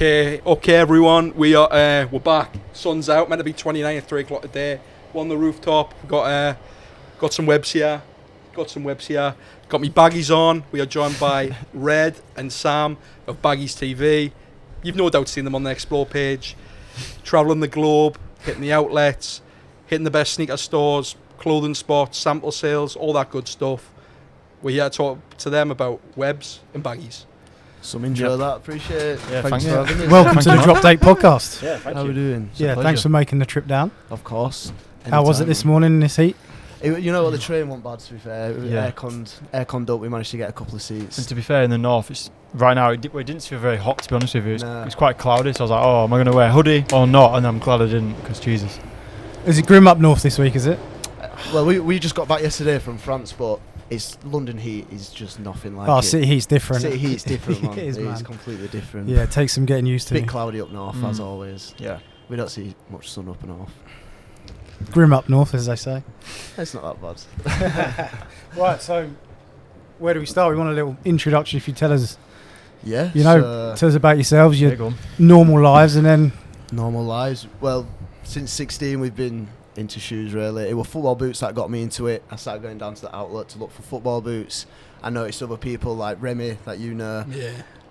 Okay, everyone. We're back. Sun's out. Meant to be 29 at 3 o'clock today. We're on the rooftop. Got some webs here. Got me Baggys on. We are joined by Red and Sam of Baggys TV. You've no doubt seen them on the Explore page. Travelling the globe, hitting the outlets, hitting the best sneaker stores, clothing spots, sample sales, all that good stuff. We're here to talk to them about webs and Baggys. Some enjoy that, appreciate it. Yeah, thanks for having us. Welcome to the Drop Date podcast. Yeah, thank How you. are we doing? Yeah, thanks for making the trip down. Of course. How was it this morning in this heat? You know what, the train wasn't bad, to be fair. It was Yeah. airconned up, we managed to get a couple of seats. And to be fair, in the north, it's right now it didn't feel very hot, to be honest with you. Nah. It's quite cloudy, so I was like, oh, am I going to wear a hoodie or not? And I'm glad I didn't, because Jesus. Is it grim up north this week, is it? Well, we just got back yesterday from France, but it's London heat is just nothing like it. City heat's different. City heat's different, man. It is, man. It's completely different. Yeah, it takes some getting used to. Bit cloudy up north, as always. Yeah. We don't see much sun up north. Grim up north, as they say. It's not that bad. Right, so where do we start? We want a little introduction. If you tell us, Yeah. tell us about yourselves, Yeah, your go on. normal lives, and then Normal lives. Well, since 16 we've been into shoes really. It were football boots that got me into it. I started going down to the outlet to look for football boots. I noticed other people like Remy that you know,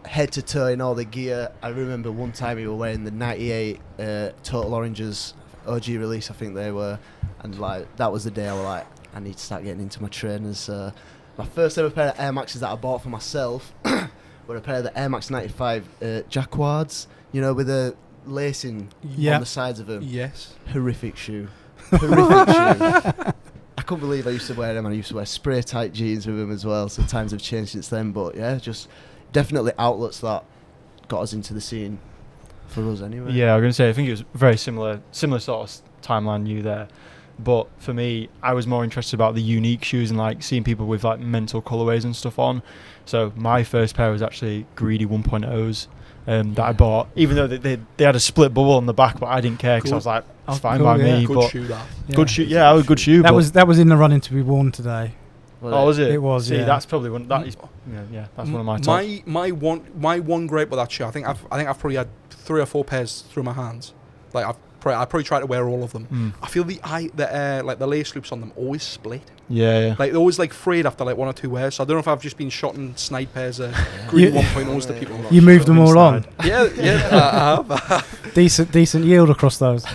head to toe in all the gear. I remember one time he were wearing the 98 Total Oranges OG release, I think they were, and like that was the day I was like, I need to start getting into my trainers. My first ever pair of Air Maxes that I bought for myself were a pair of the Air Max 95 Jacquards, you know, with the lacing on the sides of them. Yes. Horrific shoe. I couldn't believe I used to wear them, and I used to wear spray tight jeans with them as well, so times have changed since then, but yeah, just definitely outlets that got us into the scene for us anyway. Yeah, I was going to say, I think it was very similar sort of timeline you there. But for me, I was more interested about the unique shoes and like seeing people with like mental colorways and stuff on. So my first pair was actually Greedy 1.0s. That I bought, even though they had a split bubble on the back, but I didn't care because I was like, it's fine by me. Good but shoe, that. Good shoe, yeah, a good shoe. that was in the running to be worn today. Oh, was it? It was. See, yeah. that's probably one. That is, that's one of my top. My one gripe with that shoe. I think I've probably had 3 or 4 pairs through my hands. Like I probably try to wear all of them. I feel the lace loops on them always split. Yeah. Like they're always like frayed after like 1 or 2 wears. So I don't know if I've just been shot and snide pairs of Green 1.0s to people. You moved them all on. Yeah, I have. Decent yield across those.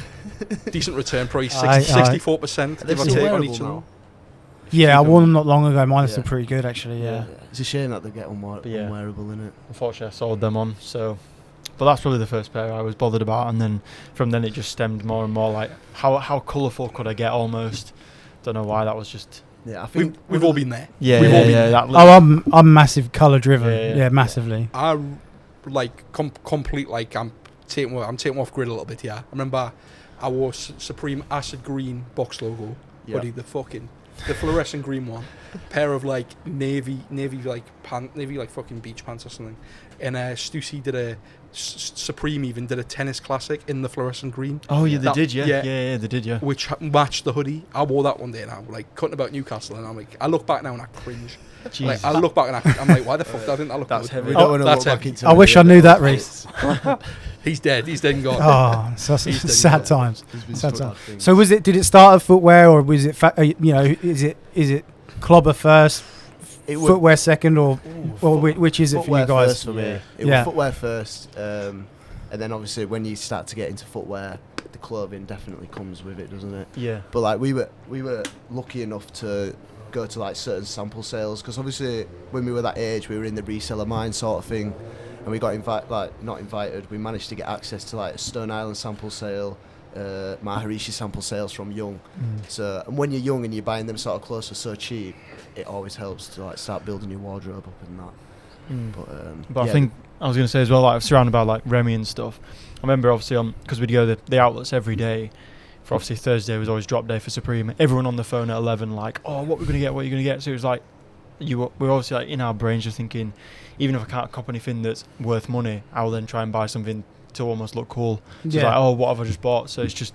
Decent return price, 64%. Give or still take on wearable each of them. now? Yeah, I wore them not long ago. Mine are still pretty good, actually. Yeah. It's a shame that they get unwearable, innit? Unfortunately, I sold them on. So, but that's probably the first pair I was bothered about, and then from then it just stemmed more and more. Like how colourful could I get? Almost. Don't know why. That was just. Yeah, I think we've all been there. Yeah, we've all been there. I'm massive colour driven. Yeah, massively. I like complete like I'm taking off grid a little bit. Yeah, I remember I wore Supreme Acid Green box logo hoodie, the fluorescent green one, pair of like navy like fucking beach pants or something, and Stussy did a Supreme even did a tennis classic in the fluorescent green. Oh yeah, they did. Yeah, they did. Yeah, which matched the hoodie. I wore that one day and I'm like cutting about Newcastle, and I'm like, I look back now and I cringe. Like, I look back and I'm like, why the fuck didn't I look? That's heavy. We don't want to look back into I wish I knew that, Reece. He's dead and gone. Oh, sad times. So did it start at footwear, or was it is it clobber first, footwear second, or which is it for you guys? First for me. It was footwear first, and then obviously when you start to get into footwear, the clothing definitely comes with it, doesn't it? Yeah. But like we were lucky enough to go to like certain sample sales, because obviously when we were that age we were in the reseller mind sort of thing, and we got not invited, we managed to get access to like a Stone Island sample sale, Maharishi sample sales from Young. So, and when you're young and you're buying them sort of clothes for so cheap, it always helps to like start building your wardrobe up and that. But I think I was going to say as well, like surrounded by like Remy and stuff. I remember obviously because we'd go the outlets every day. For obviously Thursday was always drop day for Supreme. Everyone on the phone at 11 like, oh, what we're going to get, what are you going to get? So it was like, we're obviously like in our brains just thinking, even if I can't cop anything that's worth money, I will then try and buy something to almost look cool. So it's like, oh, what have I just bought? So it's just,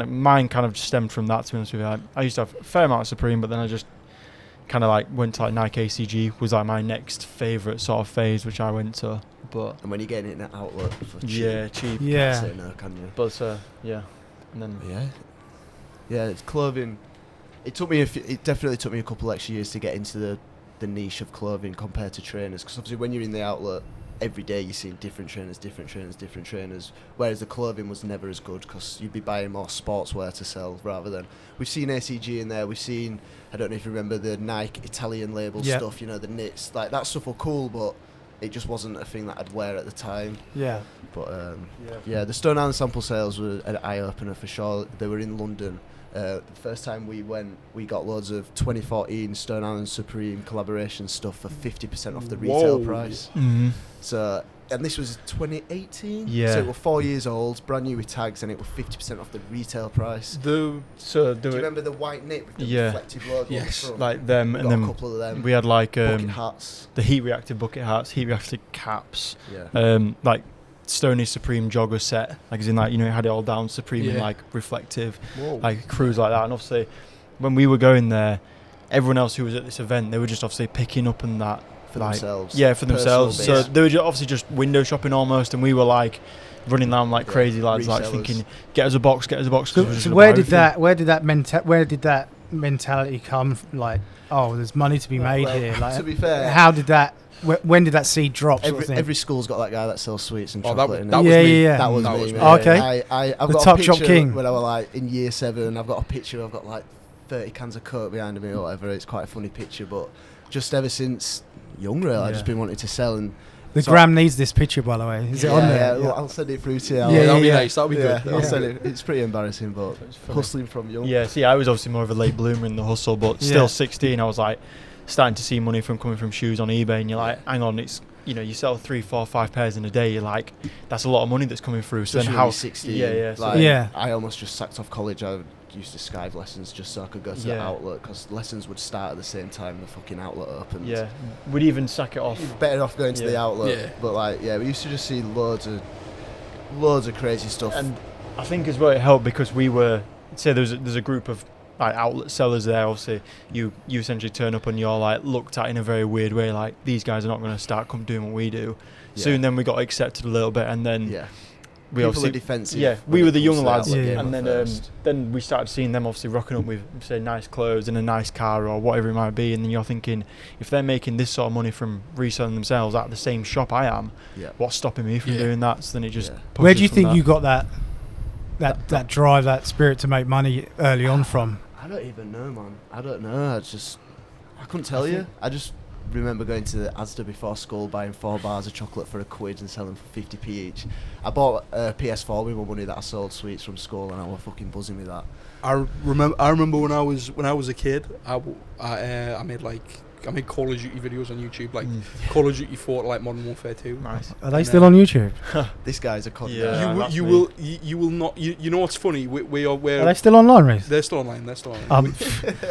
mine kind of stemmed from that, to be honest with you. I used to have a fair amount of Supreme, but then I just kind of like went to like Nike ACG was like my next favourite sort of phase, which I went to. But And when you're getting it in an outlet for cheap, cheap. you Yeah. can't say no, can you? But yeah, and then Yeah, it's clothing. It definitely took me a couple extra years to get into the niche of clothing compared to trainers, because obviously when you're in the outlet every day you're seeing different trainers, whereas the clothing was never as good because you'd be buying more sportswear to sell rather than, we've seen ACG in there, we've seen, I don't know if you remember the Nike Italian label stuff, you know, the knits, like that stuff were cool, but it just wasn't a thing that I'd wear at the time. Yeah. But the Stone Island sample sales were an eye-opener for sure. They were in London. The first time we went, we got loads of 2014 Stone Island Supreme collaboration stuff for 50% off the retail price. Mm-hmm. So, and this was 2018. Yeah. So it was 4 years old, brand new with tags, and it was 50% off the retail price. Do you remember the white knit with the reflective logo? Yes. On the front? like them, We and got then a couple of them. we had like bucket hats. the heat reactive bucket hats, heat reactive caps, Yeah. like Stoney Supreme jogger set, like as in like, you know, it had it all down Supreme and like reflective, like crews like that. And obviously when we were going there, everyone else who was at this event, they were just obviously picking up on that for like, themselves. yeah, for themselves. Personal So base. they were obviously just window shopping almost, and we were like running around like crazy lads, like resellers. thinking, get us a box. 'cause we were So just gonna where buy did everything. where did that mentality come from? Like, oh, there's money to be made here. Like, to be fair, how did that? When did that seed drop? Sort of thing? every school's got that guy that sells sweets and Oh, chocolate. in that it. was me. Yeah. That was That me. was mate. me. Oh, okay. I've The got Top a Shop picture King. when I was like in year 7. I've got a picture. I've got like 30 cans of Coke behind me or whatever. It's quite a funny picture, but just ever since young, really, I've just been wanting to sell. And The so- Gram needs this picture, by the way. Is it on there? Yeah, I'll send it through to you. Yeah, that'd be yeah. nice. That'd be good. I'll Yeah. send it. It's pretty embarrassing, but hustling from young. Yeah, see, I was obviously more of a late bloomer in the hustle, but Yeah. still 16, I was like starting to see money from coming from shoes on eBay, and you're like, hang on, it's, you know, you sell 3, 4, 5 pairs in a day, you're like, that's a lot of money that's coming through. So Especially then when how? you're 16. Yeah. So Like, Yeah. I almost just sacked off college. I used to Skive lessons just so I could go to the Yeah. outlet, because lessons would start at the same time the fucking outlet opened. yeah, we'd even sack it off. You're better off going to the Yeah. outlet. Yeah. But like, we used to just see loads of crazy stuff. And I think as well it helped because we were, say there's a group of like outlet sellers there. Obviously, you essentially turn up and you're like looked at in a very weird way. Like, these guys are not going to start doing what we do. Yeah. Soon then we got accepted a little bit, and then yeah, we people obviously are defensive. yeah, when we it were the comes young to lads, outlet Yeah. game and at then first. then we started seeing them obviously rocking up with say nice clothes and a nice car or whatever it might be, and then you're thinking, if they're making this sort of money from reselling themselves at the same shop I am, Yeah. what's stopping me from Yeah. doing that? So then it just Yeah. pushes Where do you from think that. you got that drive, that spirit to make money early on from? I don't even know, man. I don't know. I couldn't tell you. I just remember going to the Asda before school, buying 4 bars of chocolate for £1 and selling for 50p each. I bought a PS4 with my money that I sold sweets from school, and I was fucking buzzing with that. I remember when I was a kid, I made Call of Duty videos on YouTube, like Call of Duty 4, like Modern Warfare 2. Nice. Are they still on YouTube? This guy's a cod. Yeah. guy. that's You me. will not. You know what's funny? Are they still online, Reece? They're still online.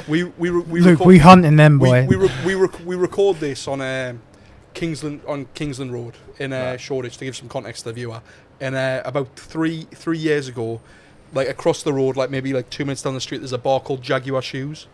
We Luke, record, we hunting them, boy. we record this on Kingsland Road in Shoreditch, to give some context to the viewer. And about three years ago, like across the road, like maybe like 2 minutes down the street, there's a bar called Jaguar Shoes,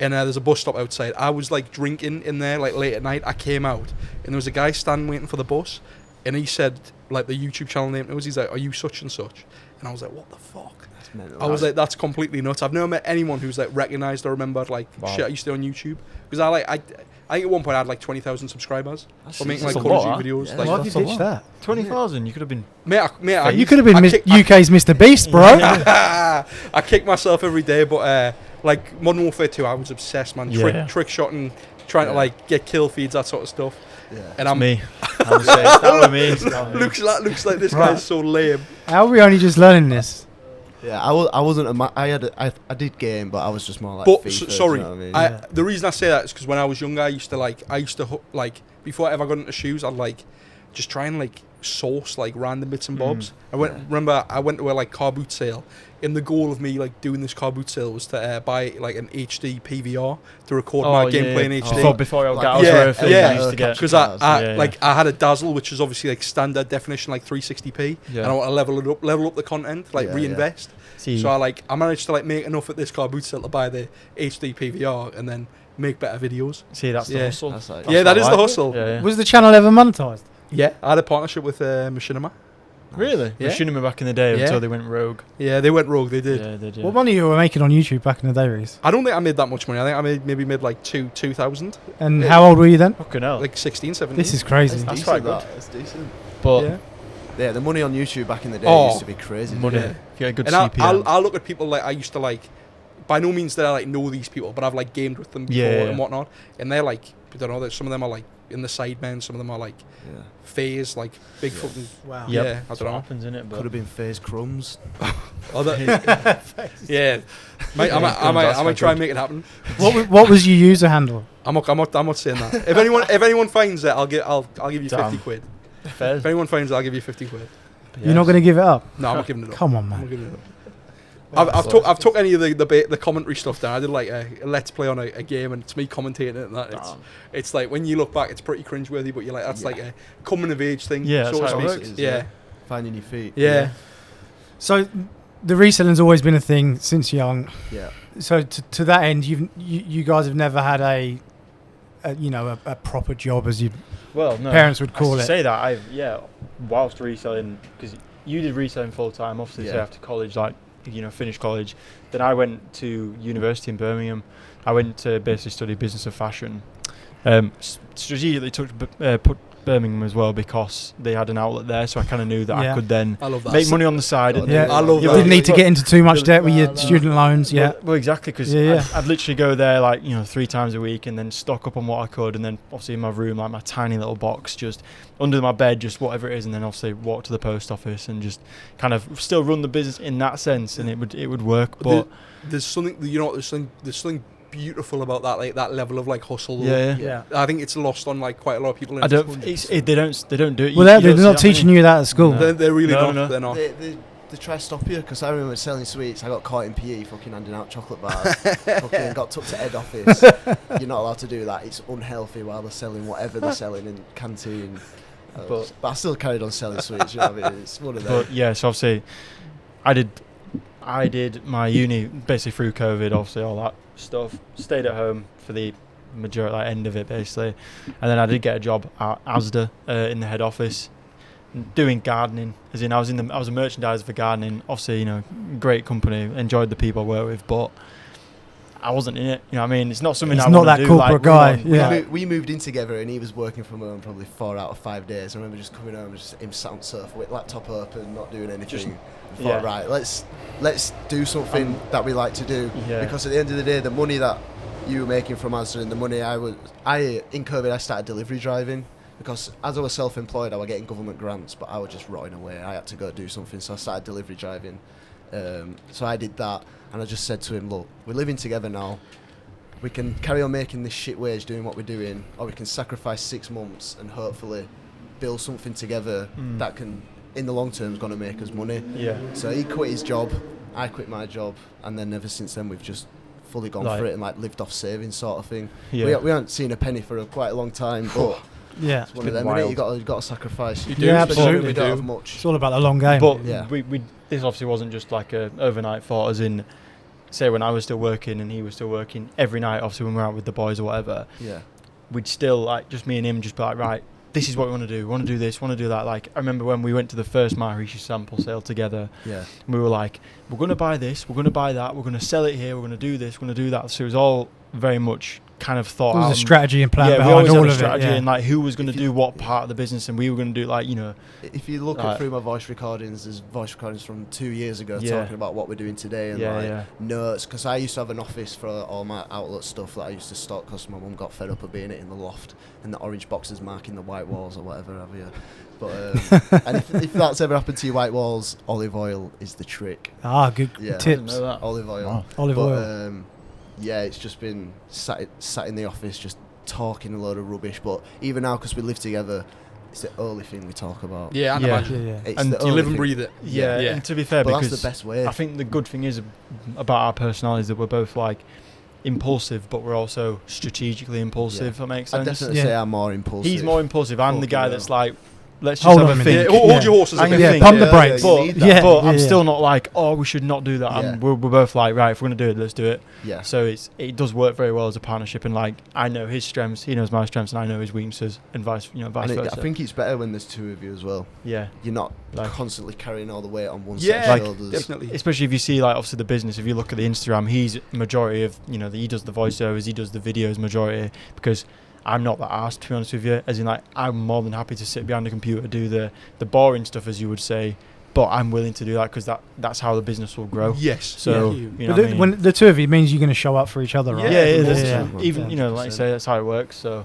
and there's a bus stop outside. I was like drinking in there like late at night. I came out and there was a guy standing waiting for the bus, and he said like the YouTube channel name was. He's like, "Are you such and such?" And I was like, "What the fuck?" That's mental. I was like, "That's completely nuts." I've never met anyone who's like recognised or remembered like shit I used to do on YouTube, because I think at one point I had like 20,000 subscribers for making like That's a Call of lot, Duty videos. yeah. Like, Why have you that's a ditched lot. that? 20,000, you could have been. You could have been UK's Mr. Beast, bro. I kick myself every day, but like Modern Warfare 2, I was obsessed, man. Yeah. Trick shotting, trying to like get kill feeds, that sort of stuff. Yeah. And I'm Me. I would say it's that with me. It's that with me. looks like this Right. guy's so lame. How are we only just learning this? Yeah, I wasn't. I did game, but I was just more like. But FIFA, sorry, do you know what I mean? Yeah. the reason I say that is because when I was younger, I used to before I ever got into shoes, I'd like just try and like source like random bits and bobs. Remember I went to a like car boot sale, and the goal of me like doing this car boot sale was to buy like an HD PVR to record my gameplay in HD. Before I Like, got yeah, film, yeah. I used to get. Because Yeah. like I had a Dazzle, which is obviously like standard definition, like 360p, Yeah. and I want to level up the content, like Yeah, reinvest. See, So I managed to like make enough at this car boot sale to buy the HD PVR, and then make better videos. See, that's the Yeah. hustle. That's like- Yeah, that what is I the like. hustle. Yeah. Was the channel ever monetized? Yeah, I had a partnership with Machinima. Really? Yeah. Machinima back in the day Yeah. until they went rogue. Yeah, they went rogue. They did. Yeah, they did. What money you were making on YouTube back in the day, Reese? I don't think I made that much money. I think I made like 2,000, And Yeah. how old were you then? Fucking hell. like 16, 17. This is crazy. That's decent, quite good. That's decent. But yeah. Yeah, the money on YouTube back in the day Oh, used to be crazy. money. Yeah. If you get a good And CPM. I'll look at people like I used to like. By no means did I like know these people, but I've like gamed with them before Yeah. and whatnot. And they're like, I don't know. Some of them are like in the sidemen. Some of them are like Yeah. phase, like big Yeah. fucking. Wow. Yep. Yeah, I That's don't what know. happens, innit? Could have been phase crumbs. Yeah, I might try and make it happen. What was your user handle? I'm not saying that. If anyone finds it, I'll give you Damn. 50 quid. Fair. If anyone finds it, I'll give you 50 quid. You're not going to give it up? No, I'm not giving it up. Come on, I'm not man. giving it up. I've took any of the commentary stuff down. I did like a let's play on a game, and it's me commentating it. And that it's like when you look back, it's pretty cringeworthy, but you're like that's like a coming of age thing. Yeah, so that's to how it speak. works. Yeah, Finding your feet. yeah. So the reselling's always been a thing since young. Yeah. So to that end, you guys have never had a proper job, as your Well, no. parents would I call should it. say that whilst reselling, because you did reselling full time, obviously, Yeah. so after college, like, finished college. Then I went to university in Birmingham. I went to basically study business of fashion. Strategically put Birmingham as well because they had an outlet there, so I kind of knew that Yeah. I could then I love that. make money on the side. God, And Yeah. I love You that. didn't need to But- get into too much debt with your student loans. Yeah. Well, exactly, because Yeah, yeah. I'd literally go there 3 times a week and then stock up on what I could, and then obviously in my room, like my tiny little box, just under my bed, just whatever it is, and then obviously walk to the post office and just kind of still run the business in that sense, and it would work. But there's something there's something beautiful about that, like that level of like hustle. yeah, Yeah. I think it's lost on like quite a lot of people. I don't. They don't do it. Well, they're not teaching you that at school. No. They're really No, not. no. They're not. They try to stop you because I remember selling sweets. I got caught in PE, fucking handing out chocolate bars. Fucking got took to head office. You're not allowed to do that. It's unhealthy while they're selling whatever they're selling in canteen. But I still carried on selling sweets. You know what I mean? It's one of them. But yeah, so obviously, I did my uni basically through COVID. Obviously, all that stuff. Stayed at home for the majority end of it basically, and then I did get a job at Asda in the head office, doing gardening. As in, I was a merchandiser for gardening. Obviously, great company. Enjoyed the people I work with, but I wasn't in it. You know what I mean? It's not something He's I not wanna that do, corporate guy, run. yeah. We moved in together and he was working from home probably 4 out of 5 days. I remember just coming home, just him sat on the sofa with laptop open, not doing anything. I thought, right, let's do something that we like to do. Yeah. Because at the end of the day, the money that you were making from Asda and the money in COVID I started delivery driving. Because as I was self-employed, I was getting government grants, but I was just rotting away. I had to go do something, so I started delivery driving. So I did that, and I just said to him, look, we're living together now. We can carry on making this shit wage doing what we're doing, or we can sacrifice 6 months and hopefully build something together that can, in the long term, is going to make us money. Yeah. So he quit his job, I quit my job, and then ever since then we've just fully gone for it and lived off savings sort of thing. Yeah. We haven't seen a penny for quite a long time, but Yeah. it's one of them, wild. innit? You got to sacrifice. You do, Yeah, especially absolutely. when We we don't do. have much. It's all about the long game. But Yeah. we this obviously wasn't just like a overnight thought, as in, say when I was still working and he was still working every night, obviously when we're out with the boys or whatever, Yeah. we'd still just me and him just be like, right, this is what we want to do. We want to do this, want to do that. Like I remember when we went to the first Maharishi sample sale together, Yeah. we were like, we're going to buy this, we're going to buy that, we're going to sell it here, we're going to do this, we're going to do that. So it was all very much kind of thought There out. was a strategy and plan Yeah, we behind always all had a of strategy it. Yeah. and like who was going to If you- do what part of the business, and we were going to do If you look Right. through my voice recordings, there's voice recordings from 2 years ago Yeah. talking about what we're doing today and Yeah. notes. Because I used to have an office for all my outlet stuff that I used to stock because my mum got fed up of being it in the loft and the orange boxes marking the white walls or whatever have you. But and if that's ever happened to your white walls, olive oil is the trick. Good Yeah. tips. know that. Olive oil. Wow. Olive But, oil. yeah, it's just been sat in the office just talking a load of rubbish. But even now, because we live together, it's the only thing we talk about. Yeah, I Yeah. imagine. Yeah. It's And the You only live and thing. breathe it. Yeah, Yeah. and to be fair, But because that's the best way. I think the good thing is about our personalities that we're both like impulsive, but we're also strategically impulsive. Yeah. If that makes I'd sense. definitely Yeah. say I'm more impulsive. He's more impulsive. I'm the Fucking guy hell. that's like, let's just Hold have on a a think. minute. Hold your horses a Hang bit. on, Yeah, think. pump the Yeah, brakes. you need that. Yeah, But I'm yeah. still not like, oh, we should not do that. Yeah. We're both like, right, if we're going to do it, let's do it. Yeah. So it does work very well as a partnership, and like I know his strengths, he knows my strengths, and I know his weaknesses, and vice And versa. I think it's better when there's two of you as well. Yeah, You're not Like- constantly carrying all the weight on one set Yeah, of shoulders. definitely. especially if you see like obviously the business. If you look at the Instagram, he's majority of he does the voiceovers, he does the videos majority, because I'm not that arsed, to be honest with you. As in, like, I'm more than happy to sit behind the computer, do the boring stuff, as you would say, but I'm willing to do that because that's how the business will grow. Yes. So Yeah. you But know what I mean? when the two of you means you're going to show up for each other, right? yeah, Yeah, that's yeah. true. Even like you say, that's how it works. So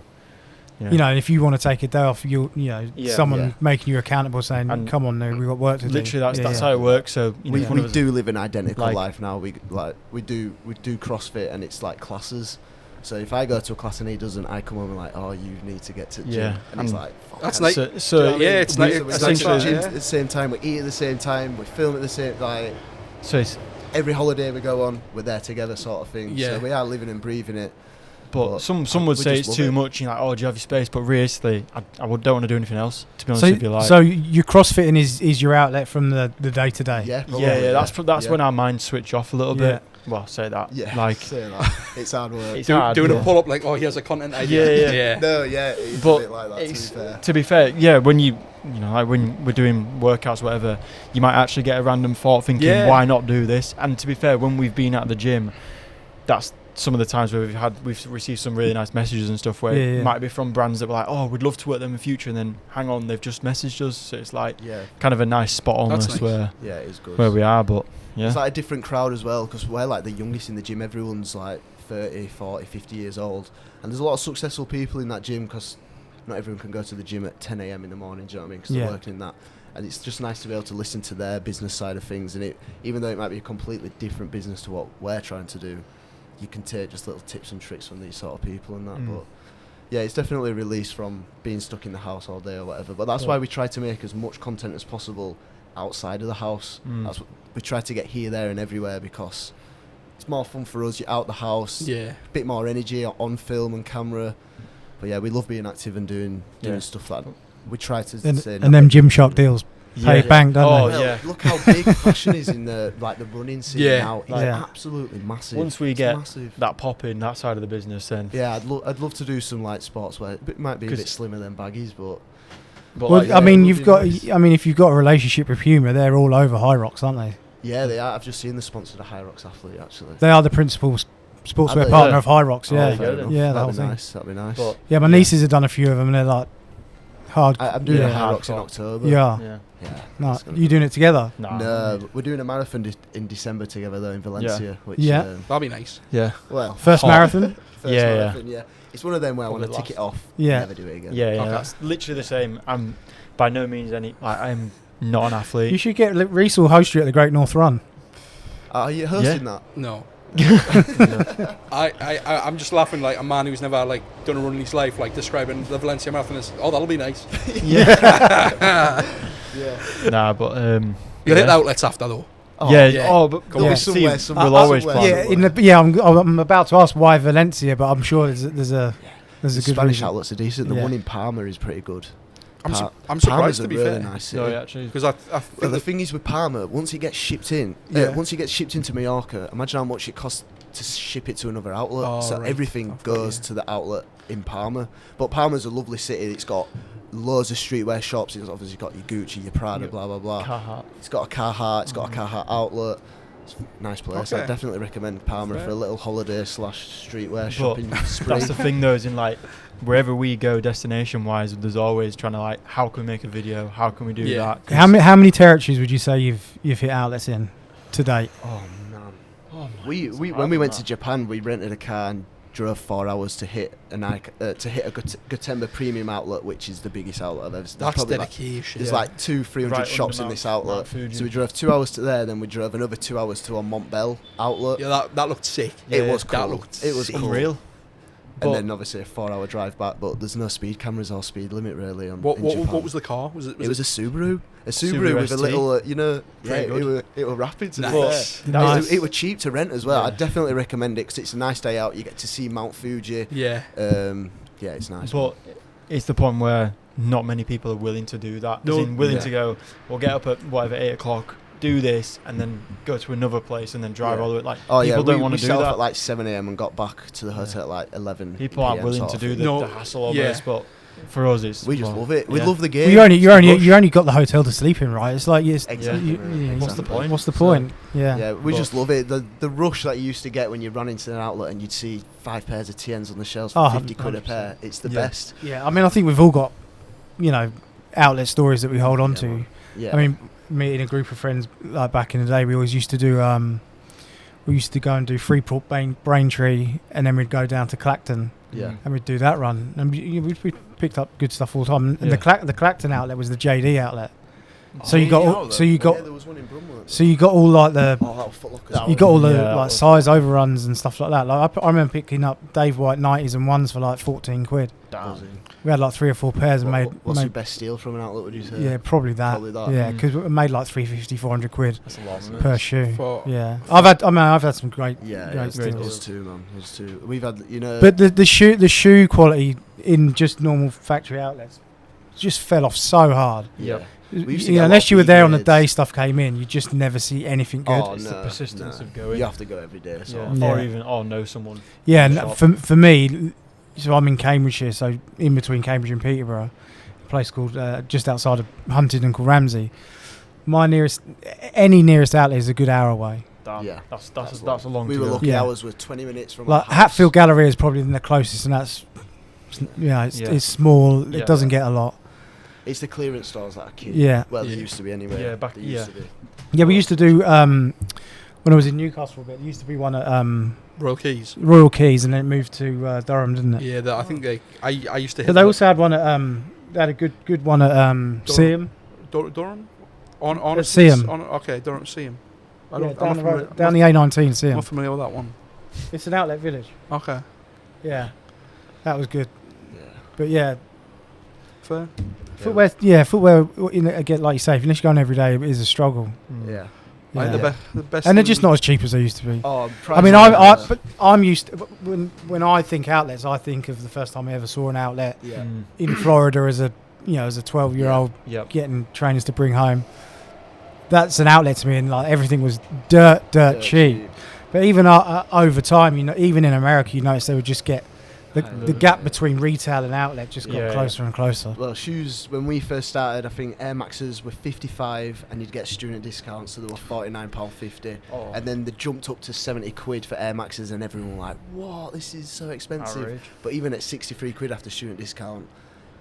You know, if you want to take a day off, Yeah. someone Yeah. making you accountable, saying, And "Come on, now we've got work to do." literally, that's Yeah. how it works. So We one of us- do live an identical like- life now. We do CrossFit, and it's like classes. So if I go to a class and he doesn't, I come home and like, oh, you need to get to gym. Yeah. And he's And like, fuck, That's I- like- So Do you know what I mean? it's We- like- we it's go like to the that, gym yeah. at the same time, we eat at the same time, we film at the same like so it's every holiday we go on, we're there together, sort of thing. Yeah. So we are living and breathing it. But some would we say just it's love too it. much. You're like, oh, do you have your space? But realistically, I don't want to do anything else. To be honest So, with you, like, so your CrossFitting is your outlet from the day to day. Yeah, probably, yeah, that's yeah. when our minds switch off a little Yeah. bit. Well, say that. Yeah, Like, say that. It's hard work. it's hard. Doing yeah. a pull up like, oh, here's a content idea. Yeah. No, yeah, it's But a bit like that, to be it's- fair. To be fair, yeah, when like when we're doing workouts, whatever, you might actually get a random thought thinking, Yeah. why not do this? And to be fair, when we've been at the gym, that's some of the times where we've received some really nice messages and stuff where Yeah. it might be from brands that were like, oh, we'd love to work them in the future, and then hang on, they've just messaged us. So it's like Yeah, kind of a nice spot almost nice. where yeah, it's good. we are, but yeah. It's like a different crowd as well, because we're like the youngest in the gym. Everyone's like 30, 40, 50 years old. And there's a lot of successful people in that gym, because not everyone can go to the gym at 10 a.m. in the morning, do you know what I mean? Because Yeah. they're working in that. And it's just nice to be able to listen to their business side of things. And even though it might be a completely different business to what we're trying to do, you can take just little tips and tricks from these sort of people and that. Mm. But yeah, it's definitely a release from being stuck in the house all day or whatever. But that's why we try to make as much content as possible outside of the house. Mm. That's what we try to get here, there, and everywhere, because it's more fun for us. You're out the house, Yeah. a bit more energy on film and camera. But yeah, we love being active and doing Yeah. stuff that we try to And, say. and them Gymshark deals pay bank, don't Oh, they? Well, yeah. look how big fashion is in the running scene Yeah. now. It's Yeah. absolutely massive. Once we It's get massive. that pop in that side of the business, then Yeah, I'd love to do some like sportswear. It might be a 'Cause- bit slimmer than Baggies, but but Well, like, I mean, it would you've be got. nice. I mean, if you've got a relationship with Puma, they're all over High Rocks, aren't they? yeah, they are. I've just seen the sponsor, the High Rocks athlete, actually. They are the principal sportswear Are they? partner Yeah. of High Rocks. Oh, Yeah, there you go then. yeah, the whole that'd be thing. nice. That'd be nice. but Yeah, my Yeah. nieces have done a few of them, and they're like hard. I'm doing yeah. a High Rocks in Hardcore. October. Yeah, yeah, Yeah. no, it's gonna you be- doing it together? nah, No, but we're doing a marathon in December together though in Valencia. Which, Yeah. That'd be nice. yeah, well, First Hot. marathon. first Yeah, marathon, yeah. It's one of them where I want to Probably tick it off. Yeah. Never do it again. yeah, Okay. that's literally the same. I'm by no means I'm not an athlete. You should get Reese will host you at the Great North Run. Are you hosting that? No. I'm just laughing like a man who's never like done a run in his life, like describing the Valencia Marathon as, oh, that'll be nice. yeah, Yeah. nah, but You'll hit the outlets after though. yeah, yeah. oh, but Go yeah. on. Somewhere, See, somewhere, we'll always somewhere. plan. Yeah, I'm about to ask why Valencia, but I'm sure there's a The good Spanish reason. outlets are decent. The Yeah. one in Palma is pretty good. I'm Palma's surprised a to be really fair. nice city. No, yeah, actually, Because I Well, think the thing is with Palma, once it gets shipped in, Yeah. once it gets shipped into Mallorca, imagine how much it costs to ship it to another outlet. Oh, so right. everything I've got goes you. to the outlet in Palma. But Palma's a lovely city. It's got loads of streetwear shops. It's obviously got your Gucci, your Prada, Yeah. blah blah blah. Carhartt. It's got a Carhartt. It's got a Carhartt outlet. It's a nice place. Okay. I definitely recommend Palma Fair. for a little holiday / streetwear shopping spree. That's the thing though, is in like wherever we go destination wise, there's always trying to like, how can we make a video? How can we do Yeah. that? 'Cause- How many territories would you say you've hit outlets in to date? Oh man. Oh, We it's when hard we on went that. to Japan, we rented a car and drove 4 hours to hit a Gotemba Premium outlet, which is the biggest outlet I've ever seen. that's Probably dedication. There's Yeah. like 200-300 Right shops under in this Mount outlet. Fuji. So we drove 2 hours to there, then we drove another 2 hours to our Montbell outlet. Yeah, that looked sick. It Yeah, was cool. that looked It was sick. cool. unreal. And But- then obviously a 4-hour drive back, but there's no speed cameras or speed limit really in What Japan. was the car? Was it? It was a Subaru. A Subaru Subaru with a ST. little, yeah, Very good. it were rapid to be Nice. fair. Nice. It was cheap to rent as well. Yeah. I'd definitely recommend it because it's a nice day out. You get to see Mount Fuji. Yeah. Yeah, it's nice. But it's the point where not many people are willing to do that. No, As in willing yeah. to go, we'll get up at whatever 8 o'clock, do this, and then go to another place and then drive all the way. Like people don't want to do set off that. at like 7 a.m. and got back to the hotel at like 11. People aren't PM willing sort to of do thing. the, No, the hassle of yeah. this, but for us, it's We just well, love it. We yeah. love the game. Well, you only Rush. got the hotel to sleep in, right? It's like Exactly. What's the point? What's the So- point? Yeah. Yeah, we But- just love it. The rush that you used to get when you ran into an outlet and you'd see 5 pairs of TNs on the shelves for Oh, 50 quid a 100%. pair. It's the Yeah. best. Yeah. I mean, I think we've all got, outlet stories that we hold on Yeah, to. man. Yeah. I mean, me and a group of friends, like back in the day, we always used to do. We used to go and do Freeport, Braintree, and then we'd go down to Clacton, yeah. and we'd do that run, and we picked up good stuff all the time. And Yeah. the Clacton outlet was the JD outlet. So Oh, you got, yeah, all, so you Yeah, got, there was one in Brumwood. so you got all like the. Oh, that was Foot Locker. That You got all the Yeah, that like was- size overruns and stuff like that. Like I remember picking up Dave White 90s and ones for like 14 quid. We had like 3 or 4 pairs and What's your made best steal from an outlet, would you say? yeah, probably that. Probably that. Yeah, Mm. because we made like 350, 400 quid That's a lot, isn't it? per shoe. For- Yeah, I've had some great. Yeah, Great yeah, steals. us too, man. Us too. We've had, But the shoe quality in just normal factory outlets just fell off so hard. yeah. Yep. We used to get a lot Unless of you were there on the B-grades. day stuff came in, you just never see anything good. Oh, It's no, the persistence of going. You have to go every day. So. Yeah. Or Yeah. even know someone. Yeah, and Shop. for me, so I'm in Cambridgeshire, so in between Cambridge and Peterborough, a place called just outside of Huntingdon called Ramsey. My nearest outlet is a good hour away. Damn. Yeah. That's a long. We to were go. lucky. Yeah. Ours was 20 minutes from Like our house. Hatfield Gallery is probably the closest, and that's Yeah. it's small. Yeah. It doesn't get a lot. It's the clearance stores that are key. Yeah, Well, Yeah. they used to be anyway. Yeah, back- They used to be. yeah. We used to do when I was in Newcastle a bit. There used to be one at Royal Keys. Royal Keys, and then it moved to Durham, didn't it? Yeah, I think I used to hit But they also had one at they had a good one at Seaham. Durham? On At Seaham. Okay, Durham, Seaham. Yeah, I'm down not the familiar- road, down the A19 I'm Seaham. not familiar with that one. It's an outlet village. Okay, Yeah, that was good. Yeah. But yeah, fair. footwear. Yeah, footwear. Again, like you say, if you're going every day, it is a struggle. Mm. Yeah. Like Yeah. the best. And they're thing- just not as cheap as they used to be. Oh, I mean, but I'm used to, when I think outlets, I think of the first time I ever saw an outlet Yeah. Mm. in Florida as a 12-year-old Yep. getting trainers to bring home. That's an outlet to me, and like everything was dirt cheap. But even over time, even in America, you notice they would just get the gap between retail and outlet just got Yeah, closer and closer. Well, shoes, when we first started, I think Air Maxes were 55 and you'd get student discounts, so they were £49.50. Oh. And then they jumped up to 70 quid for Air Maxes and everyone was like, what, this is so expensive. Outrage. But even at 63 quid after student discount,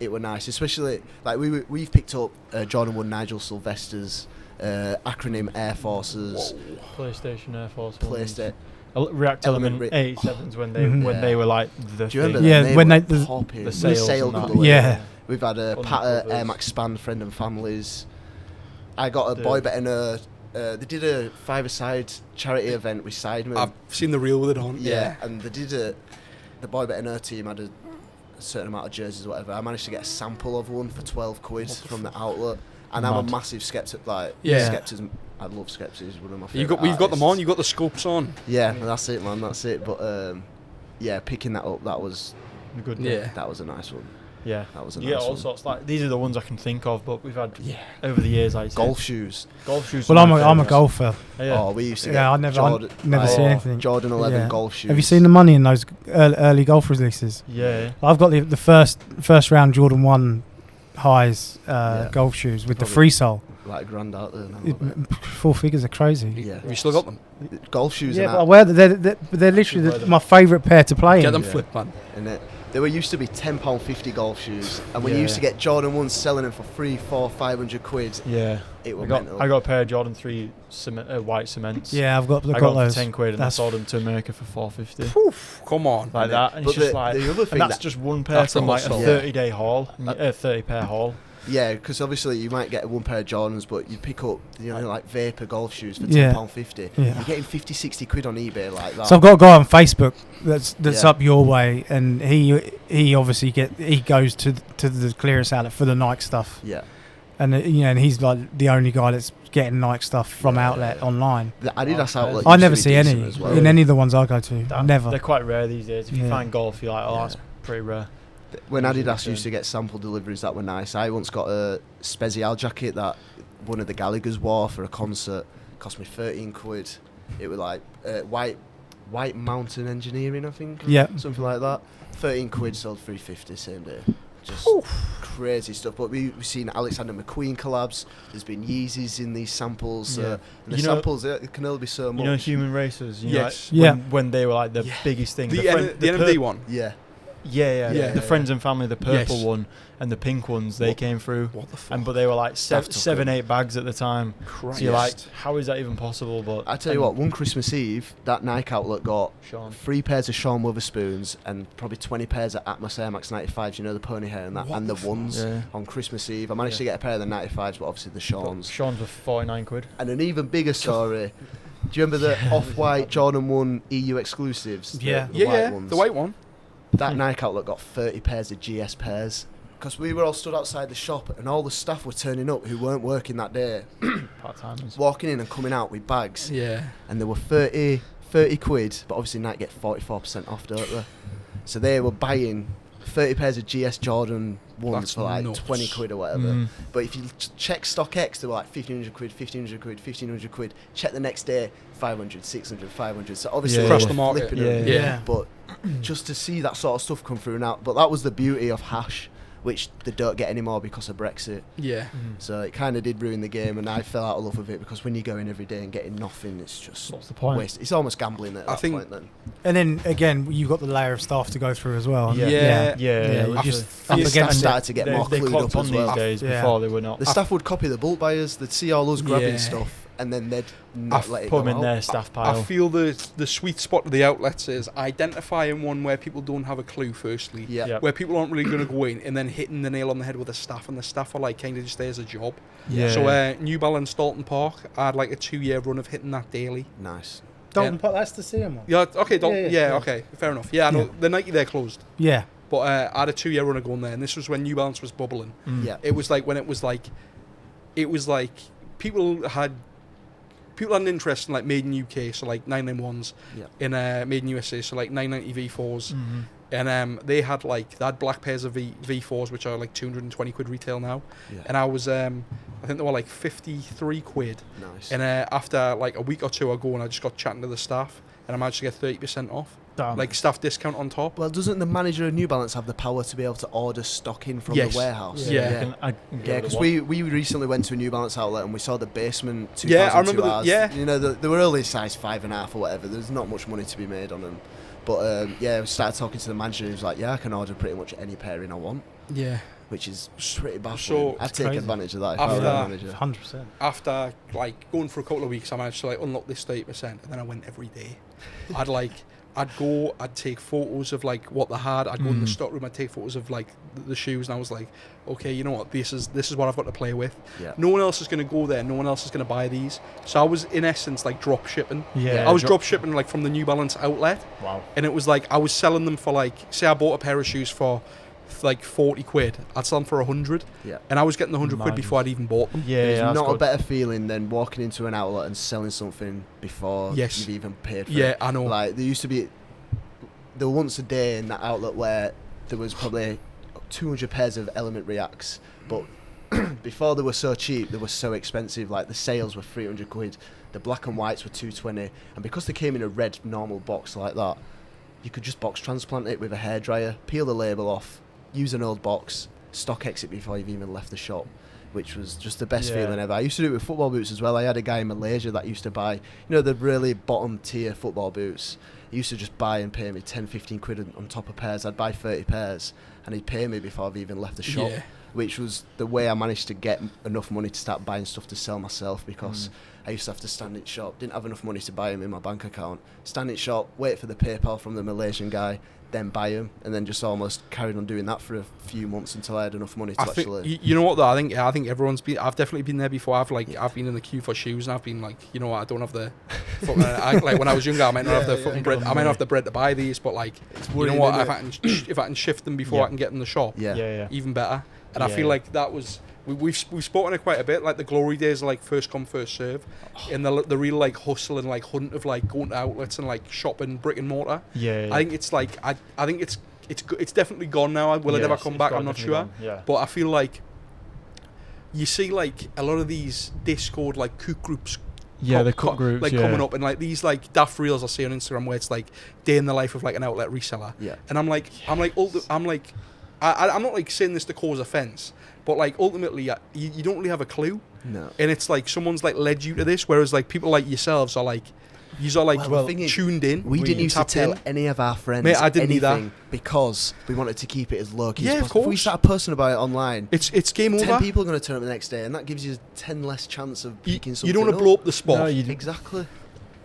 it were nice. Especially, like, we've picked up Jordan 1 Nigel Sylvester's acronym Air Forces, PlayStation Air Force. PlayStation. React Element Element Ri- 87s when Mhm. when they were like the Do you remember thing. Yeah, them? when were they- popping. the sales and that. colourway. Yeah. We've had a On the Patter Air covers. Max Span Friend and Families. I got a The- boy better. They did a five-a-side charity event with Sidemen. I've seen the reel with it on. yeah, and they did the boy better team had a certain amount of jerseys or whatever. I managed to get a sample of one for 12 quid from the outlet. And I'm a Mad. massive skeptic. Like, Yeah. Skeptics, I love Skeptics. He's one of my We've favourite got them on. artists. You got the scopes on. Yeah, that's it, man. That's it. But yeah, picking that up, that was The good Yeah. that was a nice one. Yeah. That was a Yeah, nice all one. sorts. Like these are the ones I can think of, but we've had Yeah. over the years. Like you said. Golf shoes. Golf shoes. Well, are I'm my a favourites. golfer. Yeah. Oh, we used to Yeah, get I Jordan, never see anything. Jordan 11 Yeah. golf shoes. Have you seen the money in those early golf releases? Yeah. I've got the first round Jordan 1 highs Yeah. golf shoes with the Probably. free sole. Like grand out there now. 4 figures are crazy. Yeah. Have you still got them? Golf shoes Yeah, and but I that. wear they're literally Wear them. my favourite pair to play Get in. them Yeah. flipped, man. And they were used to be £10.50 golf shoes. And when you Yeah. used to get Jordan 1s selling them for 300, 400, 500 quid, Yeah. it was I got mental. I got a pair of Jordan 3 white cements. Yeah, I've got I got them those. for 10 quid and I That's- sold them to America for 450. Come on. Like that, and But it's just the like, other thing and that's that- just one pair That's from a like a hustle. 30-day haul, 30 pair haul. Yeah, because obviously you might get one pair of Jordans, but you pick up, like Vapor golf shoes for Yeah. £10.50. Yeah. You're getting 50, 60 quid on eBay like that. So I've got a guy on Facebook that's Yeah. up your way, and he obviously goes to the clearance outlet for the Nike stuff, Yeah. and and he's like the only guy that's getting Nike stuff from Yeah. outlet online. The Adidas outlet. I used to never be see decent any as well. in any of the ones I go to. That- Never. They're quite rare these days. If you Yeah. find golf, you're like, oh, Yeah. that's pretty rare. when Usually Adidas return. used to get sample deliveries that were nice. I once got a Spezial jacket that one of the Gallaghers wore for a concert. Cost me 13 quid. It was like White Mountain Engineering, I think. Yeah. Something like that. 13 quid, sold 350 same day. Just crazy stuff. But we've seen Alexander McQueen collabs. There's been Yeezys in these samples. Yeah. And the You know- samples, it can only be so much. You know, Human Racers. You Yes. Know, like, Yeah. when they were like the biggest thing. The NMD one. Yeah. Yeah. The Friends and Family, the purple Yes. one and the pink ones, they came through. What the fuck? But they were like Staff took 7-8 bags at the time. Christ. So you're like, how is that even possible? But I tell you what, one Christmas Eve, that Nike outlet got Sean. 3 pairs of Sean Witherspoons and probably 20 pairs of Atmos Air Max 95s, you know, the pony hair and that, What and the the fuck? ones Yeah. on Christmas Eve. I managed to get a pair of the 95s, but obviously the Sean's. Sean's were 49 quid. And an even bigger story. Do you remember the Off-White Jordan 1 EU exclusives? Yeah. The white Yeah, ones? the white one. That Nike outlet got 30 pairs of GS pairs. Because we were all stood outside the shop and all the staff were turning up who weren't working that day, Part-timers. walking in and coming out with bags. Yeah. And they were 30 quid, but obviously Nike get 44% off, don't they? So they were buying 30 pairs of GS Jordan 1s That's for like nuts. 20 quid or whatever. Mm. But if you check StockX, they were like 1,500 quid, 1,500 quid, 1,500 quid. Check the next day, 500, 600, 500. So obviously Yeah, Across yeah. the market. flipping them. Yeah. But just to see that sort of stuff come through now. But that was the beauty of Hash, which they don't get anymore because of Brexit. Yeah. So it kind of did ruin the game, and I fell out of love with it because when you go in every day and getting nothing, it's just What's the point? waste. It's almost gambling at I that think- point then. And then again, you got the layer of staff to go through as well. Yeah. Yeah. Yeah. we're I just And up the staff against it. started to get more they clued clocked up on as these well. days Yeah. before they were not. The staff would copy the bulk buyers. They'd see all us grabbing Yeah. stuff, and then they'd not let it Put go them in out. their staff I pile. feel the sweet spot of the outlets is identifying one where people don't have a clue, firstly. Yeah. Yep. Where people aren't really going to go in, and then hitting the nail on the head with the staff, and the staff are like kind of just there as a job. Yeah. So New Balance Dalton Park, I had like a 2-year run of hitting that daily. Nice. Dalton Park, that's the CM one. Yeah, okay, Dalton, Yeah, yeah. okay, fair enough. Yeah, I know Yeah. the Nike there closed, Yeah. but I had a 2-year run of going there, and this was when New Balance was bubbling. Mm. Yeah. It was like when it was like people had an interest in like made in UK, so like 991s, Yeah. in made in USA, so like 990 V4s, Mhm. and they had black pairs of V4s which are like 220 quid retail now, Yeah. and I was I think they were like 53 quid, Nice. and after like a week or two ago, and I just got chatting to the staff, and I managed to get 30% off, Damn. like staff discount on top. Well, doesn't the manager of New Balance have the power to be able to order stock in from Yes. the warehouse? Yeah. I can get Yeah, rid because of we recently went to a New Balance outlet and we saw the basement 2002 Yeah, I remember hours. yeah. You know, they were only size 5.5 or whatever. There's not much money to be made on them. But yeah, we started talking to the manager. He was like, "Yeah, I can order pretty much any pairing I want," Yeah. which is pretty baffling. So- I'd take crazy. advantage of that if I were After- the manager. 100%. After like going for a couple of weeks, I managed to like unlock this 30%, and then I went every day. I'd take photos of like what they had. I'd go in the stock room. I'd take photos of like the shoes, and I was like, okay, you know what? This is what I've got to play with. Yeah. No one else is going to go there. No one else is going to buy these. So I was in essence like drop shipping. Yeah, I was drop- drop shipping like from the New Balance outlet, Wow. and it was like I was selling them for like, say I bought a pair of shoes for like 40 quid. I'd sell them for 100, Yeah. and I was getting the 100 quid Nice. before I'd even bought them. Yeah, There's that's not a good. better feeling than walking into an outlet and selling something before Yes. you've even paid for Yeah, it. I know. Like there were once a day in that outlet where there was probably 200 pairs of Element Reacts, but before they were so cheap, they were so expensive. Like the sales were 300 quid, the black and whites were 220, and because they came in a red normal box like that, you could just box transplant it with a hairdryer, peel the label off, use an old box, stock exit before you've even left the shop, which was just the best Yeah. feeling ever. I used to do it with football boots as well. I had a guy in Malaysia that used to buy, the really bottom tier football boots. He used to just buy and pay me 10, 15 quid on top of pairs. I'd buy 30 pairs and he'd pay me before I've even left the shop, Yeah. which was the way I managed to get enough money to start buying stuff to sell myself, because I used to have to stand in shop, didn't have enough money to buy them in my bank account, stand in shop, wait for the PayPal from the Malaysian guy, then buy them, and then just almost carried on doing that for a few months until I had enough money to I think actually... you know what though. I think everyone's been. I've definitely been there before. I've been in the queue for shoes, and I've been like, you know what? I don't have the. Fucking, like when I was younger, I might not have the fucking bread. I might not have the bread to buy these, but like, you know worrying, what? innit? If I can shift them before Yeah. I can get in the shop, Yeah. Yeah. even better. And I Yeah. feel like that was. We've spoken it quite a bit. Like the glory days are like first come first serve, and the real like hustle and like hunt of like going to outlets and like shopping brick and mortar. Yeah. I think it's like I think it's it's definitely gone now. Will it ever come back? I'm not sure. Yeah. But I feel like you see like a lot of these Discord like cook groups. The cook groups, like coming up, and like these like daft reels I see on Instagram where it's like day in the life of like an outlet reseller. Yeah. And I'm not like saying this to cause offense, but like ultimately you don't really have a clue. No. And it's like someone's like led you to this, whereas like people like yourselves are like. Well, the thing is, tuned in. We didn't used to tell any of our friends Mate, I didn't anything either. because we wanted to keep it as low key Yeah, as of possible. If we course. start posting about it online, It's game 10 over. people are going to turn up the next day, and that gives you 10 less chance of picking something You don't want up. to blow up the spot. No, you Exactly.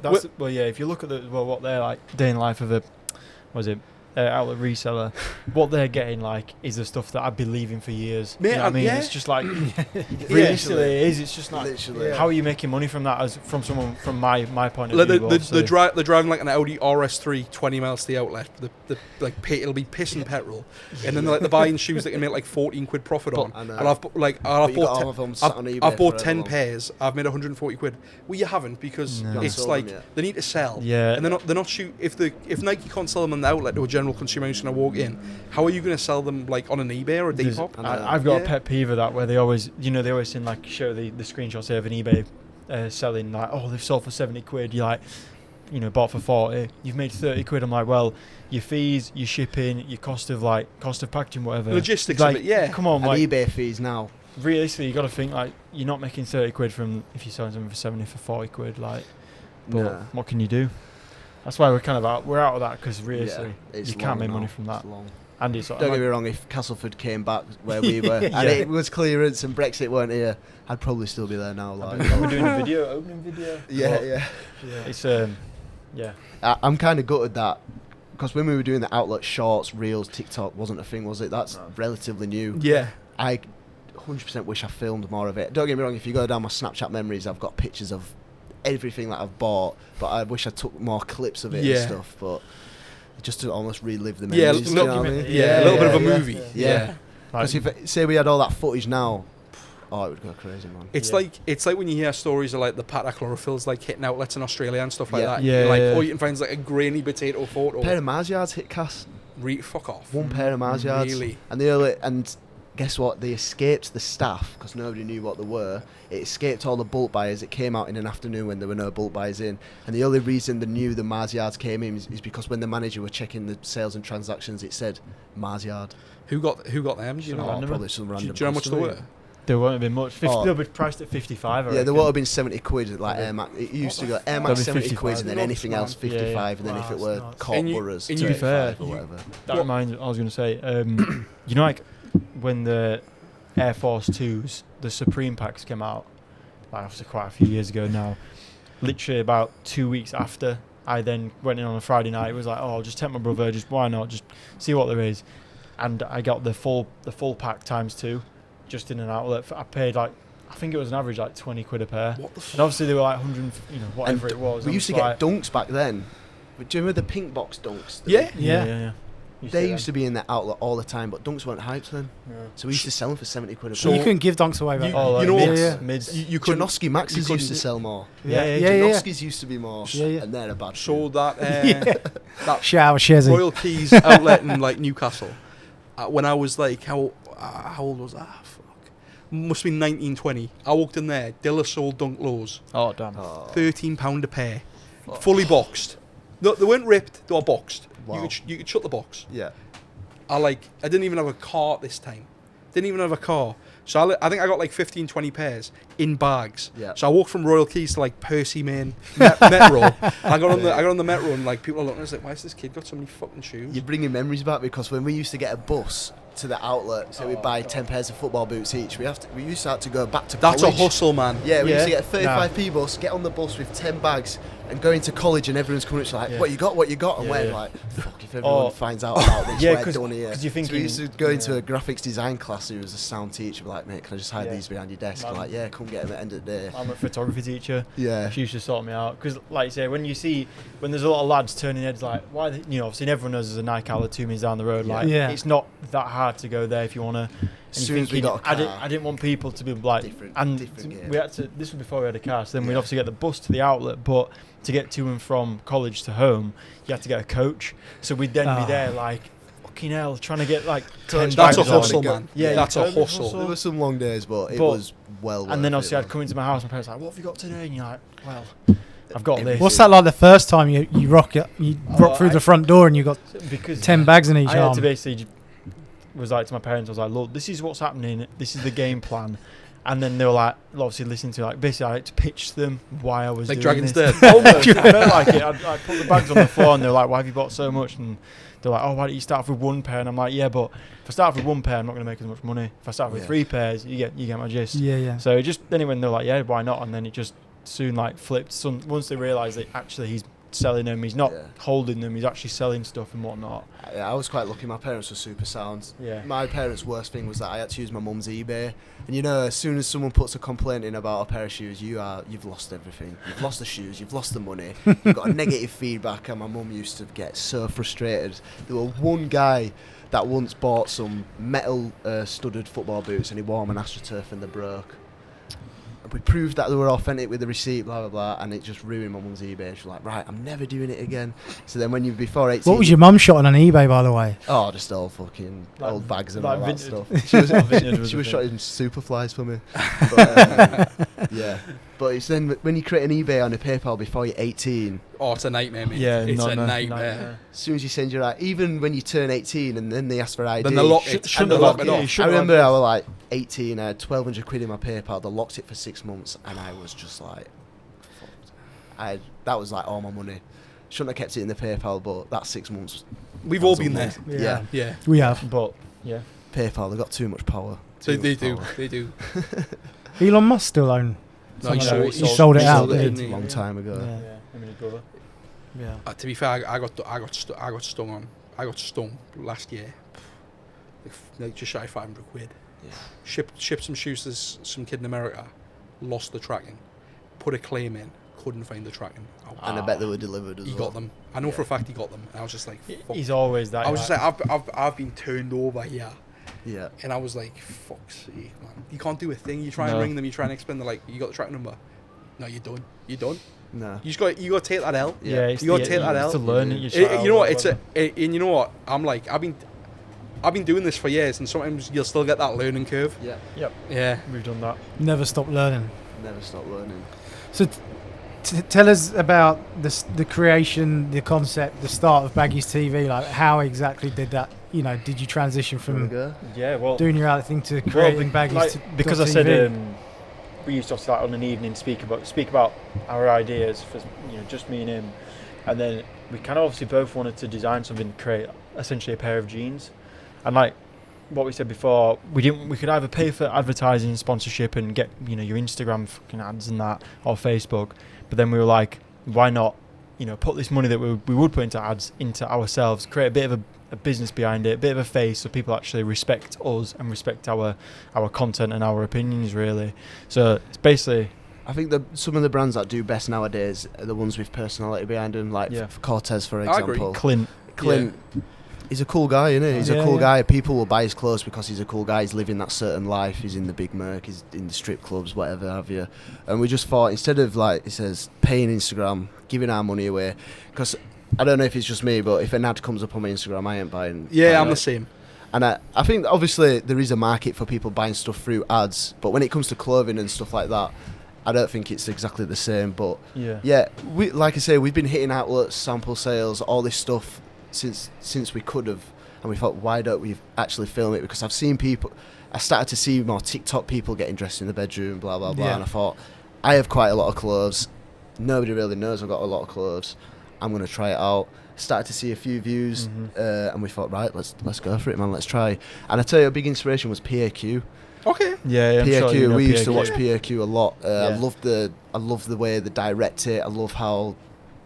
if you look at what they're like day in the life of a outlet reseller, what they're getting like is the stuff that I've been leaving for years. Mate, You know what I mean? yeah. It's just like Literally. realistically it is. It's just like Literally. how are you making money from that as from someone from my point of Like view? they're driving like an Audi RS3 20 miles to the outlet. It'll be pissing petrol, and then they're buying shoes that can make like 14 quid profit on. I know. And I've But you got all of them sat on eBay I've bought forever 10 long. pairs. I've made 140 quid. Well, you haven't because No. it's Sold like them yet. they need to sell. Yeah. And they're not shoot if Nike can't sell them on the outlet to a general consumer who's going to walk in. How are you going to sell them like on an eBay or a Depop? I've got Yeah. a pet peeve of that where they always send like show the screenshots of an eBay selling like, oh, they've sold for 70 quid. You're like, bought for 40. You've made 30 quid. I'm like, well, your fees, your shipping, your cost of packaging, whatever. Logistics like, of it, yeah. Come on, And like eBay fees now. realistically, you got to think like you're not making 30 quid from if you're selling something for 70 for 40 quid. Like, but Nah. what can you do? That's why we're kind of out. We're out of that because realistically, it's you can't long make now. money from that. It's long. And it's Don't get me wrong, if Castleford came back where we were Yeah. and it was clearance and Brexit weren't here, I'd probably still be there now. Like. we're doing a opening video. Yeah, But yeah. It's yeah. I'm kind of gutted that because when we were doing the outlet shorts, reels, TikTok wasn't a thing, was it? That's relatively new. Yeah. I 100% wish I filmed more of it. Don't get me wrong, if you go down my Snapchat memories, I've got pictures of everything that I've bought, but I wish I took more clips of it Yeah. and stuff. But just to almost relive the Yeah, memories. do you know what I mean? a little bit of a yeah. movie. Yeah. Like, Because if say we had all that footage now, oh, it would go crazy, man. It's Yeah. like when you hear stories of like the Pata Chlorophylls like hitting outlets in Australia and stuff like Yeah. that. Yeah, You're like, yeah. or you can find like a grainy potato A photo. pair of Mars yards hit Cass. Fuck off. One pair of Mars yards. Really? And guess what? They escaped the staff because nobody knew what they were. It escaped all the bulk buyers. It came out in an afternoon when there were no bulk buyers in. And the only reason they knew the Mars yards came in is because when the manager were checking the sales and transactions, it said Mars yard. Who got them? Do you Some know? random- Probably some Do random. you know how much they customer. were? there won't have been much. Oh. They'll be priced at 55. I Yeah, there reckon. would have been 70 quid, like Air Max. It used to go Air Max That'd be 70 quid, and then Nuts, anything else man. 55, Yeah, and then Wow, if it that's were nuts. Court And you- boroughs, and you- 35 fair, or whatever. That reminds. I was going to say, like when the Air Force 2s, the Supreme packs came out, like obviously quite a few years ago now. Literally about 2 weeks after, I then went in on a Friday night. It was like, oh, I'll just take my brother. Just why not? Just see what there is. And I got the full pack times 2, just in an outlet. I paid like, I think it was an average like 20 quid a pair. What the And obviously they were like 100, whatever And it was. We and used to it's get like, dunks back then. But do you remember the pink box dunks? Yeah. yeah. They used to be in the outlet all the time, but dunks weren't hyped then. Yeah. So we used to sell them for 70 quid a So- pair. you couldn't give dunks away back You- then. Oh, like you know mids, what? mids. You couldn't. Janoski Maxes you used to couldn't- sell more. Yeah, Janoskis used to be more. Yeah, yeah. And they're a bad So shoe. that that Shower Shezzy. Royal Keys outlet in like Newcastle. When I was like how old was that? Fuck. Must have been 19, 20. I walked in there. Dilla sold Dunk Lows. Oh damn. Oh, £13 a pair, fully boxed. No, they weren't ripped. They were boxed. Wow. You could shut the box. yeah. I didn't even have a car this time. Didn't even have a car. So I think I got like 15, 20 pairs in bags. Yeah. So I walked from Royal Keys to like Percy Main Metro. And I got on the Metro and like people are looking at us like, why has this kid got so many fucking shoes? You're bringing memories back because when we used to get a bus to the outlet, so we'd buy 10 pairs of football boots each. We used to have to go back to That's college. a hustle, man. Yeah, we used to Yeah. get a 35p bus, get on the bus with 10 bags, and go into college, and everyone's coming up to like, Yeah. what you got? And Yeah, we're yeah. like, fuck, if everyone Oh. finds out about this, Yeah, we're 'cause- done here. 'cause you're So we thinking- used to go into yeah. a graphics design class who was a sound teacher, be like, mate, can I just hide Yeah. these behind your desk? Man. I'm like, yeah, come get them at the end of the day. I'm a photography teacher. Yeah. She used to sort me out because, like you say, when there's a lot of lads turning heads, like why, obviously everyone knows there's a Nike outlet 2 minutes down the road. Like, Yeah. it's not that hard to go there if you want to. As soon as we got a car, I didn't want people to be like, different game. we had to. This was before we had a car, so then we'd obviously get the bus to the outlet, but to get to and from college to home, you had to get a coach. So we'd then be there like fucking hell, trying to get like 10 that's bags a on hustle, and go. man. Yeah, That's a totally hustle. There were some long days, but it But- was well worth And then it, obviously I'd though. come into my house, my parents were like, what have you got today? And you're like, well, I've got this. What's that like the first time you rock through the front door and you got Because 10 bags in each I had arm? to basically was like to my parents, I was like, look, this is what's happening, this is the game plan. And then they were like, obviously listening to like, basically I had to pitch them why I was Like doing Dragon's this. Den. Almost, it felt like it. I put the bags on the floor and they were like, why have you bought so much? And they're like, oh, why don't you start off with one pair? And I'm like, yeah, but if I start off with one pair, I'm not going to make as much money. If I start off with 3 pairs, you get my gist. Yeah. So it just, anyway, they were like, yeah, why not? And then it just soon like flipped. Once they realised that actually he's selling them, he's not holding them, he's actually selling stuff and whatnot. I was quite lucky. My parents were super sound. Yeah. My parents' worst thing was that I had to use my mum's eBay. And you know, as soon as someone puts a complaint in about a pair of shoes, you've lost everything. You've lost the shoes, you've lost the money, you've got a negative feedback. And my mum used to get so frustrated. There was one guy that once bought some metal studded football boots and he wore them on AstroTurf and they broke. We proved that they were authentic with the receipt, blah blah blah, and it just ruined my mum's eBay. She was like, right, I'm never doing it again. So then when you before 18, What was your mum shotting on eBay, by the way? oh, just all fucking Like- old bags and like all that vintage- stuff. She was vintage was she a was thing. shotting Superflies for me. But, yeah, but it's then when you create an eBay on a PayPal before you're 18. Oh, it's a nightmare, mate. Yeah, it's not a no- nightmare. As soon as you send your even when you turn 18 and then they ask for ID. Then they lock it. Shouldn't And they have lock locked it it. off. I remember I was like 18, I had 1,200 quid in my PayPal. They locked it for 6 months, and I was just like, fucked. That was like all my money. Shouldn't have kept it in the PayPal, but that 6 months. We've that all was been there. unbelievable. Yeah. Yeah. We have. But yeah, PayPal, they got too much power. They Too much do. power. They do. Elon Musk still own. No, he something like sold- that. He sold it he out. sold it, didn't didn't A he? long time ago. Yeah. yeah, I mean, brother. Yeah. To be fair, I got stung on. I got stung last year. Like just shy of 500 quid. Yeah. Shipped some shoes to some kid in America. Lost the tracking. Put a claim in. Couldn't find the tracking. And I bet they were delivered as He well. got them. I know for a fact he got them. And I was just like, fuck. He's always that. I was just like, I've been turned over here. Yeah. And I was like, fuck's sake, man. You can't do a thing. You try and No. ring them. You try and explain. They're like, you got the tracking number. No, you don't. You don't. No. You got to take that L. yeah, it's You gotta the- take that it's out. to learn it. You know what? And you know what? I'm like, I've been doing this for years, and sometimes you'll still get that learning curve. Yeah. Yep, Yeah. we've done that. Never stop learning. Never stop learning. So, tell us about the creation, the concept, the start of Baggys TV. Like, how exactly did that? You know, did you transition from Go. Yeah, well, doing your other thing to creating Baggys? like, because I said we used to obviously like on an evening speak about our ideas for just me and him, and then we kind of obviously both wanted to design something to create essentially a pair of jeans, and like what we said before, we could either pay for advertising, sponsorship, and get your Instagram fucking ads and that, or Facebook, but then we were like, why not put this money that we would put into ads into ourselves, create a bit of a business behind it, a bit of a face, so people actually respect us and respect our content and our opinions, really. So it's basically, I think some of the brands that do best nowadays are the ones with personality behind them, like Cortez, for I agree. example. Clint. He's a cool guy, isn't he? He's a cool Yeah. guy. People will buy his clothes because he's a cool guy. He's living that certain life. He's in the big merc. He's in the strip clubs, whatever have you. And we just thought, instead of, like it says, paying Instagram, giving our money away, because I don't know if it's just me, but if an ad comes up on my Instagram, I ain't buying. Yeah, I'm the same. And I think obviously there is a market for people buying stuff through ads, but when it comes to clothing and stuff like that, I don't think it's exactly the same. But yeah, we, like I say, we've been hitting outlets, sample sales, all this stuff since we could have, and we thought, why don't we actually film it? Because I've seen people, I started to see more TikTok people getting dressed in the bedroom, blah blah blah, Yeah. and I thought, I have quite a lot of clothes. Nobody really knows I've got a lot of clothes. I'm gonna try it out. Started to see a few views, and we thought, right, let's go for it, man. Let's try. And I tell you, a big inspiration was PAQ. Okay. Yeah, I'm PAQ. sure We used to PAQ. watch PAQ a lot. I Yeah. love the way they direct it. I love how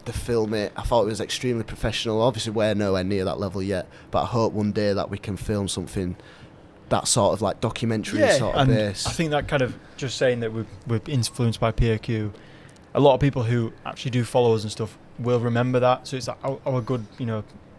they film it. I thought it was extremely professional. Obviously, we're nowhere near that level yet, but I hope one day that we can film something that sort of like documentary sort of and base. I think that kind of just saying that we're influenced by PAQ. A lot of people who actually do follow us and stuff will remember that. So it's our good,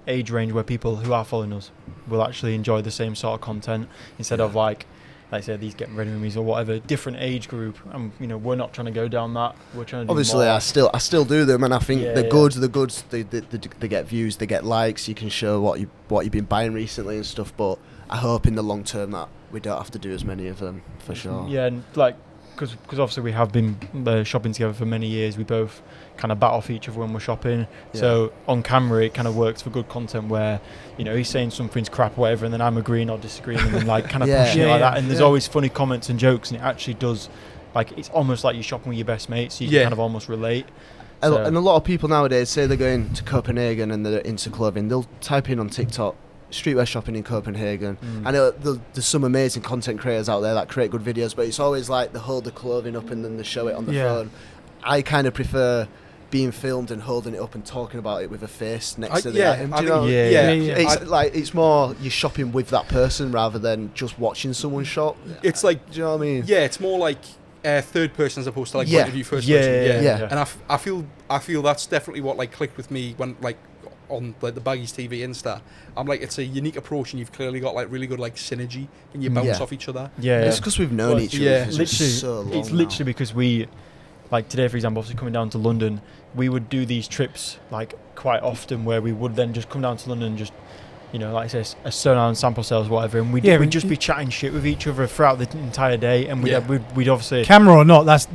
age range where people who are following us will actually enjoy the same sort of content instead of like like I said, these get ready with me's or whatever, different age group. You know, we're not trying to go down that. We're trying to do Obviously, more. I still do them, and I think Yeah, they're yeah. good. They're good. They get views, they get likes. You can show what you've been buying recently and stuff. But I hope in the long term that we don't have to do as many of them for sure. Yeah, and like, because obviously we have been shopping together for many years. We both kind of bat off each other when we're shopping. Yeah. So on camera, it kind of works for good content where, you know, he's saying something's crap or whatever, and then I'm agreeing or disagreeing, and then like kind of Yeah. pushing it Yeah, like yeah. that. And there's always funny comments and jokes, and it actually does, like, it's almost like you're shopping with your best mates. So you can kind of almost relate. And a lot of people nowadays say they're going to Copenhagen and they're into clothing. They'll type in on TikTok streetwear shopping in Copenhagen. I know there's some amazing content creators out there that create good videos, but it's always like they hold the clothing up and then they show it on the phone. I kind of prefer being filmed and holding it up and talking about it with a face next to the item. Do you know? It's like it's more you're shopping with that person rather than just watching someone shop. It's like, do you know what I mean? Yeah, it's more like third person as opposed to like point of view first person. Yeah. And I feel that's definitely what like clicked with me when like on like the Baggys TV Insta. I'm like, it's a unique approach, and you've clearly got like really good like synergy, and you bounce off each other. It's because we've known each other for literally, so long. it's literally because we, like today for example, obviously coming down to London, we would do these trips like quite often where we would then just come down to London and just, you know, like I say, a certain sample sales, whatever, and we'd just be chatting shit with each other throughout the entire day, and we'd obviously camera or not, that's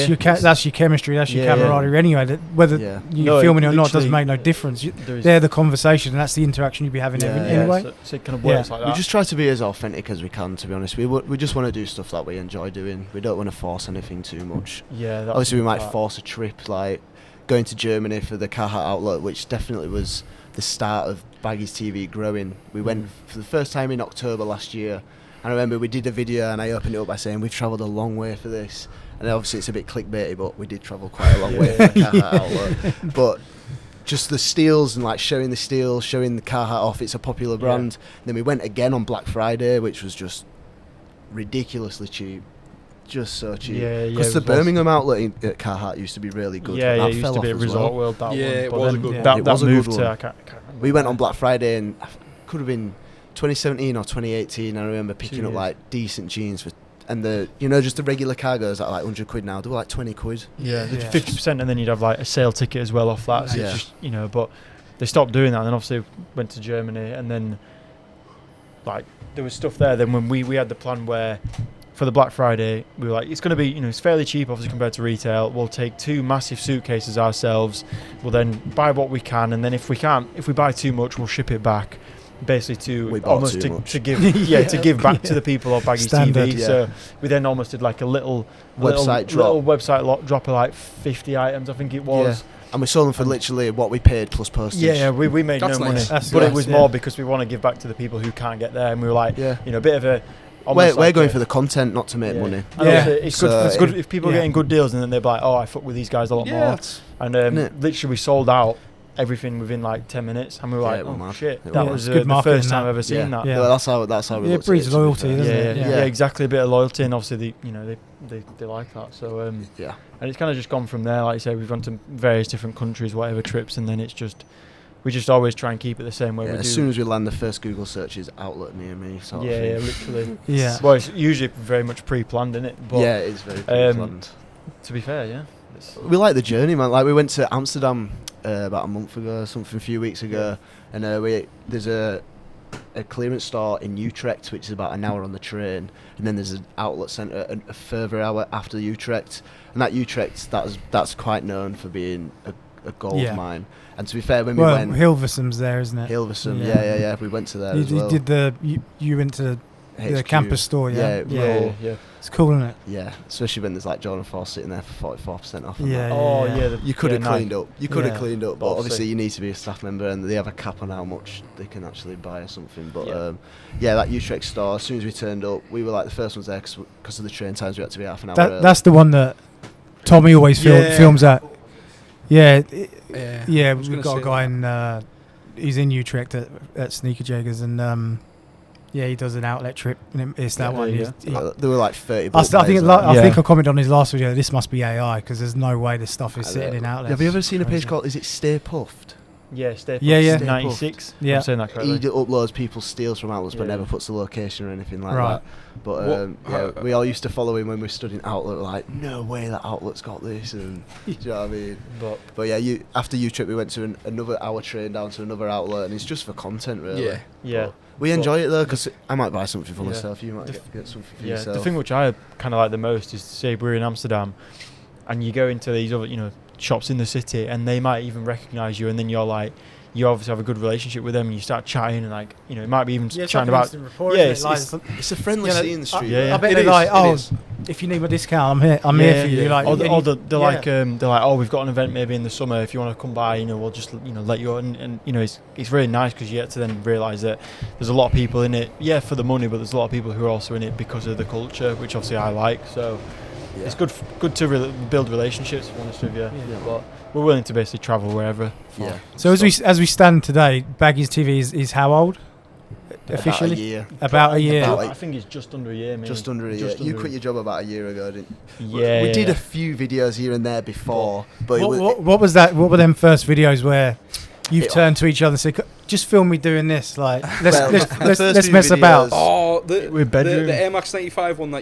your chemistry, that's your camaraderie anyway. Whether you're filming it or not doesn't make no difference. They're the conversation, and that's the interaction you'd be having anyway. So it kind of works like that. We just try to be as authentic as we can. To be honest, we just want to do stuff that we enjoy doing. We don't want to force anything too much. Yeah, obviously we might force a trip, like going to Germany for the Carhartt outlet, which definitely was the start of Baggys TV growing. We went for the first time in October last year, and I remember we did a video and I opened it up by saying we've travelled a long way for this, and obviously it's a bit clickbaity, but we did travel quite a long way for the Carhartt outlet. But just the steals and like showing the steals, showing the Carhartt off, it's a popular brand. Then we went again on Black Friday, which was just ridiculously cheap. Just so cheap. Because the Birmingham outlet at Carhartt used to be really good. It used to be at Resort World. That it one. was a good one. That It was a moved good to, one. I can't remember. We went on Black Friday, and could have been 2017 or 2018. I remember picking up like decent jeans for, and the just the regular cargos at like 100 quid now. They were like 20 quid. 50%, and then you'd have like a sale ticket as well off that. So it's just, but they stopped doing that, and then obviously went to Germany, and then like there was stuff there. Then when we had the plan where, for the Black Friday, we were like, it's going to be, it's fairly cheap, obviously, compared to retail. We'll take 2 massive suitcases ourselves. We'll then buy what we can, and then if we buy too much, we'll ship it back, basically to give back to the people of Baggys TV. So we then almost did like a little website drop of like 50 items, I think it was. Yeah. And we sold them for literally what we paid plus postage. We made no money, but it was more because we want to give back to the people who can't get there, and we were like, a bit of a. We're going for the content, not to make money. It's good if people are getting good deals, and then they're like, I fuck with these guys a lot more. And literally we sold out everything within like 10 minutes, and we were like, shit, that was the first time I've ever seen that. Well, that's how we it breeds loyalty, doesn't it? Yeah, exactly, a bit of loyalty, and obviously they like that. So and it's kind of just gone from there. Like you say, we've gone to various different countries, whatever trips, and then it's just. We just always try and keep it the same way we do. As soon as we land, the first Google search is outlet near me. Sort of thing. Literally. Well, it's usually very much pre-planned, isn't it? But, it is very pre-planned. To be fair, we like the journey, man. Like we went to Amsterdam about a month ago, a few weeks ago, and there's a clearance store in Utrecht, which is about an hour on the train, and then there's an outlet centre a further hour after Utrecht, and that Utrecht that's quite known for being a gold mine. And to be fair, when we went, Hilversum's there, isn't it? Hilversum, yeah. We went to there as well. You went to the campus store, yeah. It's cool, isn't it? Yeah, especially when there's like Jordan 4 sitting there for 44% off. You could have cleaned up. You could have cleaned up, but obviously you need to be a staff member, and they have a cap on how much they can actually buy or something. But that Utrecht store. As soon as we turned up, we were like the first ones there because of the train times. We had to be half an hour early. That's the one that Tommy always films at. We've got a guy in. He's in Utrecht at Sneaker Jaggers, and he does an outlet trip, and it's that one. They were like 30. I think I commented on his last video. This must be AI because there's no way this stuff is sitting in outlets. Have you ever seen a page called? Is it Stay Puffed? Yeah, Staple. Yeah. 96. Yeah. I'm saying that correctly. He uploads people's steals from outlets, but Yeah. never puts the location or anything like Right. that. But we all used to follow him when we stood in outlet. We're like, no way that outlet's got this, and do you know what I mean? But yeah, after U-Trip, we went to another hour train down to another outlet, and it's just for content, really. Yeah. Yeah. We enjoy it though, because I might buy something for Yeah. myself. You might get something for yourself. The thing which I kind of like the most is, say we're in Amsterdam, and you go into these other, shops in the city, and they might even recognise you, and then you're like, you obviously have a good relationship with them, and you start chatting, and like, it might be even chatting about. It's a friendly scene in the street. I bet they're like, if you need my discount, I'm here for you. Yeah. Like, they're like, oh, we've got an event maybe in the summer. If you want to come by, we'll just let you on. And it's really nice because you get to then realise that there's a lot of people in it, for the money, but there's a lot of people who are also in it because of the culture, which obviously I like. So it's good to build relationships. To be honest with you, but we're willing to basically travel wherever. Yeah. So as we stand today, Baggys TV is how old? Officially? About a year. I think it's just under a year, maybe. Just under a year. You quit your job about a year ago, didn't you? Yeah. We did a few videos here and there before, but what was that? What were them first videos where you've turned to each other and said, "Just film me doing this"? Like, let's mess about. Oh, the bedroom. the Air Max 95 one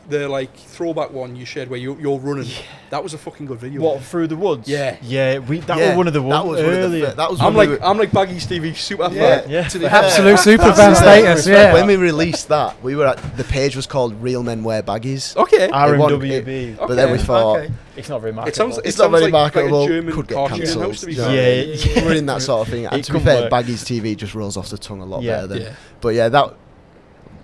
the like throwback one you shared where you're running. Yeah. That was a fucking good video. What, through the woods? Yeah. Yeah, that was one of the ones earlier. I'm like Baggys TV super fan. Yeah. Absolute super fan status. Yeah. When we released that, the page was called Real Men Wear Baggies. Okay. RMWB. But then we thought it's not very marketable. It's not very like marketable. Like a German could get cartoon cancelled. house, to be fair. We're in that sort of thing. And to be fair, Baggys TV just rolls off the tongue a lot better than. But yeah, that.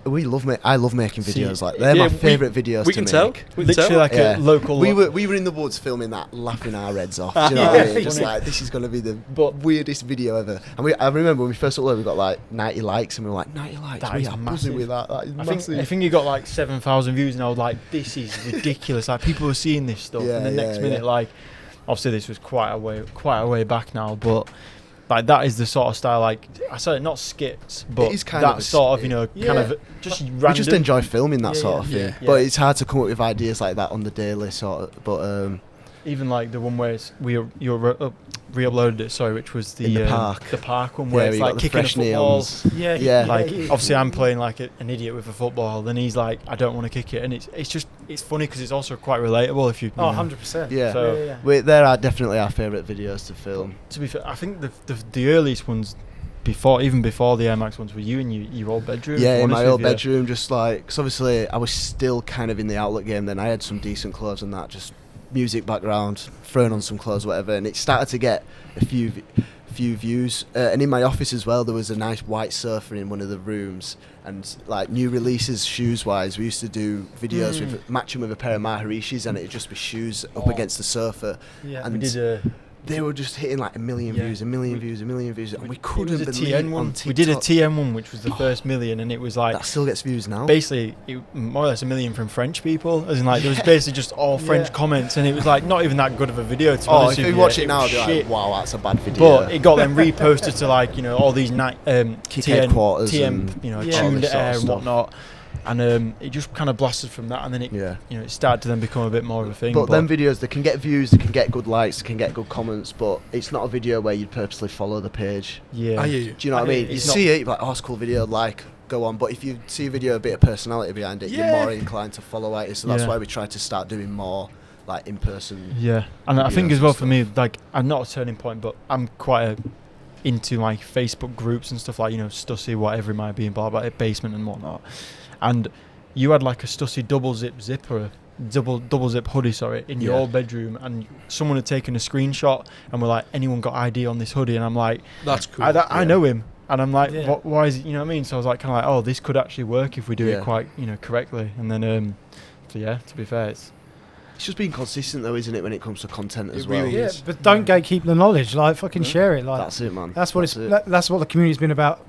I love making videos like they're my favourite videos. We can tell. Literally like a local. We were in the woods filming that, laughing our heads off. Do you know what I mean? Just like, this is going to be the weirdest video ever. And I remember when we first uploaded, we got like 90 likes, and we were like, 90 likes. That we is are massive. buzzing with that. That is massive. I think you got like 7,000 views, and I was like, this is ridiculous. Like, people are seeing this stuff, and the next minute, like, obviously this was quite a way back now, but. Like, that is the sort of style, like, I said, not skits, but it is kind that of sort of, kind of just random. We just enjoy filming that sort of thing. Yeah. But it's hard to come up with ideas like that on the daily sort of, but even like the one where you re-uploaded it, which was the park one where it's like kicking a football. Yeah. Like, obviously I'm playing like an idiot with a football, then he's like, I don't want to kick it, and it's funny because it's also quite relatable if you. 100%. Yeah. So there are definitely our favourite videos to film. To be fair, I think the earliest ones. Even before the Air Max ones, were you in your old bedroom? Yeah, in my old bedroom, just like, because obviously I was still kind of in the outlet game then. I had some decent clothes and that, just music background, throwing on some clothes, whatever, and it started to get a few views. And in my office as well, there was a nice white sofa in one of the rooms, and like new releases shoes wise, we used to do videos with matching with a pair of Maharishis, and it'd just be shoes up against the sofa. Yeah, and we did they were just hitting like 1 million views, and we couldn't believe it on TikTok. We did a TM one, which was the first million, and it was like that still gets views now. Basically, more or less 1 million from French people, as in like there was basically just all French comments, and it was like not even that good of a video. To be honest if with you watch it now, you'll be like, wow, that's a bad video. But it got them reposted to like all these Kick headquarters, TM, tuned air and whatnot. And it just kind of blasted from that, and then it started to then become a bit more of a thing. But them videos, they can get views, they can get good likes, they can get good comments, but it's not a video where you'd purposely follow the page. Yeah. Do you know what I mean? You see it, you're like, it's a cool video, go on. But if you see a video, a bit of personality behind it, you're more inclined to follow it. So that's why we try to start doing more like in person. Yeah, and I think as well for me, like, I'm not a turning point, but I'm quite into like Facebook groups and stuff like Stussy, whatever it might be, and blah blah, basement and whatnot. And you had like a Stussy double zip hoodie, in your old bedroom, and someone had taken a screenshot and were like, anyone got ID on this hoodie? And I'm like, that's cool. I know him, and I'm like, why is it? You know what I mean? So I was like, kind of like, this could actually work if we do it quite correctly. And then to be fair, it's just being consistent though, isn't it, when it comes to content as well? Really is. But don't gatekeep the knowledge. Like, fucking share it. Like, that's it, man. That's what that's what the community's been about.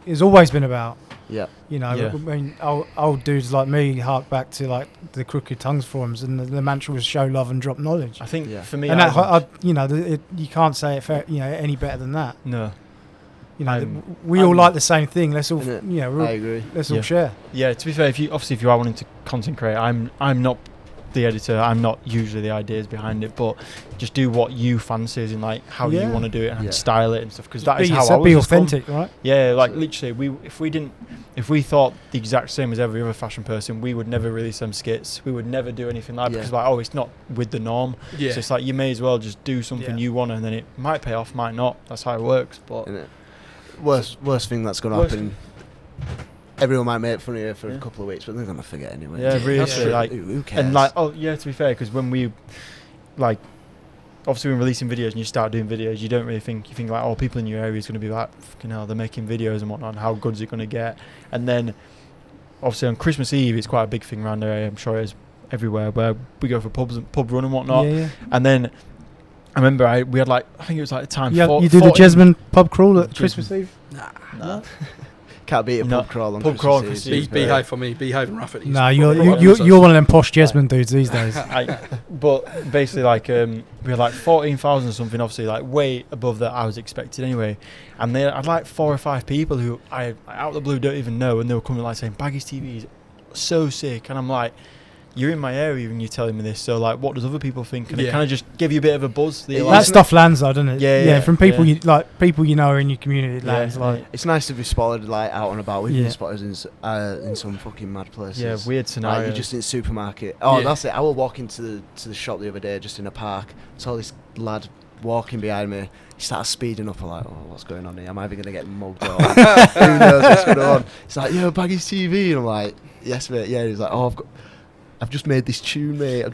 It's always been about. Yeah. I mean, old dudes like me hark back to like the Crooked Tongues forums, and the mantra was show love and drop knowledge. I think for me, and that, you can't say it any better than that. No. We all like the same thing. Let's all, I agree. Let's all share. Yeah. To be fair, if you are wanting to content create, I'm not the editor. I'm not usually the ideas behind it, but just do what you fancy, as in like how you want to do it and style it and stuff. Because that is how I was. Be authentic, right? Yeah, like literally, if we thought the exact same as every other fashion person, we would never release them skits. We would never do anything like that because like, oh, it's not with the norm. Yeah. So it's like you may as well just do something you want, and then it might pay off, might not. That's how it works. But worst thing that's going to happen. Everyone might make fun of you for a couple of weeks, but they're going to forget anyway. Yeah, really. Like, who cares? And like, oh yeah, to be fair, because when we, like, obviously when releasing videos and you start doing videos, you don't really think, you think like, oh, people in your area is going to be like, fucking hell, they're making videos and whatnot, and how good is it going to get? And then, obviously on Christmas Eve, it's quite a big thing around there. I'm sure it is everywhere, where we go for pub run and whatnot. Yeah. And then, I remember we had like, I think it was like the time. Yeah, you do the Jesmond pub crawl at Christmas Eve? Nah. Can't beat a pub crawl on Christmas Eve. Beehive for me, Beehive and Rafferty's. Nah, you're one of them posh Jesmond dudes these days. But basically, like, we had like 14,000 or something, obviously, like way above that I was expecting anyway. And they had like 4 or 5 people who I out of the blue don't even know, and they were coming like saying, Baggys TV is so sick. And I'm like, you're in my area and you're telling me this, so like, what does other people think? And it kind of just give you a bit of a buzz. That stuff lands though, doesn't it? Yeah. From people people you know in your community, it lands. Like, it's nice to be spotted like out and about. We've been spotted in some fucking mad places. Yeah, weird scenario. Like, you're just in the supermarket. Oh, that's it. I was walking to the shop the other day, just in a park. Saw this lad walking behind me. He started speeding up. I'm like, oh, what's going on here? Am I even gonna get mugged or who knows what's going on? He's like, yo, Baggys TV, and I'm like, yes mate. Yeah. He's like, oh, I've just made this tune, mate.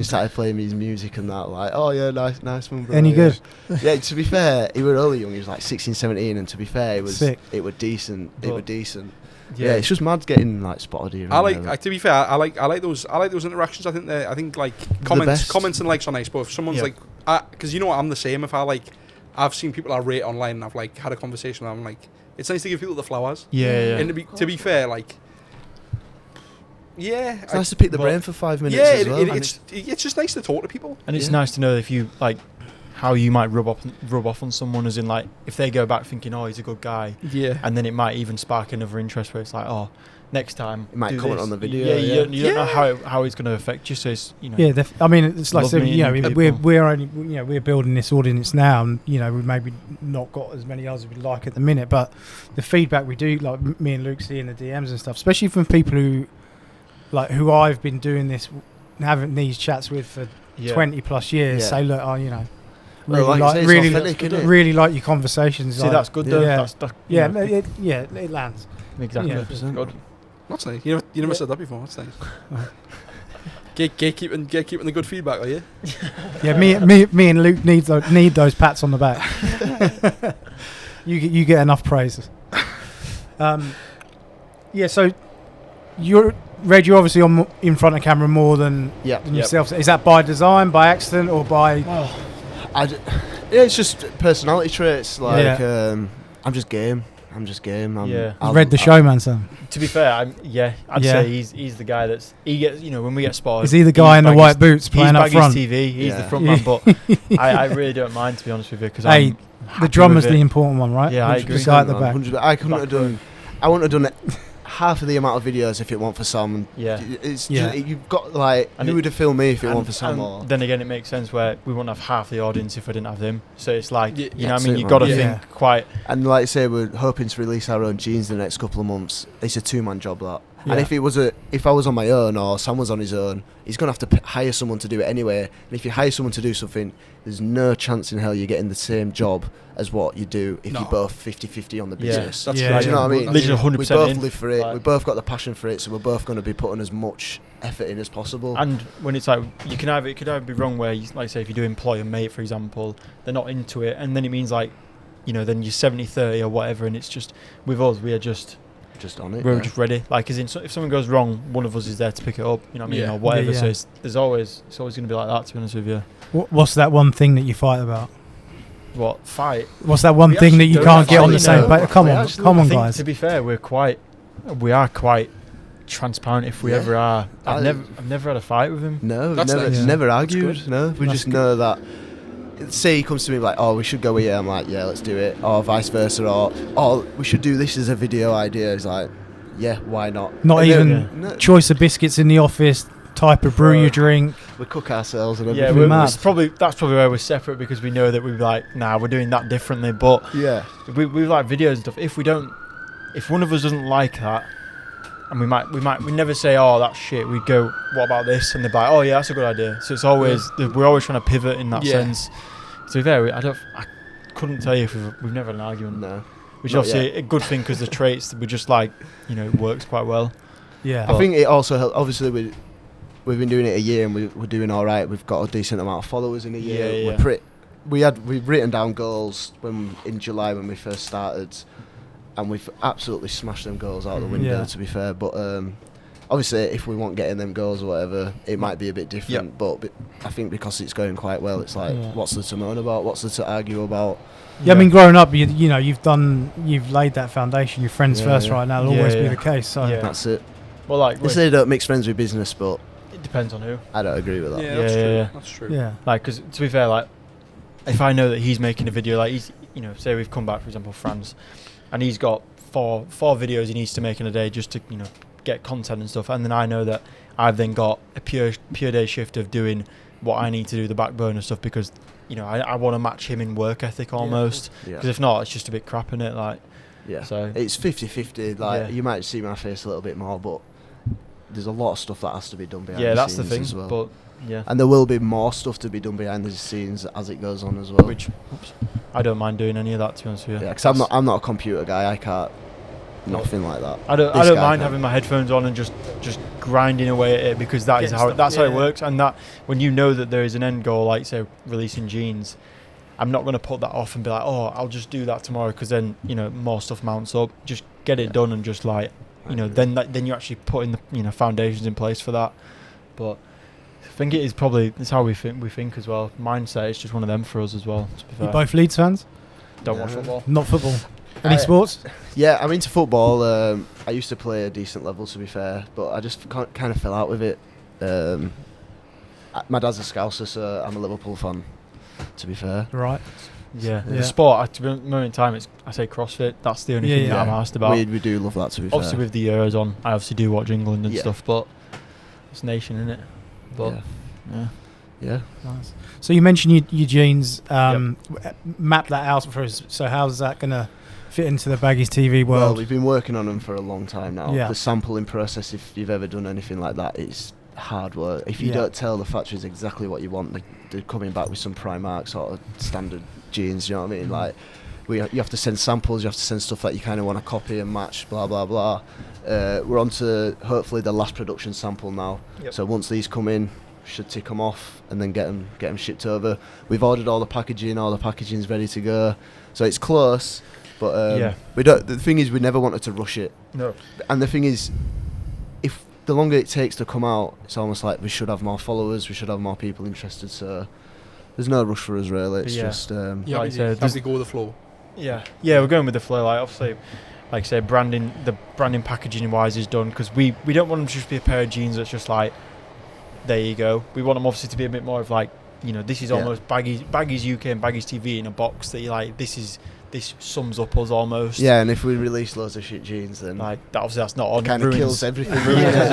Started playing me his music and that. Like, oh yeah, nice one, bro. Any good? Yeah, to be fair, he was really young. He was like 16, 17, and to be fair, it was decent. It was decent. Yeah, it's just mad getting like spotted here. To be fair, I like those interactions. I think like comments and likes are nice. But if someone's like, because you know what, I'm the same. If I've seen people I rate online, and I've like had a conversation with them. I'm like, it's nice to give people the flowers. Yeah. And to be fair, like. Yeah, it's nice to pick the brain for 5 minutes. Yeah, as well. it's just nice to talk to people, and it's nice to know if you like how you might rub off on someone, as in like if they go back thinking, oh, he's a good guy, and then it might even spark another interest where it's like, oh, next time it might comment on the video. Yeah, you don't know how it's going to affect you. So it's, you know, I mean, it's like we're building this audience now, and you know, we've maybe not got as many as we'd like at the minute, but the feedback we do, like me and Luke see in the DMs and stuff, especially from people who I've been doing this, having these chats with for 20 plus years, say, look, really like your conversations. See, that's good though. It lands. Exactly. Good. That's nice. You never said that before. That's nice. Keeping the good feedback, are you? Yeah, me and Luke need those pats on the back. You get enough praise. So you're obviously in front of camera more than yourself. Is that by design, by accident, or by? It's just personality traits. Like I'm just game. I've read The Showman, son. To be fair, I'd say he's the guy he gets. You know, when we get spotted, is he the guy in the white boots playing up front? TV. He's the front man, but I really don't mind, to be honest with you, because the drummer's the important one, right? Yeah, I agree. The guy at the back. I wouldn't have done it. Half of the amount of videos if it weren't for Sam. You've got like, and who would have filmed me if it weren't for Sam? Or then again, it makes sense where we wouldn't have half the audience if I didn't have them. So it's like, you know what I mean? You've got to think quite. And like I say, we're hoping to release our own jeans in the next couple of months. It's a 2-man job, that. Yeah. And if I was on my own or Sam was on his own, he's gonna have to hire someone to do it anyway. And if you hire someone to do something, there's no chance in hell you're getting the same job as what you do if you're both 50-50 on the business. That's do you know what I mean? Literally 100%. We both live for it. We both got the passion for it, so we're both going to be putting as much effort in as possible. And when it's like, it could either be wrong where, like say, if you do employ a mate, for example, they're not into it, and then it means like, you know, then you're 70-30 or whatever, and it's just, with us, we are just on it. We're just ready. Like, as in, if something goes wrong, one of us is there to pick it up. You know what I mean, or whatever. So it's always going to be like that. To be honest with you. What's that one thing that you fight about? What fight? What's that one thing that you can't get on the same page? Come on, guys. To be fair, we are quite transparent. If we ever are, I've never had a fight with him. No, never argued. No, we just know that. Say he comes to me like, oh, we should go here. I'm like, yeah, let's do it. Or vice versa. Or oh, we should do this as a video idea. He's like, yeah, why not? Not even choice of biscuits in the office. type of brew you drink. We cook ourselves and Yeah, everything. mad. that's probably where we're separate, because we know that we're like, we're doing that differently. But Yeah. we like videos and stuff. If one of us doesn't like that, and we never say, oh, that's shit. We go, what about this? And they're like, oh yeah, that's a good idea. So it's always we're always trying to pivot in that sense. To be fair, I couldn't tell you if we've never had an argument. No. Which is Not obviously yet. a good thing, because the traits we just like, it works quite well. Yeah. I think it also helps. Obviously, we've been doing it a year and we're doing all right. We've got a decent amount of followers in a year. Yeah. We've written down goals in July when we first started, and we've absolutely smashed them goals out the window. Yeah. To be fair, but obviously, if we weren't getting them goals or whatever, it might be a bit different. But I think because it's going quite well, it's like, what's there to moan about? What's there to argue about? Yeah, I mean, growing up, you've laid that foundation. Your friends first, right now. It'll always be the case. So That's it. Well, like, They say don't mix friends with business, but it depends on who. I don't agree with that. Yeah, that's true. Yeah. Like, because to be fair, like, if I know that he's making a video, like he's, say we've come back, for example, France, and he's got four videos he needs to make in a day just to, get content and stuff, and then I know that I've then got a pure day shift of doing what I need to do, the backbone stuff, because I want to match him in work ethic almost, because if not, it's just a bit crap, in it, like. Yeah. So it's 50-50. Like you might see my face a little bit more, but there's a lot of stuff that has to be done behind the that's scenes the thing. as well. But and there will be more stuff to be done behind the scenes as it goes on as well. Which I don't mind doing any of that, to be honest with you. Yeah, because I'm not a computer guy. I can't. Nothing like that. I don't mind having my headphones on and just grinding away at it, because that's how it works. And that when you know that there is an end goal, like say releasing jeans, I'm not going to put that off and be like, oh, I'll just do that tomorrow, because then more stuff mounts up. Just get it done, and just like then you actually put in the foundations in place for that. But I think it's how we think as well. Mindset is just one of them for us as well. To be fair. You both Leeds fans? Don't watch football. Not football. Any sports? Yeah, I'm into football. I used to play a decent level, to be fair, but I just kind of fell out with it. My dad's a Scouser, so I'm a Liverpool fan, to be fair. Right. Yeah. The sport, at the moment in time, I say CrossFit. That's the only thing that I'm asked about. We do love that, to be fair. Obviously, with the Euros on, I obviously do watch England and stuff, but it's nation, isn't it? But yeah. Nice. So you mentioned your jeans. Map that out for us. So how's that going to fit into the Baggys TV world? Well, we've been working on them for a long time now. Yeah. The sampling process, if you've ever done anything like that, it's hard work. If you don't tell the factories exactly what you want, they're coming back with some Primark sort of standard jeans, you know what I mean? Like, you have to send samples, you have to send stuff that you kind of want to copy and match, blah, blah, blah. We're on to, hopefully, the last production sample now. Yep. So once these come in, should tick them off and then get them shipped over. We've ordered all the packaging's ready to go. So it's close. But we don't. The thing is, we never wanted to rush it. No. And the thing is, if the longer it takes to come out, it's almost like we should have more followers. We should have more people interested. So there's no rush for us, really. It's just like I said, as they go with the flow. Yeah, we're going with the flow. Like, obviously, like I say, the branding packaging wise is done, because we don't want them to just be a pair of jeans that's just like, there you go. We want them obviously to be a bit more of like, this is almost Baggys UK and Baggys TV in a box, that you're like, this sums up us almost. Yeah, and if we release loads of shit jeans, then like obviously that's not on. Kind of kills everything.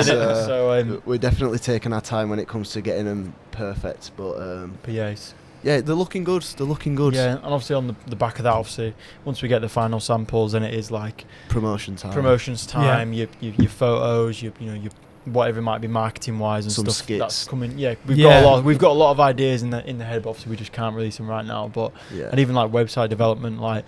So we're definitely taking our time when it comes to getting them perfect. But they're looking good. Yeah, and obviously on the back of that, obviously once we get the final samples, then it is like promotions time. Your photos, your whatever it might be marketing wise and some stuff skits. That's coming. We've got a lot of ideas in the head, but obviously we just can't release them right now. But and even like website development, like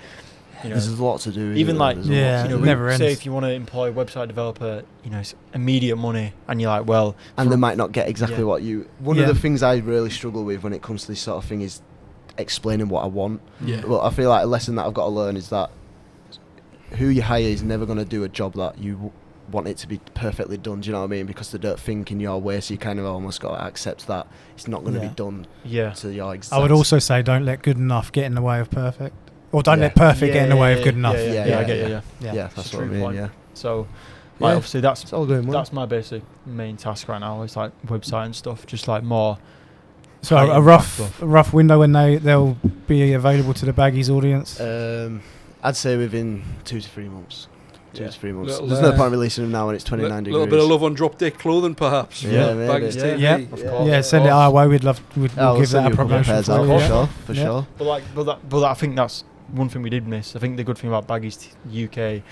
there's a lot to do. Even like never ends. Say if you want to employ a website developer, it's immediate money, and you're like, well, and they might not get exactly what you. One of the things I really struggle with when it comes to this sort of thing is explaining what I want. Yeah. Well, I feel like a lesson that I've got to learn is that who you hire is never going to do a job that you want it to be perfectly done. Do you know what I mean? Because they don't think in your way, so you kind of almost got to accept that it's not going to be done to your exact. I would also say don't let good enough get in the way of perfect, or don't let perfect get in the way of good enough. I get you. Yeah, that's what I mean. Yeah. So, obviously that's all going well. That's my basic main task right now. It's like website and stuff, just like more. So a rough window when they'll be available to the Baggys audience. I'd say within 2 to 3 months. 2 to 3 months. Little, There's no point releasing them now when it's 29 degrees. A little bit of love on Drop Dick Clothing, perhaps. Yeah, Baggys maybe. TV. Yeah. Of course. Yeah, send it our way. We'd we'll give send that you a promotion pairs for out, you. for sure. But I think that's one thing we did miss. I think the good thing about Baggys UK,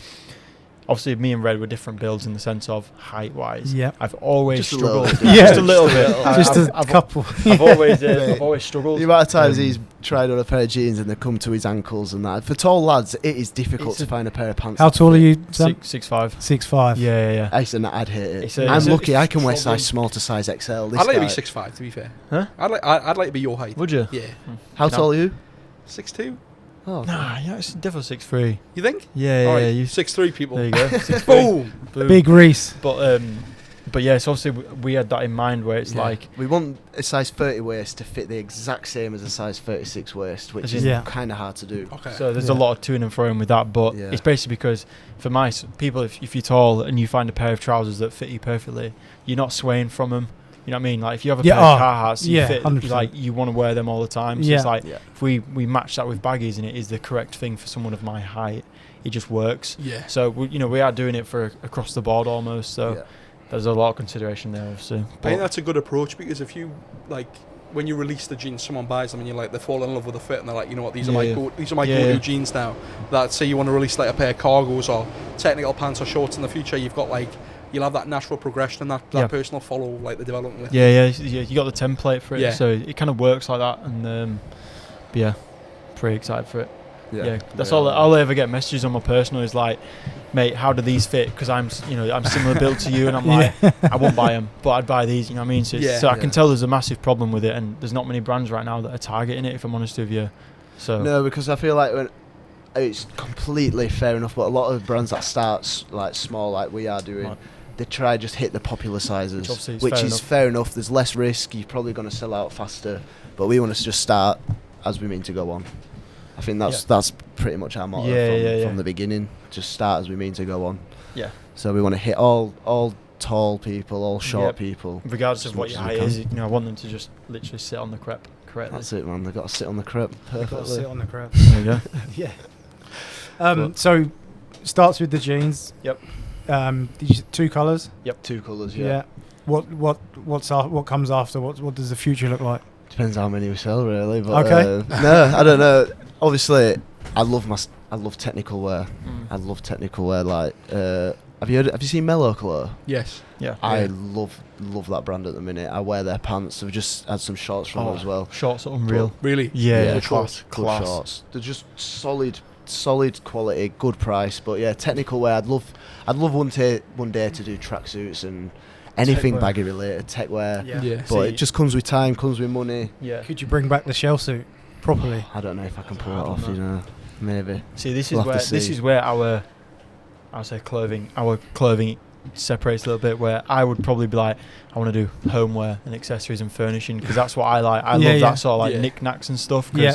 obviously me and Red were different builds in the sense of height wise. Yeah. I've always Just a little struggled. bit. Yeah. Just a little bit. Just a I've couple. I've always struggled. The amount of times he's tried on a pair of jeans and they come to his ankles and that. For tall lads, it is difficult to find a pair of pants. How tall are you, Sam? 6'5". 6'5". Yeah. I'd hate it. It's I'm lucky it's I can wear troubling. size small to size XL. This I'd like to guy- be 6'5", to be fair. Huh? I'd like to be your height. Would you? Yeah. How tall are you? 6'2". Oh, Nah, yeah, it's definitely 6'3". You think? Yeah, Alright, yeah. You 6'3" people. there you go. 6'3". Boom. Boom. Big Reese. But yeah, so obviously we had that in mind where it's Yeah. like We want a size 30 waist to fit the exact same as a size 36 waist, which is Yeah. kind of hard to do. Okay. so there's Yeah. a lot of to and froing with that, but Yeah. it's basically because for people, if you're tall and you find a pair of trousers that fit you perfectly, you're not swaying from them. You know what I mean? Like if you have a Yeah, pair of Carhartts, you yeah, fit 100%. like you want to wear them all the time. So Yeah. it's like Yeah. if we match that with Baggies and it is the correct thing for someone of my height, it just works. Yeah. So we are doing it for across the board almost. So Yeah. there's a lot of consideration there, obviously. I think that's a good approach because if you like when you release the jeans, someone buys them and you're like they fall in love with the fit and they're like, you know what, these are my Yeah. Yeah. go-to jeans now. That say you want to release like a pair of cargos or technical pants or shorts in the future, you've got like you'll have that natural progression and that Yeah. person will follow like the development with. Yeah. You got the template for it, Yeah. so it kind of works like that. And but yeah, pretty excited for it. Yeah, that's all I ever get messages on my personal is like, mate, how do these fit? Because I'm similar built to you, and I'm like, I won't buy them, but I'd buy these. You know what I mean? So, Yeah. so I can tell there's a massive problem with it, and there's not many brands right now that are targeting it. If I'm honest with you, so No, because I feel like when it's completely fair enough, but a lot of brands that start like small, like we are doing, Right. they try just hit the popular sizes, obviously is which fair is enough. fair enough. There's less risk. You're probably going to sell out faster, but we want to just start as we mean to go on. I think that's pretty much our motto from the beginning. Just start as we mean to go on. Yeah. So we want to hit all tall people, all short Yep. people. regardless as of what much your as we height can. is, I want them to just literally sit on the Crep correctly. That's it, man. They've got to sit on the Crep Got to perfectly. sit on the crap. There you go. Yeah. So starts with the jeans. Yep. Did you 2 colours? Two colours, Yeah. What comes after? What does the future look like? Depends how many we sell, really. But, Okay. no, I don't know. Obviously, I love technical wear. Mm. I love technical wear. Like, have you seen Mellow Colour? Yes. Yeah. I love that brand at the minute. I wear their pants. I've just had some shorts from them as well. Shorts are unreal. Really? Yeah, Yeah, class. Club shorts. They're just solid quality, good price. But yeah, technical wear. I'd love one day to do tracksuits and anything Tech wear. baggy related, tech wear. Yeah. But it just comes with time, comes with money. Yeah. Could you bring back the shell suit properly? I don't know if I can pull I it don't off. know. You know, maybe. See, this We'll is have where to this see. is where our clothing separates a little bit. Where I would probably be like, I want to do homeware and accessories and furnishing because that's what I like. I Yeah, love yeah. that sort of like Yeah. knickknacks and stuff. Yeah.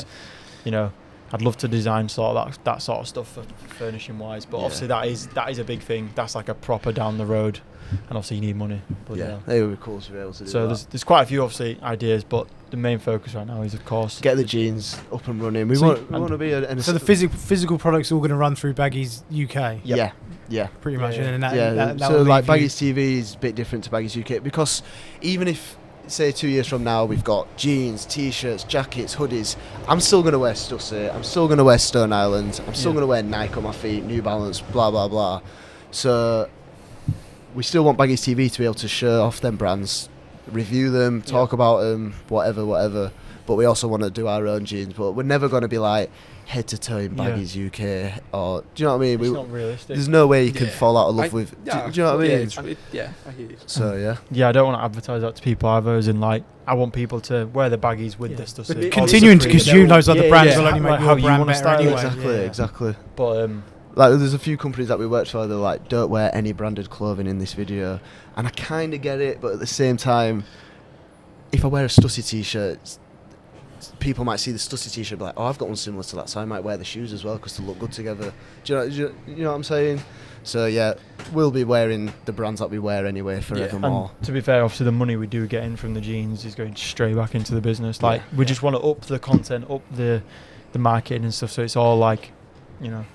Because I'd love to design sort of that sort of stuff for furnishing wise. But Yeah. obviously that is a big thing. That's like a proper down the road, and obviously you need money. But Yeah, it would be cool to be able to do So that. there's quite a few obviously ideas, but the main focus right now is of course Get the jeans up and running. We So want and- to be an So the physical products are all going to run through Baggys UK, Yep. Yeah. pretty much. Yeah, yeah. And that, Yeah, that so will like leave you- Baggys TV is a bit different to Baggys UK because even if say 2 years from now we've got jeans, t-shirts, jackets, hoodies, I'm still going to wear Stussy, I'm still going to wear Stone Island, I'm still Yeah. going to wear Nike on my feet, New Balance, blah blah blah. So we still want Baggys TV to be able to show off them brands, review them, talk about them, whatever. But we also want to do our own jeans, but we're never going to be like head to toe in Yeah. Baggys UK or do you know what I mean? it's not realistic. There's no way you can Yeah. fall out of love with. Do you know what I mean? I hear you. So yeah. Yeah, I don't want to advertise that to people either. As in, like, I want people to wear the baggies with Yeah. this stuff. But so continuing to, because you those other brands will only like make how your you brand wanna better style it. anyway. Exactly. But Like there's a few companies that we worked for. They're like, don't wear any branded clothing in this video, and I kind of get it, but at the same time, if I wear a Stussy t-shirt, people might see the Stussy t-shirt and be like, oh, I've got one similar to that, so I might wear the shoes as well because they look good together. Do you know what I'm saying? So yeah, we'll be wearing the brands that we wear anyway forevermore. and to be fair, obviously the money we do get in from the jeans is going straight back into the business. Like we just want to up the content, up the marketing and stuff, so it's all like,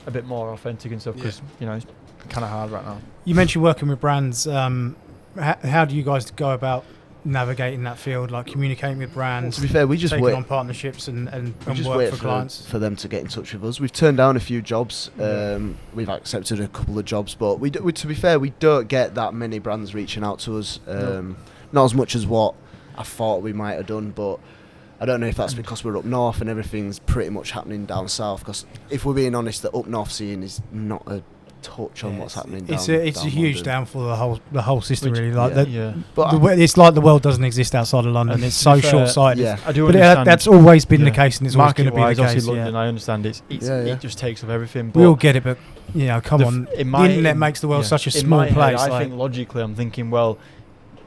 a bit more authentic and stuff because kind of hard right now. You mentioned working with brands. How do you guys go about navigating that field, like communicating with brands? To be fair, we just taking wait on partnerships and just work wait for clients. for them to get in touch with us. We've turned down a few jobs. We've accepted a couple of jobs, but to be fair, we don't get that many brands reaching out to us. Not as much as what I thought we might have done, but I don't know if that's because we're up north and everything's pretty much happening down south. Because if we're being honest, the up north scene is not a touch on what's happening down. It's a huge downfall of the whole system, really. Like but it's like the world doesn't exist outside of London. It's so short-sighted. Yeah, I do but understand. that's always been the case, and it's always going to be the case. Obviously London, I understand it just takes up everything. But we all get it, but come on, the internet makes the world such a small place. I think logically, I'm thinking, well,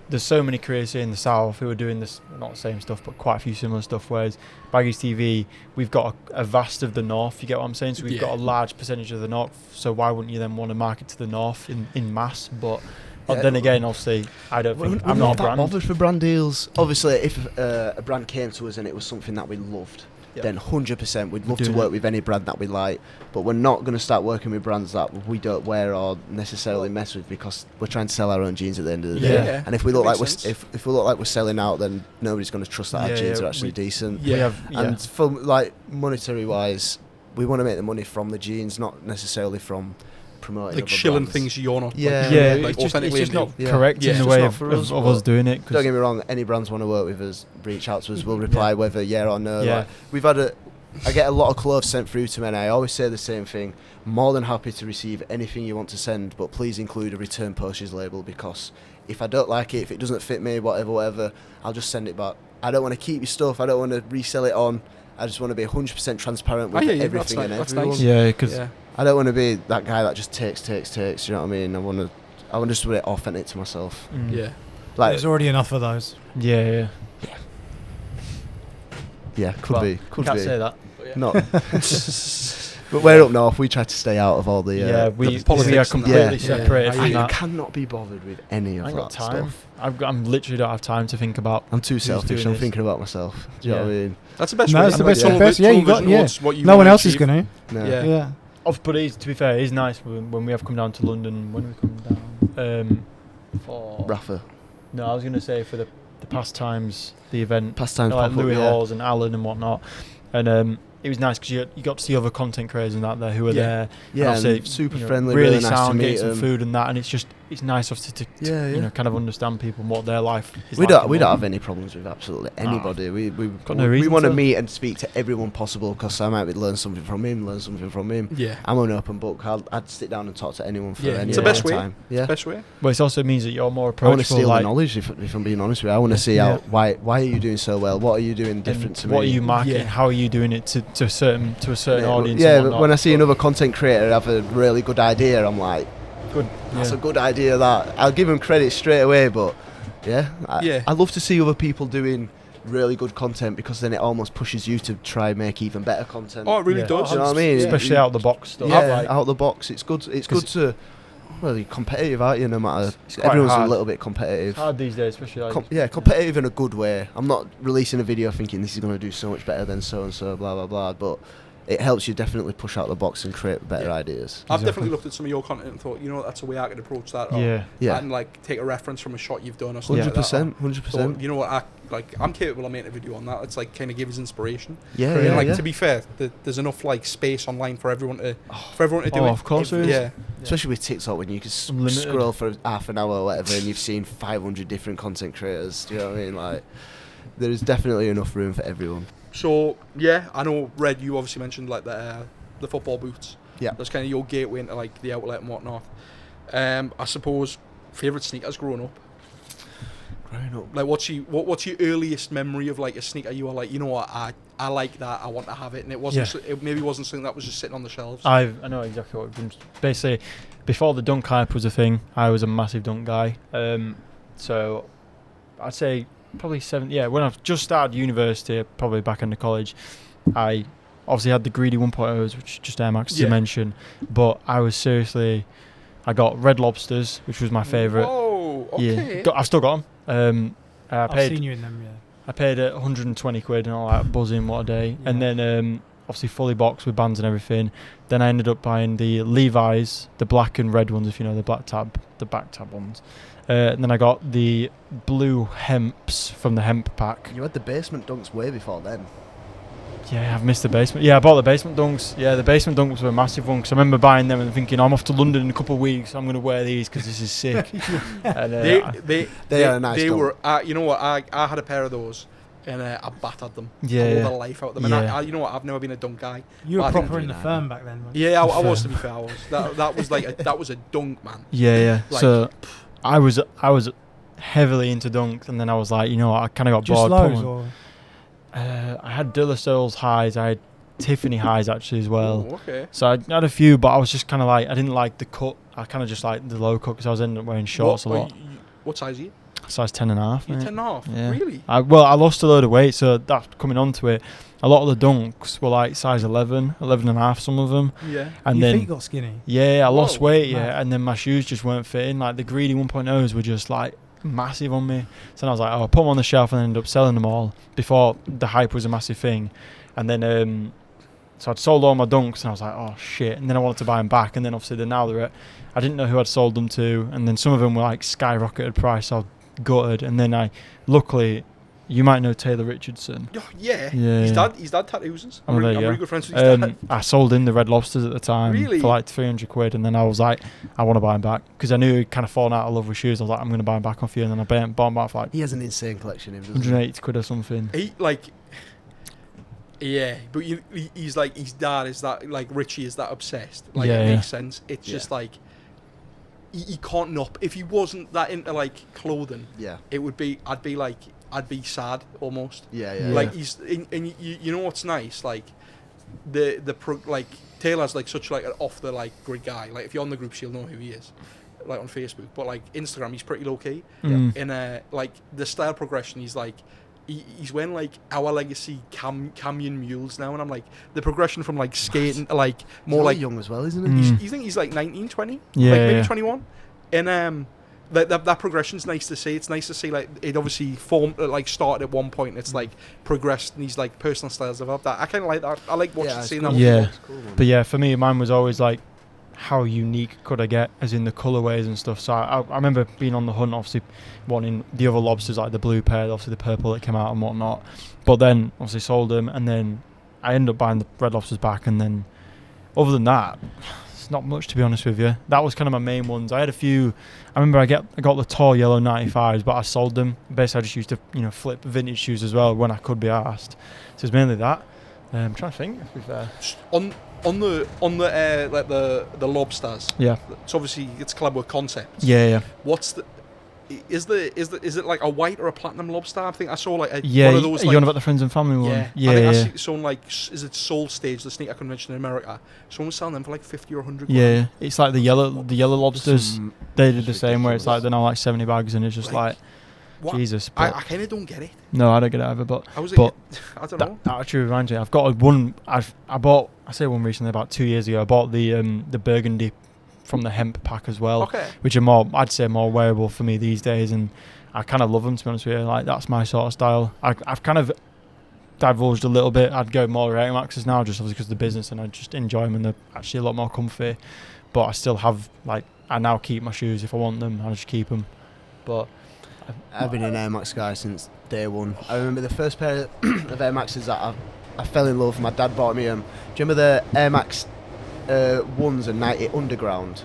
there's so many creators here in the south who are doing this, not the same stuff, but quite a few similar stuff. Whereas Baggys TV, we've got a vast of the north. You get what I'm saying? So we've got a large percentage of the north. So why wouldn't you then want to market to the north in mass? But then again, obviously, I don't think I'm not a brand. Bothered for brand deals. Obviously, if a brand came to us and it was something that we loved, then 100% we'd love to work with any brand that we like. But we're not going to start working with brands that we don't wear or necessarily mess with, because we're trying to sell our own jeans at the end of the day. Yeah. And if we look like if we look like we're selling out, then nobody's going to trust that our jeans are actually decent. And from like monetary wise, we want to make the money from the jeans, not necessarily from promoting like shilling things you're not. It's just not correct in the way of us doing it. Don't get me wrong, any brands want to work with us, reach out to us, we'll reply whether or no. Like, we've had I get a lot of clothes sent through to me, and I always say the same thing: more than happy to receive anything you want to send, but please include a return postage label, because if I don't like it, if it doesn't fit me, whatever, I'll just send it back. I don't want to keep your stuff, I don't want to resell it on. I just want to be 100% transparent with everything and everyone. Nice. Yeah, because I don't want to be that guy that just takes. You know what I mean? I want to just be authentic to myself. Yeah. Like, there's already enough of those. Yeah, could be. Can't say that. Not. But we're up north. We try to stay out of all the. We are completely separated from that. I cannot be bothered with any of that stuff. I'm literally don't have time to think about. I'm too selfish. I'm thinking about myself. Do you know what I mean? That's the best way. That's the best. Yeah, you got. No one else is going to. Yeah. But to be fair, it's nice when we have come down to London. When we come down for Rafa. No, I was going to say for the pastimes, the event, pastimes, like Louis Halls and Alan and whatnot, and it was nice because you got to see other content creators and that there who were there. Yeah, and super friendly, really nice sound, to meet getting some them. food and that, and it's nice obviously to kind of understand people and what their life is. We don't have any problems with absolutely anybody. We want to meet and speak to everyone possible, because I might learn something from him. Yeah, I'm an open book. I'd sit down and talk to anyone for any it's the best way. time. Yeah, best way. But it also means that you're more approachable. I want to steal the knowledge. If I'm being honest with you, I want to see why are you doing so well? What are you doing different to me? What are you marketing? How are you doing it to a certain audience? Yeah, but when I see another content creator have a really good idea, I'm like, that's a good idea. That I'll give them credit straight away. But I love to see other people doing really good content, because then it almost pushes you to try and make even better content. Oh, it really does. You know what I mean? Especially out of the box stuff. Yeah, out of the box. It's good. It's good to. Well, you're competitive, aren't you? No matter. Everyone's a little bit competitive. It's hard these days, especially. Competitive in a good way. I'm not releasing a video thinking this is going to do so much better than so and so, blah blah blah. But it helps you definitely push out the box and create better ideas. I've definitely looked at some of your content and thought, that's a way I could approach that. And like take a reference from a shot you've done or something. 100%. You know what? I'm capable of making a video on that. It's like kind of gives inspiration. To be fair, there's enough like space online for everyone to do it. Of course there is. Yeah. Especially with TikTok, when you can scroll for half an hour or whatever, and you've seen 500 different content creators. Do you know what I mean? Like, there is definitely enough room for everyone. So I know, Red, you obviously mentioned like the football boots. Yeah, that's kind of your gateway into like the outlet and whatnot. I suppose favourite sneakers growing up. Like what's your earliest memory of like a sneaker you were like, you know what, I like that, I want to have it, and it wasn't it maybe wasn't something that was just sitting on the shelves. I know exactly what it means. Basically, before the dunk hype was a thing, I was a massive dunk guy. So I'd say probably when I just started university, probably back into college, I obviously had the greedy 1.0s, which just Air Max to mention, but I got Red Lobsters, which was my favourite. Oh, okay. I've still got them. I've seen you in them, I paid £120 and all that, buzzing, what a day. Yeah. And then obviously fully boxed with bands and everything. Then I ended up buying the Levi's, the black and red ones, if you know, the back tab ones. And then I got the blue hemps from the hemp pack. You had the basement dunks way before then. Yeah, I've missed the basement. Yeah, I bought the basement dunks. Yeah, the basement dunks were a massive one because I remember buying them and thinking, I'm off to London in a couple of weeks. I'm going to wear these because this is sick. And, They are a nice They dunk. were, you know what? I had a pair of those, and I battered them. Yeah, I yeah. wore the life out of them. Yeah. And you know what? I've never been a dunk guy. You were I proper didn't in the do that. firm back then. Weren't you? Yeah, I was, to be fair. I was. That was like that was a dunk, man. Yeah. Like, So I was heavily into dunks, and then I was like, you know what, I kind of got Just bored. lows or I had De La Soul's highs. I had Tiffany highs actually as well. Oh, okay. So I had a few, but I was just kind of like, I didn't like the cut. I kind of just liked the low cut because I was ending up wearing shorts a lot. What size are you? Size 10.5. You're mate. 10.5. Yeah. Really? I lost a load of weight, so that's coming onto it. A lot of the dunks were like size 11, 11.5, some of them. Yeah. And your then, feet got skinny. yeah, I lost Whoa, weight, mad. yeah, and then my shoes just weren't fitting. Like the greedy 1.0s were just like massive on me. So then I was like, oh, I'll put them on the shelf and ended up selling them all before the hype was a massive thing. And then, so I'd sold all my dunks and I was like, oh shit. And then I wanted to buy them back. And then obviously I didn't know who I'd sold them to. And then some of them were like skyrocketed price. So I gutted. And then luckily, you might know Taylor Richardson. Oh, yeah. Yeah. His dad tattoos. Oh, I'm there you really go. good friends with his dad. I sold in the Red Lobsters at the time Really? for like 300 quid, and then I was like, I want to buy them back because I knew he'd kind of fallen out of love with shoes. I was like, I'm going to buy them back off you, and then I bought them back for like He has an insane collection. Doesn't he? 180 quid or something. He like. Yeah, but he's like, his dad is that, like, Richie is that obsessed. Like, Yeah, it yeah. makes sense. It's just like, he can't not. If he wasn't that into like clothing, Yeah. it would be. I'd be sad almost. Yeah. Like he's and you know what's nice, like like Taylor's like such like an off the like grid guy. Like if you're on the groups, you'll know who he is, like on Facebook. But like Instagram, he's pretty low key. Mm. In like the style progression, he's like. He's wearing like Our Legacy Camion mules now, and I'm like the progression from like skating to like more He's like young as well, isn't he? Mm. you think he's like 19, 20? Yeah, Like maybe yeah. 21? And that progression's nice to see. It's nice to see like it obviously formed like started at one point. It's like progressed and these like personal styles developed. That I kind of like that. I like watching seeing that. Yeah. It's cool, man. But yeah, for me, mine was always like, how unique could I get, as in the colourways and stuff. So I remember being on the hunt, obviously wanting the other lobsters, like the blue pair, obviously the purple that came out and whatnot. But then obviously sold them, and then I ended up buying the red lobsters back. And then other than that, it's not much, to be honest with you. That was kind of my main ones. I had a few. I remember I got the tall yellow 95s, but I sold them. Basically, I just used to flip vintage shoes as well when I could be asked. So it's mainly that. I'm trying to think. To be fair. On the like the lobsters. Yeah. It's obviously it's collab with Concepts. Yeah. What's the is it like a white or a platinum lobster? I think I saw like Yeah, one of those. you're on about the friends and family one. Yeah, I think I yeah. see someone like is it Soul Stage, the sneaker convention in America? Someone was selling them for like 50 or 100. Yeah, it's like the yellow lobsters. Some- They did the same, where it's like they're now like 70 bags, and it's just like what? Jesus. I But kind of don't get it. no, I don't get it either. But I was But I don't know. that actually reminds me, I've got one. I bought. I say one recently, about 2 years ago. I bought the burgundy from the hemp pack as well, Okay. which are more, I'd say, more wearable for me these days, and I kind of love them, to be honest with you. Like that's my sort of style. I've kind of divulged a little bit. I'd go more Air Maxes now, just obviously because of the business, and I just enjoy them, and they're actually a lot more comfy. But I still have like, I now keep my shoes if I want them. I just keep them. But I've been an Air Max guy since day one. I remember the first pair of Air Maxes that I fell in love with. My dad bought me them. Do you remember the Air Max ones and 90 Underground?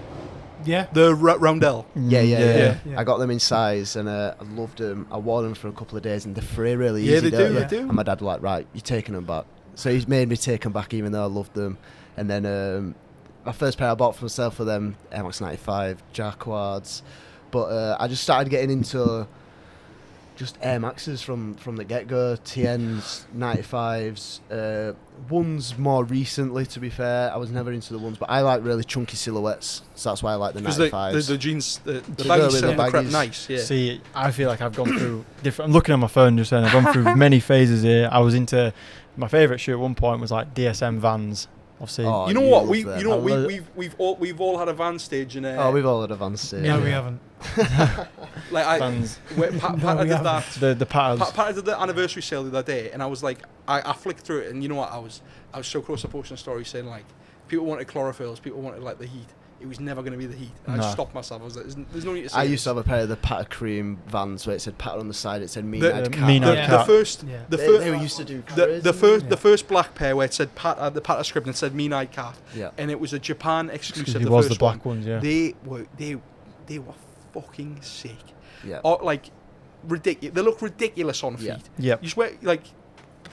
Yeah. The roundel. Yeah. Yeah. I got them in size and I loved them. I wore them for a couple of days and they fray really Yeah, easy. they don't do. they? They do. And my dad was like, right, you're taking them back. So he's made me take them back even though I loved them. And then my first pair I bought for myself for them, Air Max 95, Jacquards. But I just started getting into just Air Maxes from the get-go, TNs, 95s, ones more recently, to be fair. I was never into the ones, but I like really chunky silhouettes, so that's why I like the Because 95s. the jeans, the To baggies go with set the the Crep baggies. nice. Yeah. see, I feel like I've gone through different. I'm looking at my phone just then. I've gone through many phases here. I was into my favourite shoe at one point was like DSM Vans. Obviously, Oh, You know you what? love We them. you know I love we've all had a van stage in Oh, we've all had a van stage. No, we haven't. like I Vans. Pat No, we did that. the patterns. Pat did the anniversary sale the other day, and I was like, I flicked through it, and you know what? I was so close to posting a story saying like, people wanted chlorophylls, people wanted like the heat. It was never going to be the heat. And I just stopped myself. I was like, there's no need to say I used to this. have a pair of the Patter Cream vans where it said Patter on the side, it said Mean The- Eyed the Cat. Mean Eyed Yeah. Cat. The They first used to do the first black pair where it said the Patter script and it said Mean Eyed Cat, Yeah. and it was a Japan exclusive. It The was first the black one. ones, yeah. They were fucking sick. Yeah. Or like ridiculous. They look ridiculous on feet. Yeah. Yep. You swear like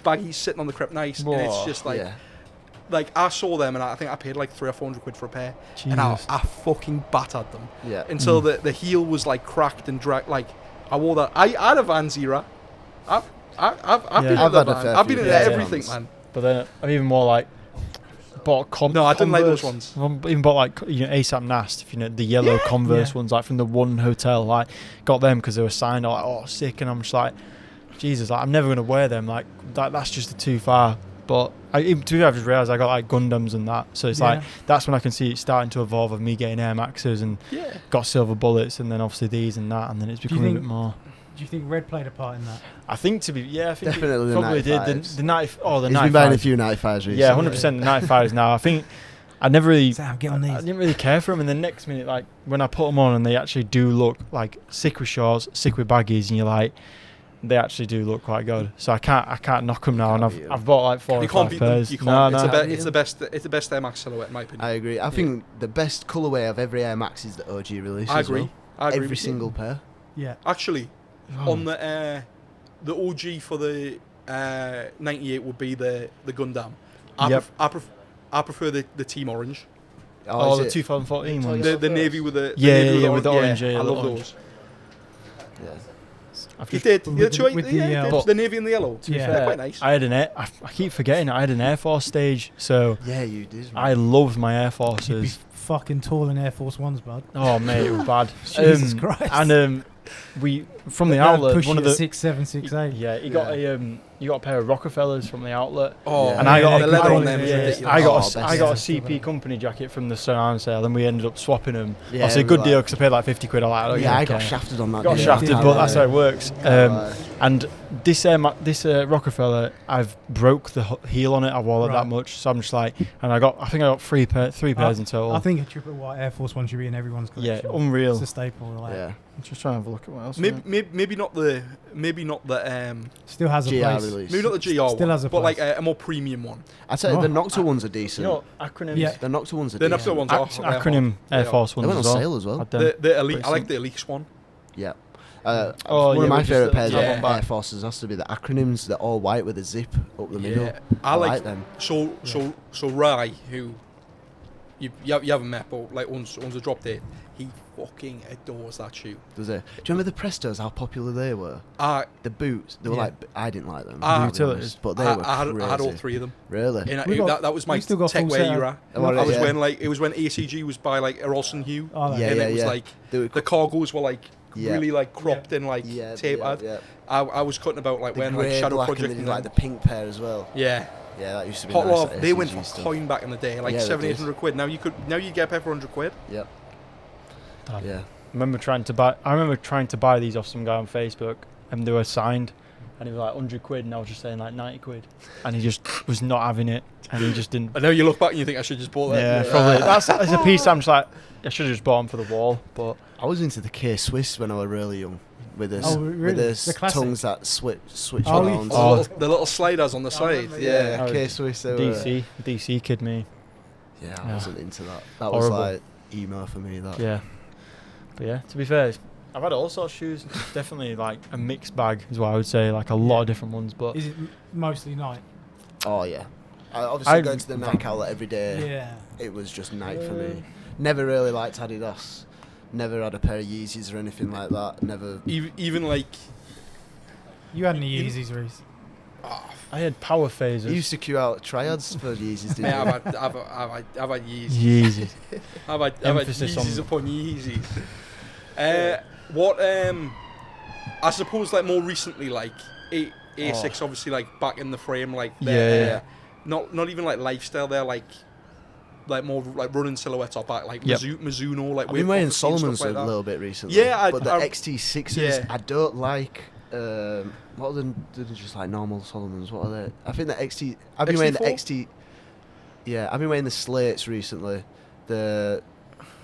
Baggys sitting on the Crep nice, and it's Whoa. just like. Yeah. Like I saw them and I think I paid like 300 or 400 quid for a pair, and I Jesus. fucking battered them Yeah. until the heel was like cracked and dragged. Like I wore that. I had a Vans era. I've been Yeah. in I've the had a van. fair I've been few in pairs of everything, Vans. man. But then I've even more like bought No, I didn't like those Converse. ones. I've even bought like ASAP Nast, if you know the yellow Converse Yeah. ones, like from the one hotel. Like got them because they were signed. I'm like, oh, sick, and I'm just like, Jesus, like I'm never gonna wear them. Like that's just too far. But to be fair, I've just realised I got like Gundams and that, so it's like that's when I can see it starting to evolve of me getting Air Maxes and Yeah. got silver bullets, and then obviously these and that, and then it's you becoming a think- bit more. Do you think Red played a part in that? I think I think Definitely it the probably did. 95s. The 90, oh, the He's 95s. been buying a few 95s recently. Yeah, 100% the 95s now. I think I never really. Sam, get on I these. didn't really care for them, and the next minute, like when I put them on, and they actually do look like sick with shorts, sick with baggies, and you're like, they actually do look quite good. So I can't knock them now, and Can't beat 'em. I've bought like 4 You or can't 5 beat them. pairs. You can't. No, It's, no. it's the best Air Max silhouette in my opinion. I agree. I think the best colourway of every Air Max is the OG release. I as agree. well. I agree. Every with you. single pair. Yeah. Actually, Oh. on the OG for the 98 would be the Gundam. Yep. I prefer the Team Orange. Oh, is the it- 2014 ones. The navy with the Yeah, navy yeah, with the orange, yeah, I the love orange. those. Yeah. I've You just- did. With Yeah, the- two, with yeah, the, the navy and the yellow. To be Yeah. They're fair, quite nice. I had an I keep forgetting I had an Air Force stage, so Yeah, you did. I loved my Air You'd be Forces. fucking tall in Air Force Ones, bud. Oh mate, it was bad. Jesus Christ. And we from the They'll outlet, push one you of the 6'7", 6'8". yeah, you got a pair of Rockefellers from the outlet. Oh, Yeah. And I got the a leather I- on them is yeah, ridiculous. I got Oh, a, best. I got a Yeah. CP company jacket from the Surround sale, and we ended up swapping them. Yeah, Obviously, a we good were deal like- because I paid like 50 quid. I like, Yeah, I got shafted on that. got day. shafted, Yeah. but that's how it works. Right. And this Rockefeller, I've broke the heel on it. I wore it Right. that much, so I'm just like, and I think I got three pairs in total. I think a triple white Air Force One should be in everyone's yeah, collection. unreal. It's a staple. Like, Yeah. I'm just trying to have a look at what else. maybe not the Still has a GR place. release. maybe not the GR Still one, has a but like place. a more premium one. I tell you, the Oh, Nocta ones are You decent. know, acronyms. Yeah. The Nocta ones are The decent. Nocta ones are Acronym Air Force They ones went on as well. sale as well. Had them. The elite. I Pretty like the Elite one. Yeah. Oh, one yeah, of my with just favourite the- pairs yeah. of Air Forces has to be the acronyms. They're all white with a zip up the middle. Yeah, I like them. So Rai, who you haven't met, but like owns a drop date. He fucking adores that shoe. Does it? Do you remember the Prestos? How popular they were. I The boots. They were Yeah. like. I didn't like them. Ah. I'll be Utilities. honest, but they were I crazy. had all three of them. Really? And We got- that was my we still got tech full wear set. era. Oh, I was yeah. when it was when ACG was by like Erolson Hugh, Oh, Yeah, and yeah, it was yeah. like They were the cargos were like Yeah. really like cropped and like yeah, tapered. yeah. I was cutting about like The when like grey, Shadow black, Project and then and like the pink pair as well. yeah. Yeah, that used to be Hot nice. Love, that they went ACG for stuff. coin back in the day, like Yeah, they 700-800 quid. Now you get a pair for 100 quid. Yep. Damn. Yeah. I remember trying to buy these off some guy on Facebook, and they were signed, and he was like 100 quid, and I was just saying like 90 quid, and he just was not having it, and he just didn't. I know you look back and you think I should just bought that. Yeah, probably. That's a piece I'm just like, I should have just bought them for the wall, but I was into the K-Swiss when I was really young. With the Oh, really? with The classic? tongues that switch Oh, around. Oh. The little sliders on the side. remember, Yeah. Oh, K-Swiss. They were, DC kid me. Yeah, I Yeah. wasn't into that. That was Horrible. like emo for me. That. Yeah, but yeah, to be fair, I've had all sorts of shoes. Definitely like a mixed bag is what I would say. Like a lot of different ones, but Is it mostly night? Oh yeah. Obviously I- going to the Nike outlet every day. Yeah. It was just night for me. Never really liked Adidas. Never had a pair of Yeezys or anything like that. Never. Even like You had any Yeezys, Reese? I had power You phasers. used to queue out triads for Yeezys, didn't yeah, you? I've had Yeezys. Yeezys. I've had Emphasis Yeezys on- upon Yeezys. What I suppose like more recently like A6 obviously like back in the frame like Yeah. not even like lifestyle, they're like like more like running silhouettes are back, like Yep. Mizuno, like I've been wearing Wave Prophecy and Solomons stuff like a that. little bit recently. Yeah, but the I- XT6s, yeah. I don't like. What are they're just like normal Solomons? What are they? I think the XT. I've been wearing the XT4? XT. Yeah, I've been wearing the slates recently.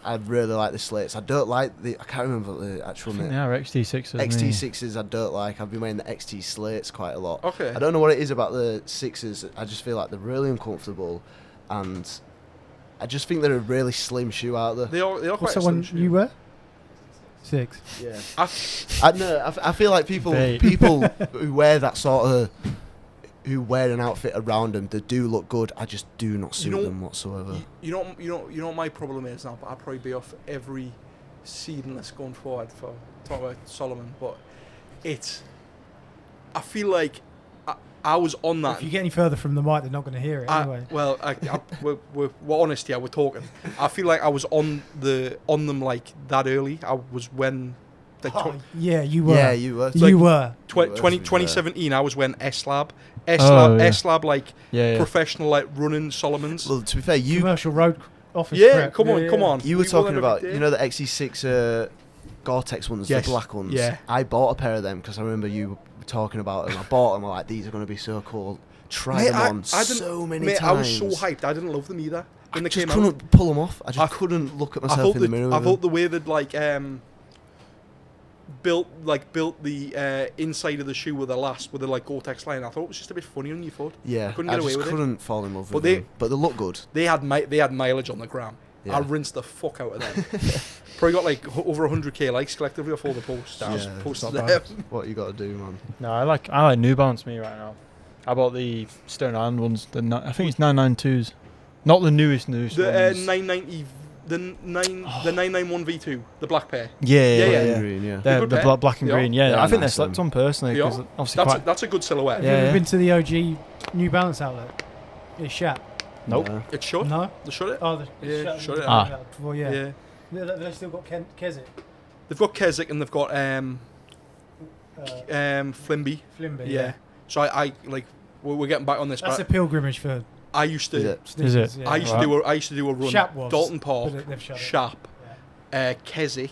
I really like the slates. I don't like the. I can't remember the I actual think name. they are XT6s. XT6s I don't like. I've been wearing the XT slates quite a lot. Okay. I don't know what it is about the 6s. I just feel like they're really uncomfortable, and I just think they're a really slim shoe out there. They are quite What's a the slim one shoe. you wear? 6. Yeah. I- I feel like people Bait. who wear that sort of who wear an outfit around them, they do look good. I just do not suit know- them whatsoever. You know what my problem is now, but I'll probably be off every seedless going forward for talking about Solomon, but I feel like I was on that. If you get any further from the mic, they're not going to hear it anyway. we're honest here, we're talking. I feel like I was on them like that early. I was when like Yeah, you were. Yeah, you were. You were. 2017. I was when S-Lab, yeah. S-Lab like Yeah. professional like running Solomons. Well, to be fair, you Commercial road office. Yeah, Crep. come on. you were We wore talking them about every day. you know the XE6 Gore-Tex ones, Yes. the black ones. Yeah. I bought a pair of them because I remember you were talking about them. I bought them. I'm like, these are going to be so cool. Tried Mate, them on I didn't- so many Mate, times. I was so hyped. I didn't love them either. When I they just came out. couldn't pull them off. I just I- couldn't look at I myself thought in the mirror. I with thought them. the way that like built the inside of the shoe with the like Gore-Tex line. I thought it was just a bit funny on your foot. Yeah, couldn't I get away just with it. couldn't fall in love But with them. But they look good. They had mileage on the gram. Yeah. I rinsed the fuck out of them. Probably got like over 100k likes collectively off all the posts. I just Yeah, posted not them. bad. What you got to do, man? No, I like New Balance me right now. I bought the Stone Island ones. I think it's 992s, not the newest The ones. 990, the 991 V2, the black pair. Yeah. Yeah. Green, yeah. They're good the pair. black and They are. green. Yeah, They're I think nice, they're slept on personally They because are. obviously That's a good silhouette. Have you Yeah, ever yeah. been to the OG New Balance outlet? It's Shap. Nope. Yeah. It's shut. No? They shut it. Oh, Yeah, Shap. shut it. Before, yeah. Yeah. They've still got Keswick. They've got Keswick and they've got Flimby. Flimby. Yeah. So I like we're getting back on this. That's a but pilgrimage for I used Is to. it? Is it? sneakers, yeah. I used to do a run. Shap was. Dalton Park, But they've shut it. Shap, Keswick.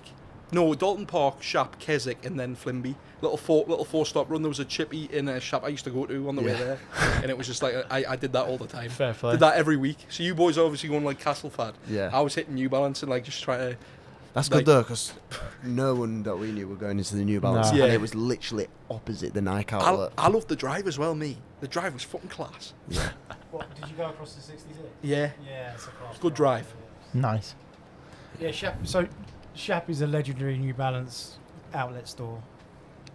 No, Dalton Park, Shap, Keswick, and then Flimby. Little four stop run. There was a chippy in a Shap I used to go to on the way Yeah. there, and it was just like I did that all the time. Fair play. Did that every week. So you boys obviously going like Castlefad. Yeah. I was hitting New Balance and like just trying to. That's like- good though, because no one that we knew were going into the New Balance, Nah. Yeah. and it was literally opposite the Nike outlet. I love the drive as well. Me, the drive was fucking class. Yeah. What, did you go across the 66? Yeah. Yeah, it's a class. Good drive. Nice. Yeah, Shap. So Shap is a legendary New Balance outlet store.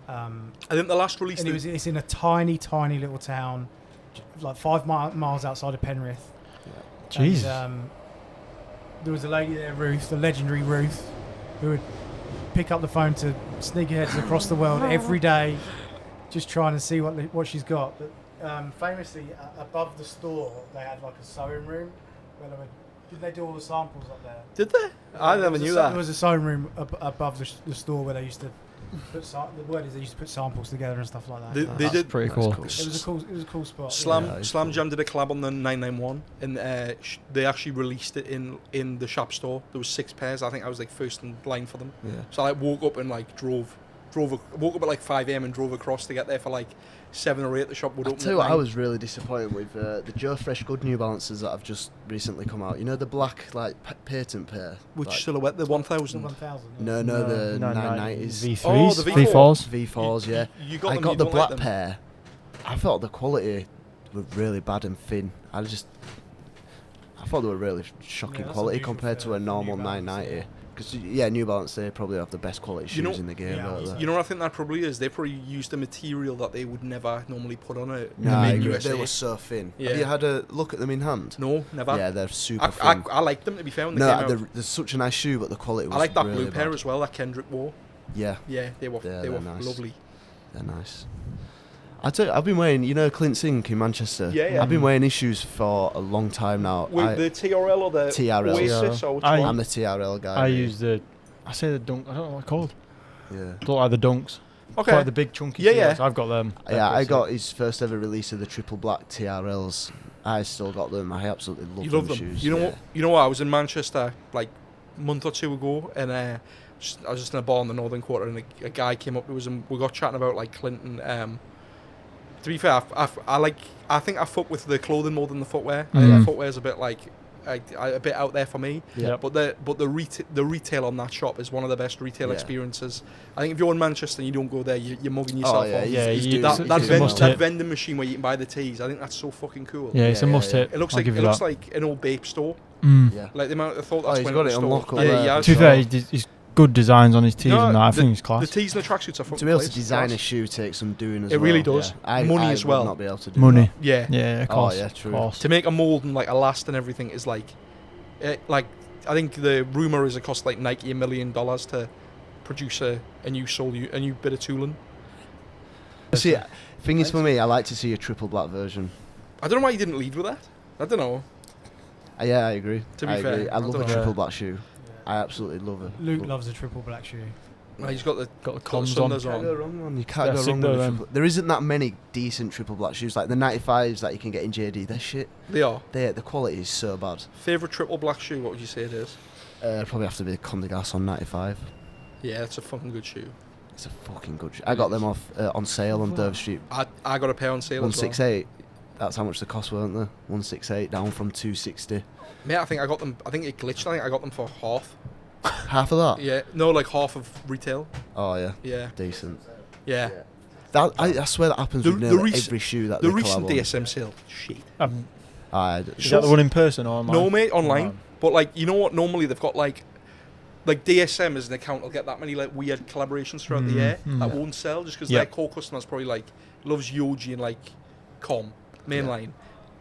I think the last release. And it's in a tiny, tiny little town, like 5 miles outside of Penrith. Jesus. And, there was a lady there, Ruth, the legendary Ruth, who would pick up the phone to sneakerheads across the world every day, just trying to see what she's got. But famously, above the store, they had like a sewing room where did they do all the samples up there? Did they? I never knew that. There was a sewing room above the store where they used to put the word is they used to put samples together and stuff like that. They That's did. pretty That's cool. cool. It was a cool spot. Slam Yeah, it's Slam cool. Jam did a collab on the 991, and they actually released it in the shop store. There was 6 pairs. I think I was like first in line for them. Yeah. So I woke up and like woke up at like 5 a.m. and drove across to get there for like 7 or 8. The shop would I'll open. tell you at what, I 9. was really disappointed with the Joe Fresh Good New Balances that have just recently come out. You know the black like patent pair. Which like, silhouette? The The 1000. 1000. No, the 990s, V3s, Oh, the V4. V4s. V4s. Yeah, You got I them, got you the don't black like them. pair. I thought the quality were really bad and thin. I thought they were really shocking Yeah, that's quality unusual compared for to a New normal Balance, 990. Because New Balance, they probably have the best quality shoes You know- in the game. Yeah, don't they? You know what I think that probably is? They probably used a material that they would never normally put on a Nah, made in they USA. were so thin. Yeah. Have you had a look at them in hand? No, never. Yeah, they're super I thin. liked them to be fair when they No, came out. they're such a nice shoe, but the quality was I like that really blue pair bad. as well that Kendrick wore. Yeah, Yeah, they were Yeah, they were they're nice. lovely. they're nice. I tell you, I've been wearing, Clint's Inc in Manchester. Yeah, yeah. I've been wearing his shoes for a long time now. With the TRL or the TRL. Oasis or which I- one? I'm a TRL guy. I mate. use I say the dunk. I don't know what they're called. Yeah. Look like the dunks. Okay. Like the big chunky. Yeah, yeah. TRLs. I've got them. Yeah, I got his first ever release of the triple black TRLs I still got them. I absolutely love You them love them. shoes. You know yeah. what? You know what? I was in Manchester like a month or two ago, and I was just in a bar in the Northern Quarter, and a guy came up. We got chatting about like Clinton. To be fair, I think I fuck with the clothing more than the footwear. I think the footwear's a bit like a bit out there for me. Yeah. But the retail on that shop is one of the best retail experiences. I think if you're in Manchester and you don't go there, you're mugging yourself off. That vending machine where you can buy the teas, I think that's so fucking cool. Yeah, it's a must hit. It looks like an old Bape store. Yeah. Like the amount of thought that's he's got it on lock. Yeah, to be fair, he's good designs on his tees and that. I think he's class. The tees and the tracksuits are fucking to be able to design a shoe takes some doing as well. It really does. Yeah. Money I as well. would not be able to do Money. that. Yeah, of course. Oh, yeah, true. Course. To make a mold and like a last and everything is like I think the rumor is it costs like Nike $1 million to produce a new bit of tooling. See, thing is for me, I like to see a triple black version. I don't know why you didn't lead with that. I don't know. Yeah, I agree. To be fair, I love a don't triple know. black shoe. I absolutely love it. Luke loves a triple black shoe. He's got the comms Sunders You can't go on. wrong, man. You can't go They're wrong sick with though, a triple. There isn't that many decent triple black shoes. Like the 95s that you can get in JD, they're shit. They are. The quality is so bad. Favourite triple black shoe, what would you say it is? Probably have to be the Comme des Garçons 95. Yeah, it's a fucking good shoe. It's a fucking good shoe. I got them off on sale on Derby Street. I got a pair on sale as well. 168. That's how much they cost, weren't they? 168 down from 260. Mate, I think I got them. I think it glitched. I think I got them for half. Half of that? Yeah, no, like half of retail. Oh yeah. Yeah, Decent. yeah. I swear that happens with nearly every shoe that The they recent collab on. DSM sale, shit. Is that Sure. the one in person or online? No, mate, online. But like, you know what? Normally they've got like DSM as an account will get that many like weird collaborations throughout the year that won't sell just because their core customers probably like loves Yoji and like mainline.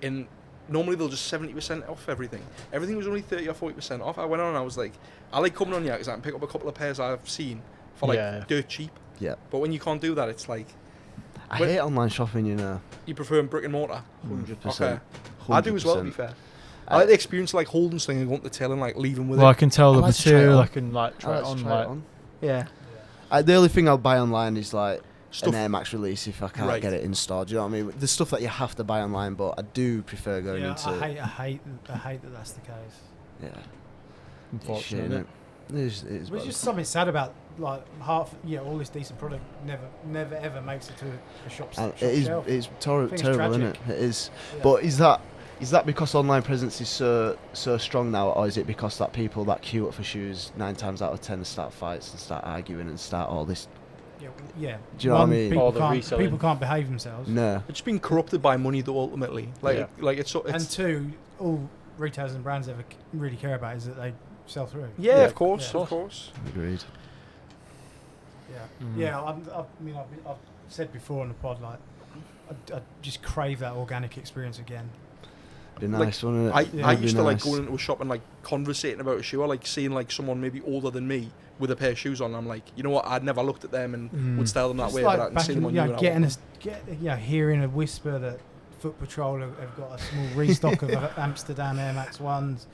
And normally they'll just 70% off everything. Everything was only 30 or 40% off. I went on and I was like, I like coming on here because I can pick up a couple of pairs I've seen for like dirt cheap. Yeah. But when you can't do that, it's like I hate online shopping, you know. you prefer brick and mortar. 100%. Okay. I do as well, to be fair. I like the experience of like holding something and going to tell and like leaving with Well, it. I can tell the like to try it material. on. I can like try it on. Like, Yeah. The only thing I'll buy online is like Stuff. an Air Max release if I can't get it in store. Do you know what I mean? There's stuff that you have to buy online, but I do prefer going into. I hate that that's the case. Yeah. unfortunately. It is There's just something sad about like all this decent product never ever makes it to a shop. Shelf. It's I terrible, think it's isn't it? tragic. It is. Yeah. But is that because online presence is so strong now, or is it because that people that queue up for shoes 9 times out of 10 start fights and start arguing and start all this? Yeah. Do you know what I mean? All the People reselling. can't behave themselves. No. It's been corrupted by money, though. Ultimately, it's And two, all retailers and brands ever really care about is that they sell through. yeah, of course, Yeah. of course. Agreed. Yeah. I've said before on the pod, like, I just crave that organic experience again. Be nice, wouldn't it? I It'd be used to like nice. going into a shop and like conversating about a shoe. I like seeing like someone maybe older than me with a pair of shoes on. I'm like, you know what? I'd never looked at them and would style them that Just way, like but I can back see in, them on you. And I want hearing a whisper that Foot Patrol have got a small restock of Amsterdam Air Max 1s,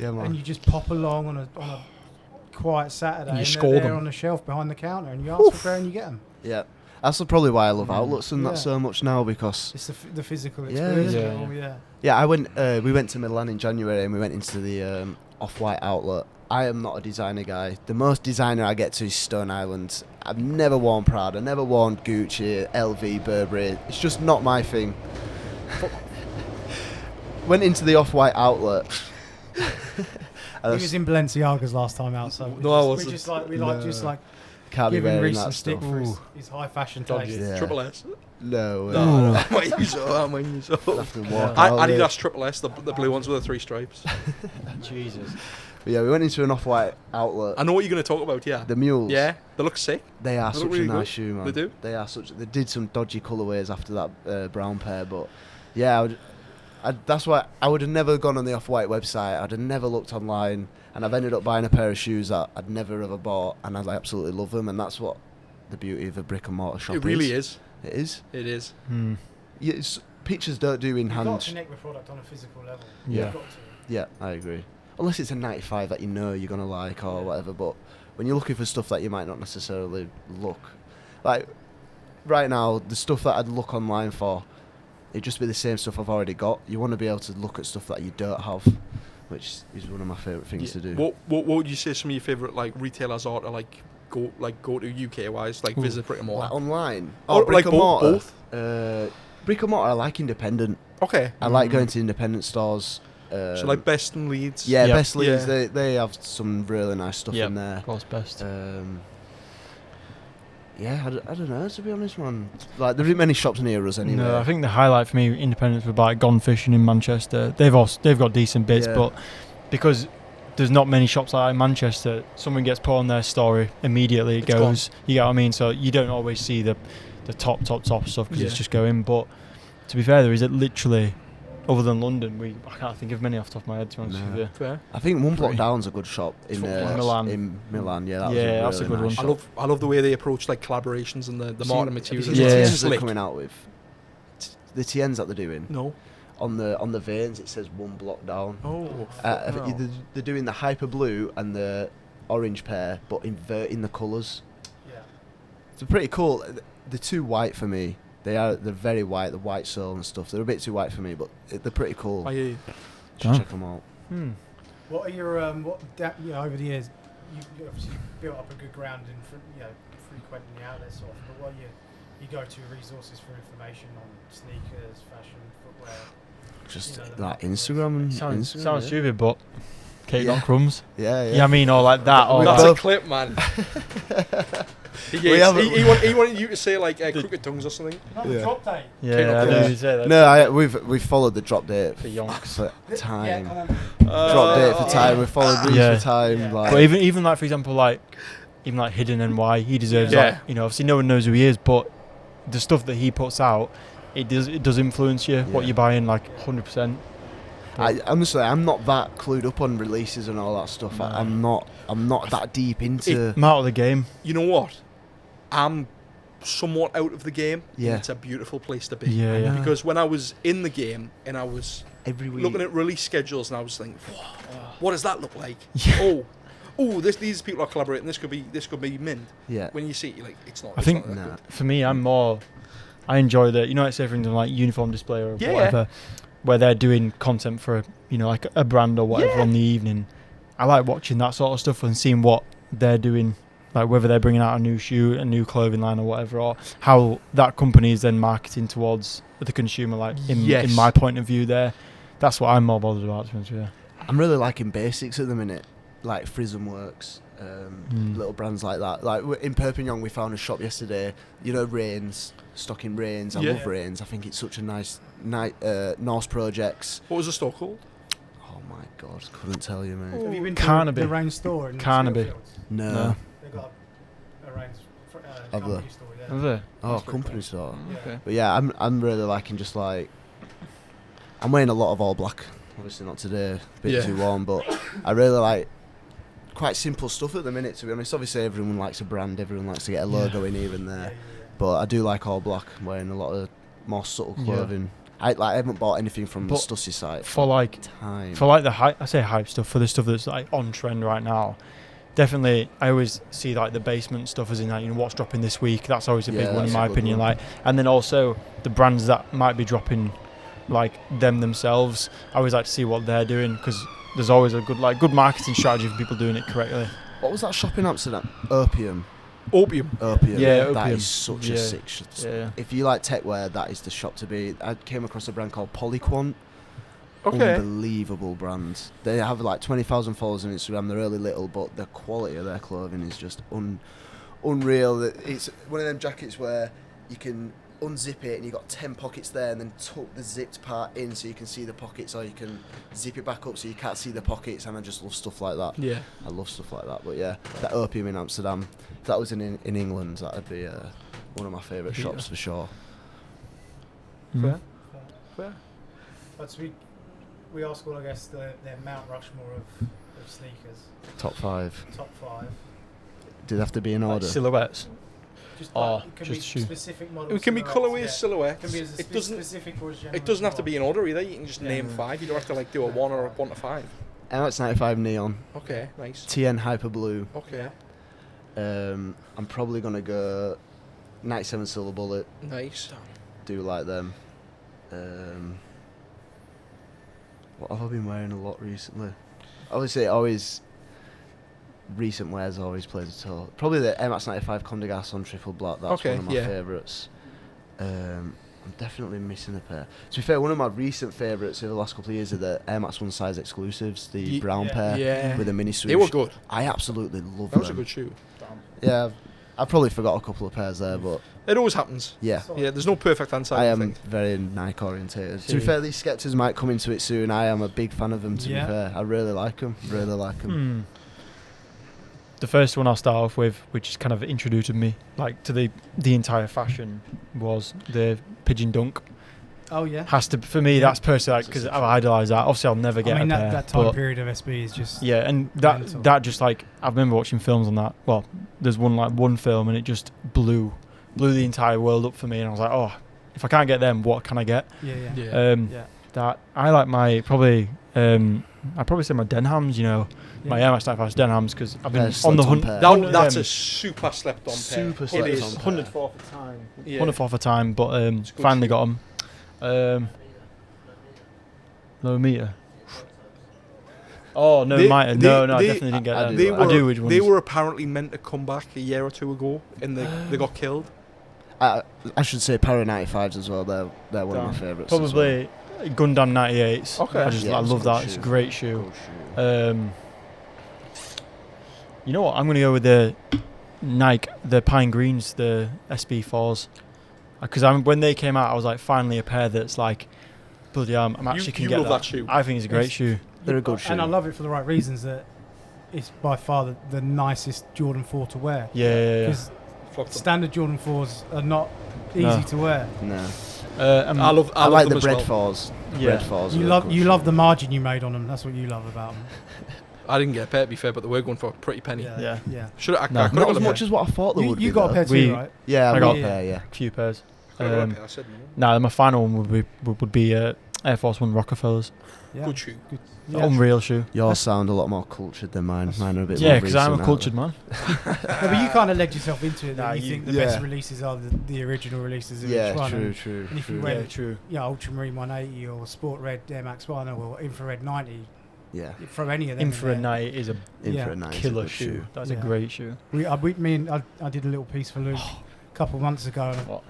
Yeah, man. and you just pop along on a quiet Saturday, And you and score they're there them. on the shelf behind the counter, and you ask for a pair and you get them. Yeah. That's probably why I love outlets and that Yeah. so much now, because It's the physical Yeah, experience. yeah. of it all, yeah, we went to Milan in January and we went into the Off-White outlet. I am not a designer guy. The most designer I get to is Stone Island. I've never worn Prada, never worn Gucci, LV, Burberry. It's just not my thing. Went into the Off-White outlet. He was in Balenciagas last time out, so No, I wasn't. just like Can't be giving wearing Reese that some stick stuff. for his high fashion Dodgy. taste. Yeah. Triple S. No, No, I might use it. I might use it. I'll have to walk out Adidas Triple S, the blue ones with the 3 stripes. Jesus. But yeah, we went into an Off-White outlet. I know what you're going to talk about. Yeah. The mules. Yeah, they look sick. They are They such look really a nice good. shoe, man. They do. They are such. They did some dodgy colourways after that brown pair, but yeah, that's why I would have never gone on the Off-White website. I'd have never looked online, and I've ended up buying a pair of shoes that I'd never ever bought, and I absolutely love them. And that's what the beauty of a brick and mortar shop is. It really is. It is. It is. Yeah, pictures don't do in You've got hand. to connect with product on a physical level. Yeah. You've got to. Yeah, I agree. Unless it's a 95 that you know you're gonna like or whatever. But when you're looking for stuff that you might not necessarily look like right now, the stuff that I'd look online for, it'd just be the same stuff I've already got. You want to be able to look at stuff that you don't have, which is one of my favourite things to do. What would you say some of your favourite like retailers are to go to UK wise, like visit brick and mortar? Like online? Or brick and mortar. Both? Brick and mortar, I like independent. Okay. I like going to independent stores. So like Best and Leeds. Yeah, Yep. Best Leeds. Yeah. They have some really nice stuff in there. Of course, Best. Yeah, I don't know, to be honest, man. Like, there aren't many shops near us anyway. No, I think the highlight for me, independents, were like Gone Fishing in Manchester. They've got decent bits, Yeah. but because there's not many shops like that in Manchester, someone gets put on their story, immediately it It's goes. gone. You get what I mean? So you don't always see the top stuff because Yeah. it's just going. But to be fair, there is literally, other than London, I can't think of many off the top of my head, to be honest No. with you. Fair. I think one block Pretty. down's a good shop in Milan. In Milan, yeah, That's a good nice one. shop. I love the way they approach like collaborations and the See, marketing have you materials. seen Yeah. the It's TNs they're slick. coming out with? The TNs that they're doing No. on the veins, it says one block down. Oh. They're doing the hyper blue and the orange pair, but inverting the colours. Yeah. It's pretty cool. They're too white for me. They're very white, the white sole and stuff. They're a bit too white for me, but they're pretty cool. I hear you. Should Oh. check them out. What are your over the years? You obviously built up a good ground in frequenting the outlets often. But what are you go-to resources for information on sneakers, fashion, footwear? Just You know, the like market Instagram and Sounds Instagram, sounds yeah. stupid, but cake Yeah. got crumbs. Yeah, yeah. Yeah, I mean, or like that, or That's both- a clip, man. he, haven't- he wanted you to say like crooked tongues or something. Not Yeah. the drop date. yeah, Yeah. I know you say that. No, we've followed the drop date For yonks. for time. Yeah, come on. Drop date for time. We've followed Reese Yeah. for time. Yeah. Like, But even like, for example, like Hidden NY, he deserves Yeah. like, obviously no one knows who he is, but the stuff that he puts out, it does influence you, what Yeah. you're buying, like 100%. honestly, I'm not that clued up on releases and all that stuff. No. I'm not that deep into. I'm out of the game. You know what? I'm somewhat out of the game. Yeah. And it's a beautiful place to be. Yeah, yeah. Because when I was in the game and I was Every week. looking at release schedules and I was thinking, what does that look like? Yeah. These people are collaborating. This could be mint. Yeah. When you see it, you're like, it's not. I think- it's not that Nah. good. For me, I enjoy the, like say for instance, like uniform display or Yeah. whatever, where they're doing content for like a brand or whatever Yeah. on the evening. I like watching that sort of stuff and seeing what they're doing, like whether they're bringing out a new shoe, a new clothing line or whatever, or how that company is then marketing towards the consumer. Like in Yes. my point of view, that's what I'm more bothered about. To be honest with you. I'm really liking basics at the minute, like Frism Works, little brands like that. Like in Perpignan, we found a shop yesterday. Rains, stocking Rains. I Yeah. love Rains. I think it's such a nice Norse projects. What was the store called? Oh my god, couldn't tell you, mate. Have you been Carnaby. to the Rain store in Carnaby. Spitalfields? No. No. They've got a Rain Have company they? store Is there. there? Oh, That's pretty company cool. store. Yeah. Okay. But yeah, I'm really liking just like I'm wearing a lot of all black. Obviously not today, a bit Yeah. too warm, but I really like quite simple stuff at the minute. To be honest, obviously everyone likes a brand, everyone likes to get a logo in here and Yeah, there. yeah, But I do like all black. I'm wearing a lot of more subtle Yeah. clothing. I haven't bought anything from the But Stussy site For like time. the hype, I say hype stuff, for the stuff that's like on trend right now. Definitely, I always see like the basement stuff as in like, what's dropping this week. That's always a big Yeah, one in that's my a good opinion. one. Like, and then also the brands that might be dropping, like themselves. I always like to see what they're doing because there's always a good marketing strategy for people doing it correctly. What was that shop in Amsterdam? Opium. Opium. Yeah, That Opium. is such a Yeah. sick Yeah. If you like tech wear, that is the shop to be. I came across a brand called Polyquant. Okay. Unbelievable brand. They have like 20,000 followers on Instagram. They're really little, but the quality of their clothing is just unreal. It's one of them jackets where you can unzip it and you've got 10 pockets there and then tuck the zipped part in so you can see the pockets, or you can zip it back up so you can't see the pockets, and I just love stuff like that. Yeah. I love stuff like that. But yeah, that Opium in Amsterdam, if that was in England, that would be one of my favourite Yeah. shops for sure. Fair. Fair. But we ask all, I guess, the Mount Rushmore of sneakers. Top 5. Top 5. Did it have to be in Like order? silhouettes. Just Oh, it can just be shoe. specific models. It can be silhouettes, colourways, yeah. silhouettes. It can be as It doesn't. specific or as general. It doesn't as have to you be in order either. You can just Yeah. name 5. You don't have to like do a 1 or a 1 to 5. MX95 Neon. Okay. Nice. TN Hyper Blue. Okay. I'm probably going to go 97 Silver Bullet. Nice. Do like them. What have I been wearing a lot recently? Obviously, always recent wears always plays a toll. Probably the S1.E6 Comme des Garçons on triple black. That's one of my favourites. I'm definitely missing a pair. To be fair, one of my recent favourites over the last couple of years are the Air Max 1 size exclusives, the brown pair with a mini swoosh. They were good. I absolutely love them. That was a good shoe. Yeah, I probably forgot a couple of pairs there, but it always happens. Yeah, there's no perfect answer. I am very Nike orientated. To be fair, these Skechers might come into it soon. I am a big fan of them. To be fair, I really like them. Really like them. The first one I'll start off with, which is kind of introduced me like to the entire fashion, was the Pigeon Dunk. Oh yeah. Has to for me. That's personally because I idolise that. Obviously, I'll never get. I mean, a pair, that time period of SB is just and mental. that just like I remember watching films on that. Well, there's one film and it just blew the entire world up for me, and I was like, oh, if I can't get them, what can I get? That I like my probably. I'd probably say my Denhams. You know. My Air Max 95 Denhams because I've been on the hunt. That's a super slept on pair. Super slept it is. on 104 for time. 104 for time, but finally got them. Low meter. Oh no, I definitely didn't get them. They were apparently meant to come back a year or two ago, and they got killed. I should say Para 95s as well. They're one of my favourites. Probably Gundam 98s. Okay, I love that. It's a great shoe. You know what? I'm going to go with the Nike, the Pine Greens, the SB4s. Because when they came out, I was like, finally a pair that's like, bloody hell, I'm actually can get that shoe. I think it's a great shoe. They're a good shoe. And I love it for the right reasons, that it's by far the nicest Jordan 4 to wear. Yeah. Because standard Jordan 4s are not easy to wear. No. I like the them bread as well. 4s. Bread 4s. You love the margin you made on them. That's what you love about them. I didn't get a pair, to be fair, but they were going for a pretty penny. Yeah. Should I not as much as what I thought they would be. You got a pair too, right? Yeah, I got a pair, yeah. A few pairs. I said my final one would be Air Force One Rockefellers. Yeah. Good shoe. Unreal shoe. Yours sound a lot more cultured than mine. Mine are a bit more Yeah, because I'm a cultured man. But you kind of led yourself into it. That you think the best releases are the original releases of each one. True. And if you went, Ultramarine 180 or Sport Red Air Max 1 or Infrared 90, from any of them. Infrared 90 is a killer shoe. shoe. That's a great shoe. I did a little piece for Luke a couple of months ago.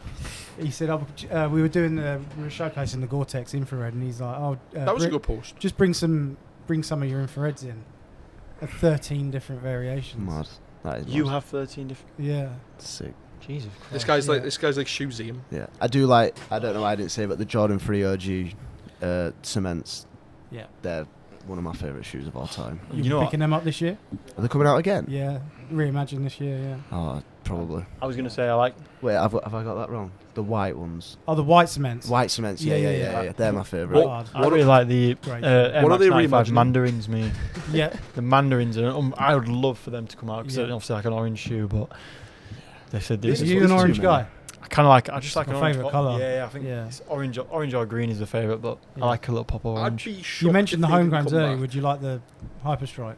He said we were showcasing the Gore-Tex Infrared, and he's like, that was a good post. Just bring some of your infrareds in. 13 different variations. Mad. That is You mad. have 13 different. Yeah. Sick. Jesus Christ. This guy's like shoesy. Yeah, I do like. I don't know why I didn't say, but the Jordan 3 OG cements. Yeah. They're one of my favourite shoes of all time. You know picking them up this year? Are they coming out again? Yeah, reimagine this year. Yeah. Oh, probably. I was gonna say I like. Wait, have I got that wrong? The white ones. Oh, the white cements. White cements. Yeah. They're my favourite. I really like the what are they reimagining? Mandarins. Yeah. The Mandarins. I would love for them to come out because they're obviously like an orange shoe, but they said this. Are you an orange guy? I just like an orange favourite colour. Yeah, I think it's orange or green is the favourite, but I like a little pop of orange. You mentioned the homegrowns earlier. Would you like the Hyperstrike?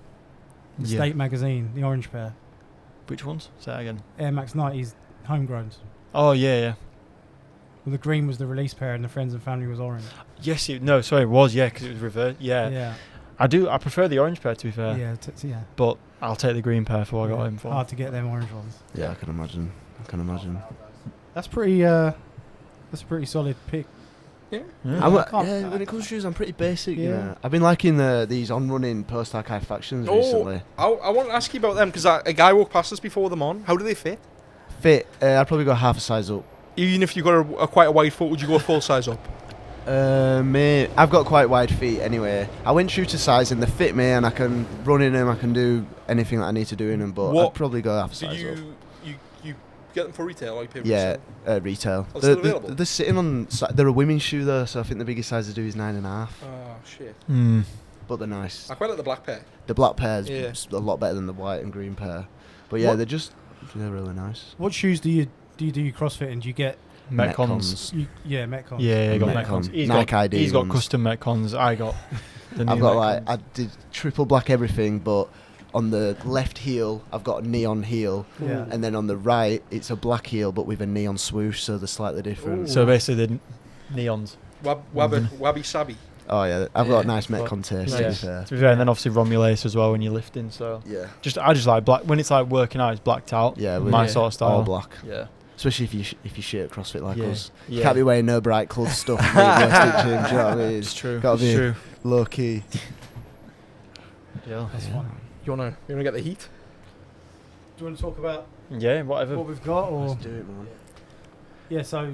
The State magazine, the orange pair. Which ones? Say that again. Air Max 90s homegrowns. Oh yeah. Well, the green was the release pair, and the friends and family was orange. Yes, it was because it was reversed. Yeah. I prefer the orange pair, to be fair. Yeah. But I'll take the green pair for what I got him for. Hard to get them orange ones. Yeah, I can imagine. That's pretty. That's a pretty solid pick. Yeah. When it comes to shoes, I'm pretty basic. Yeah. You know? I've been liking these on-running post-archive factions recently. I want to ask you about them because a guy walked past us before them on. How do they fit? I'd probably go half a size up. Even if you got quite a wide foot, would you go a full size up? Mate, I've got quite wide feet anyway. I went true to size and they fit me, and I can run in them. I can do anything that I need to do in them. But I'd probably go half a size up. You get them for retail, like people? Yeah, retail. Oh, still available? They're sitting on. They're a women's shoe though, so I think the biggest size they do is 9.5. Oh shit. But they're nice. I quite like the black pair. The black pair's a lot better than the white and green pair. But yeah, they're really nice. What shoes do you CrossFit in? Do you get Metcons? Metcons. Yeah, got Metcons. Nike ID. He's got custom Metcons. I got the new I've got Metcons. I did triple black everything, but on the left heel I've got a neon heel, and then on the right it's a black heel but with a neon swoosh, so they're slightly different. So basically the neons. Wabi Sabi. Oh yeah, I've got a nice But- Metcon taste. Yeah. To be fair. To be fair, and then obviously Romulus as well when you're lifting. So Yeah. I just like black when it's like working out. It's blacked out. Yeah, my yeah. sort of style. All black. Yeah. Especially if you shit at CrossFit like Yeah. us. Yeah. Can't be wearing no bright coloured stuff. In the gym, do you know what I mean? It's true. Gotta It's be true. low key. Yeah. That's fine. You wanna get the heat? Do you want to talk about Yeah. Whatever. what we've got, or Let's do it, man. yeah? So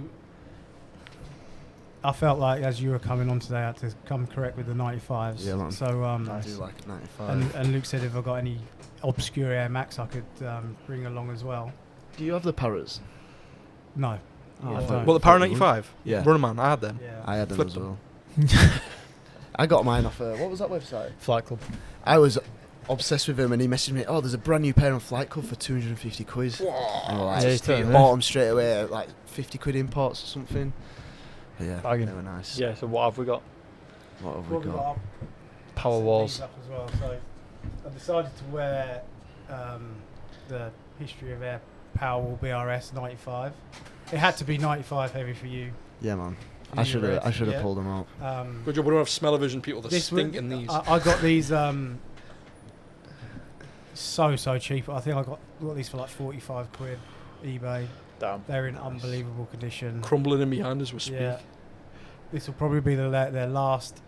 I felt like as you were coming on today, I had to come correct with the 95s. Yeah, man. So I do like a 95. and Luke said if I got any obscure Air Max, I could bring along as well. Do you have the Paras? No. Oh, Yeah, I no. thought- Well, the Para 95. Yeah. Runner Man, I had them. Yeah. I had them Flip as them. well. I got mine off. What was that website? Flight Club. I was obsessed with him, and he messaged me. Oh, there's a brand new pair on Flight Club for 250 quid. And I like, Yeah, he's telling me. bought them straight away at like 50 quid imports or something. But yeah, Bargain. they were nice. Yeah. So what have we got? What have What we we got? up, Power set walls. these up as well. So I decided to wear the History of Air Powerwall BRS 95. It had to be 95 heavy for you. Yeah, man. For I you, should Red. have Yeah. pulled them out. Good job. We don't have smell-o-vision people that This stink was- in these. I got these so cheap. I think I got these for like 45 quid eBay. Damn. They're in unbelievable condition. Crumbling in behind as we speak. Yeah, this will probably be their last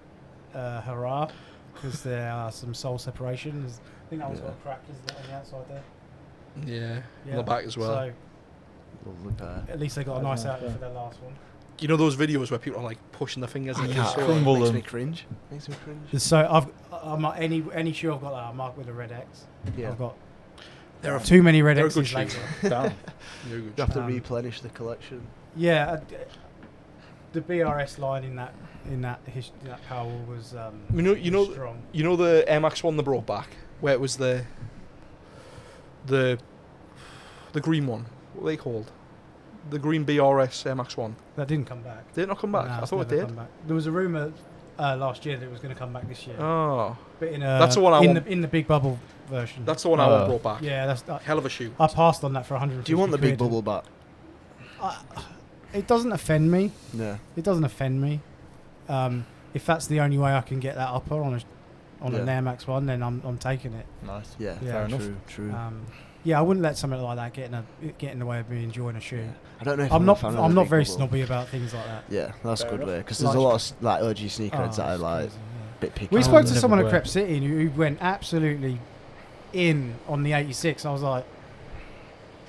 hurrah because there are some soul separations. I think that one's Yeah. got a crack, isn't it, on the outside there? Yeah. Yeah. On the back as well. So Lovely pair. at least they got a nice Yeah. outlet for their last one. You know those videos where people are like pushing their fingers I in can't. the crumble Makes them. me cringe. Makes me cringe. So I'm any shoe I've got that I mark with a red X. Yeah. I've got They're a, too many red they're a X's good later. Damn. they're a You good have to Um, replenish the collection. Yeah, the BRS line in that Powerwall was You know, strong. You know the Air Max one they brought back, where it was the green one. What are they called? The green BRS Air Max one. That didn't come back. Did it not come back? Nah, I it's thought it never did. come back. There was a rumor last year that it was going to come back this year. Oh, But in That's the one I want. in the big bubble version. that's the one I want brought back. Yeah, that's Hell of a shoe. I passed on that for 150. Do you want the big quid. bubble back? It doesn't offend me. Yeah. It doesn't offend me. If that's the only way I can get that upper on an Yeah. Air Max one, then I'm taking it. Nice. Yeah. Yeah. Fair enough. True. Yeah, I wouldn't let something like that get in the way of me enjoying a shoe. Yeah. I don't know if I'm a not fan of the I'm not big very bubble. snobby about things like that. Yeah, that's Fair good enough. way because there's a Like- lot of like OG sneakerheads that I it's like. crazy, yeah. Bit picky. We Oh, spoke to never someone at wear. Crep City who went absolutely in on the 86. I was like,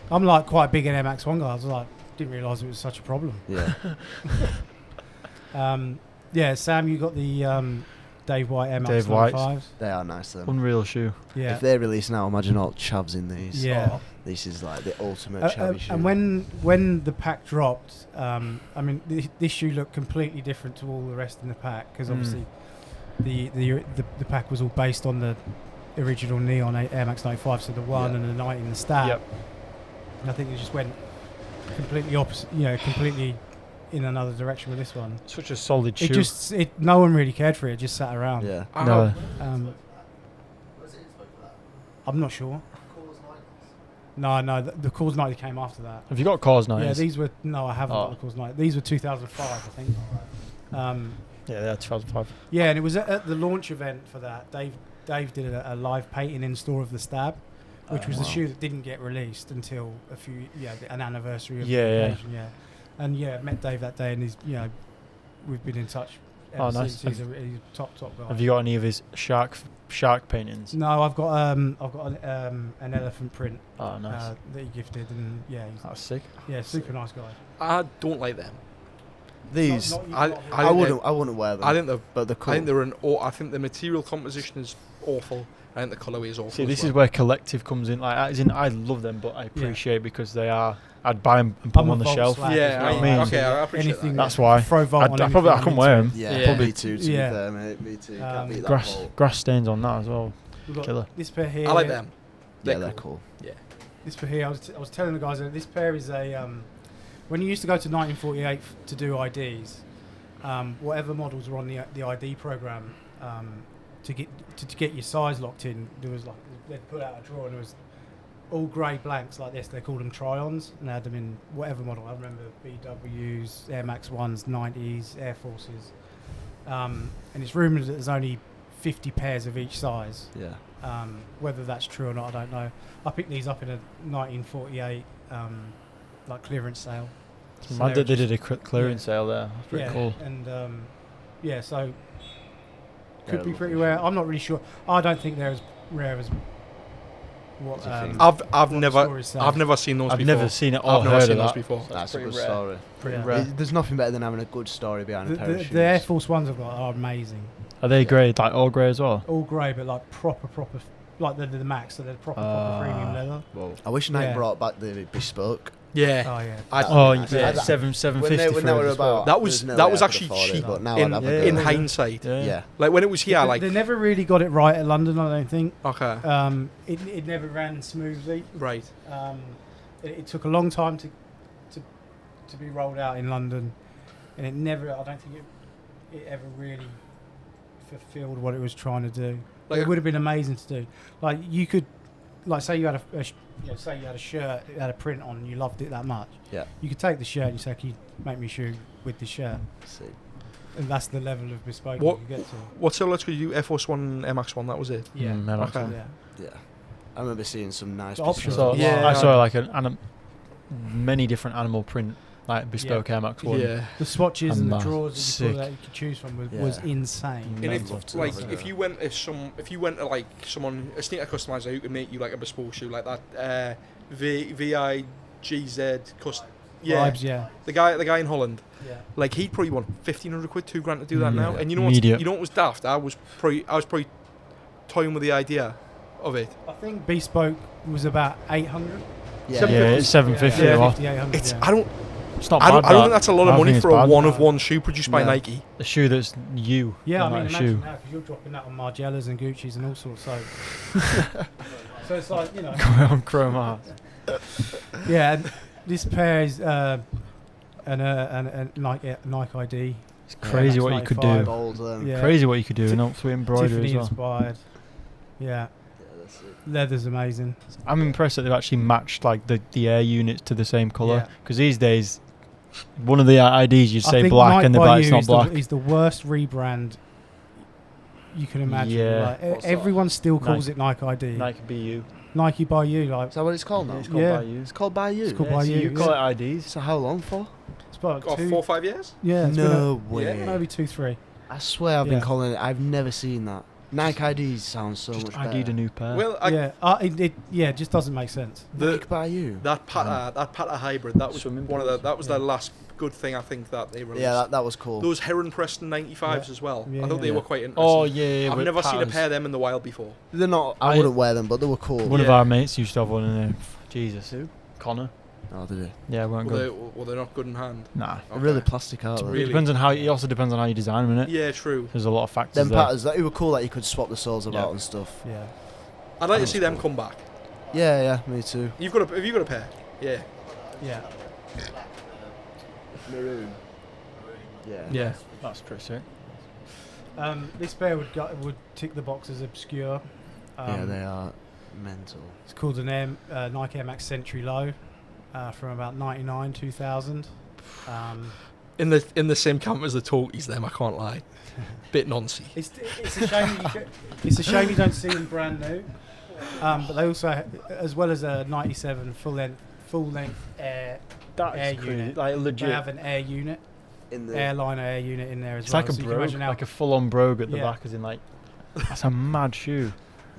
I'm like quite a big Air Max 1 guy. I was like, didn't realise it was such a problem. Yeah. Yeah, Sam, you got the Dave White Air Max Dave White's. 95s. They are nice then. Unreal shoe. Yeah. If they release now, imagine all chavs in these. Yeah. Oh, this is like the ultimate chavvy shoe. And when the pack dropped, I mean, this shoe looked completely different to all the rest in the pack because obviously the pack was all based on the original Neon Air Max 95, so the 1 Yeah. and the 90 and the stab. Yep. And I think it just went completely opposite, completely in another direction with this one. Such a solid shoe. No one really cared for it. It just sat around. yeah. No. I'm not sure. No, the Cause 90 came after that. Have you got Cause Yeah, 90s? these were I haven't Oh. got the Cause 90. These were 2005, I think. Yeah, they're 2005. Yeah, and it was at the launch event for that. Dave did a live painting in store of the Stab, which was wow. the shoe that didn't get released until an anniversary of Yeah, the yeah. occasion. Yeah, and met Dave that day, and he's we've been in touch ever Oh, nice. since. He's a top guy. Have you got any of his shark paintings? No, I've got an elephant print Oh, nice. that he gifted, and That's sick. super nice guy. I don't like them. These, I I wouldn't wear them. I think the but the cool. I think they're I think the material composition is awful. I think the colourway is awful. See, as this well. is where collective comes in. Like, as in, I love them, but I appreciate because they are. I'd buy them and put I'm them a on the Volt shelf. slag as Yeah, well. I mean, okay, I appreciate anything that. That's why. Throw Volt on I probably I anything, couldn't wear them. yeah, Yeah. me too. To Yeah. be fair, mate, me too. Can't beat that Grass Volt. grass stains on that as well. We've got Killer. this pair here. I like them. Yeah, They're they're cool. This pair here, I was telling the guys that this pair is a when you used to go to 1948 to do IDs, whatever models were on the ID program, to get your size locked in, there was like they'd put out a drawer and there was all grey blanks like this. They called them Try-Ons, and they had them in whatever model. I remember BWs, Air Max 1s, 90s, Air Forces. And it's rumoured that there's only 50 pairs of each size. Yeah. Whether that's true or not, I don't know. I picked these up in a 1948 like clearance sale. It's mad that they did a clearance sale there. That's pretty cool. And so could be pretty rare. I'm not really sure. I don't think they're as rare as what. I've never seen those. I've never seen it. I've never seen those that before. That's a good rare. story. Pretty Yeah. rare. There's nothing better than having a good story behind a pair of shoes. The Air Force Ones I've got are amazing. Are they grey, like all grey as well? All grey, but like proper, like the Max, so they're proper premium leather. Well, I wish Nike brought back the bespoke. Yeah. Oh yeah. Yeah, 750 when they were about that was actually cheap. But now in hindsight, yeah. like when it was here, they never really got it right at London. I don't think. Okay. It never ran smoothly. Right. It took a long time to be rolled out in London, and it never. I don't think it ever really fulfilled what it was trying to do. Like it would have been amazing to do. Like you could, like say you had say you had a shirt, it had a print on, and you loved it that much. Yeah. You could take the shirt and you say, "Can you make me a shoe with the shirt?" See. And that's the level of bespoke What- you get to. What's the let's go you Air Force One MX One? That was it. Yeah. Okay. Yeah. I remember seeing some nice The options bespoke. Yeah. I saw like many different animal print, like bespoke Air Max 1. Yeah. The swatches and the And drawers that you sick. could choose from was Yeah. insane. And Mental. if you went to like someone a sneaker customizer who could make you like a bespoke shoe like that, VIGZ Vibes, yeah. the guy in Holland, Yeah. like he'd probably want 1,500 quid, $2,000 to do that now. Yeah. And you know what was daft? I was probably toying with the idea of it. I think bespoke was about 800. Yeah. It's 750. Yeah. or what? 800. It's yeah. It's not I bad. don't think that's a lot of I money think for it's a bad. one of one shoe produced by No. Nike. A shoe that's you. Yeah, I not mean, like a imagine shoe. now, because you're dropping that on Margielas and Gucci's and all sorts. So, so it's like, you know. on Chrome Hearts. Yeah, and this pair is a Nike ID. It's crazy what you could do. Gold, Yeah. Crazy what you could do, and also embroidery Tiffany as well. inspired. Yeah, that's it. leather's amazing. I'm impressed that they've actually matched like the air units to the same colour. Yeah. Because these days, one of the IDs you'd I say think black, Nike and by it's You not is black. He's the worst rebrand you can imagine. Yeah. Like, What's that? everyone still calls Nike. it Nike ID. Nike BU. Nike by You, like Is that what it's called now? It's called Yeah. by you. It's called By You. It's called By so You, you call it IDs. So how long for? it's about Got 4 or 5 years. Yeah, it's No been way. maybe 2-3. I swear I've Yeah. been calling it. I've never seen that. Nike IDs sounds so Just much ID'd better. a new pair. Well, It just doesn't make sense. Nike By You. that Pata hybrid, that was Swimming one of the pools. that was the last good thing I think that they released. Yeah, that was cool. Those Heron Preston 95s as well. Yeah, I thought they yeah. were quite interesting. oh yeah, I've with never seen a patterns. pair of them in the wild before. They're not. I wouldn't wear them, but they were cool. One of Yeah. our mates used to have one in there. Jesus, who? Connor. Oh, did they? Yeah, weren't good. They're not good in hand. Nah. They're really plastic, aren't It they? Really? depends on how. It also depends on how you design them, innit? Yeah, true. There's a lot of factors Them there. patterns, they were cool that you could swap the soles about Yeah. and stuff. Yeah. I'd like to That's see them cool. come back. Yeah, me too. Have you got a pair? Yeah. Yeah. Maroon. Yeah. Yeah, that's pretty sick. This pair would tick the boxes obscure. Yeah, they are mental. It's called an Nike Air Max Century Low from about 99, 2000. In the same camp as the Talkies, them. I can't lie. Bit noncy. It's a shame. It's a shame you don't see them brand new. But they also, as well as a 97 full length air That's crazy. unit. Like legit. They have an air unit, In the airliner air unit in there as It's well. like a so you can brogue, imagine how- like a full-on brogue at the Yeah. back, as in like that's a mad shoe.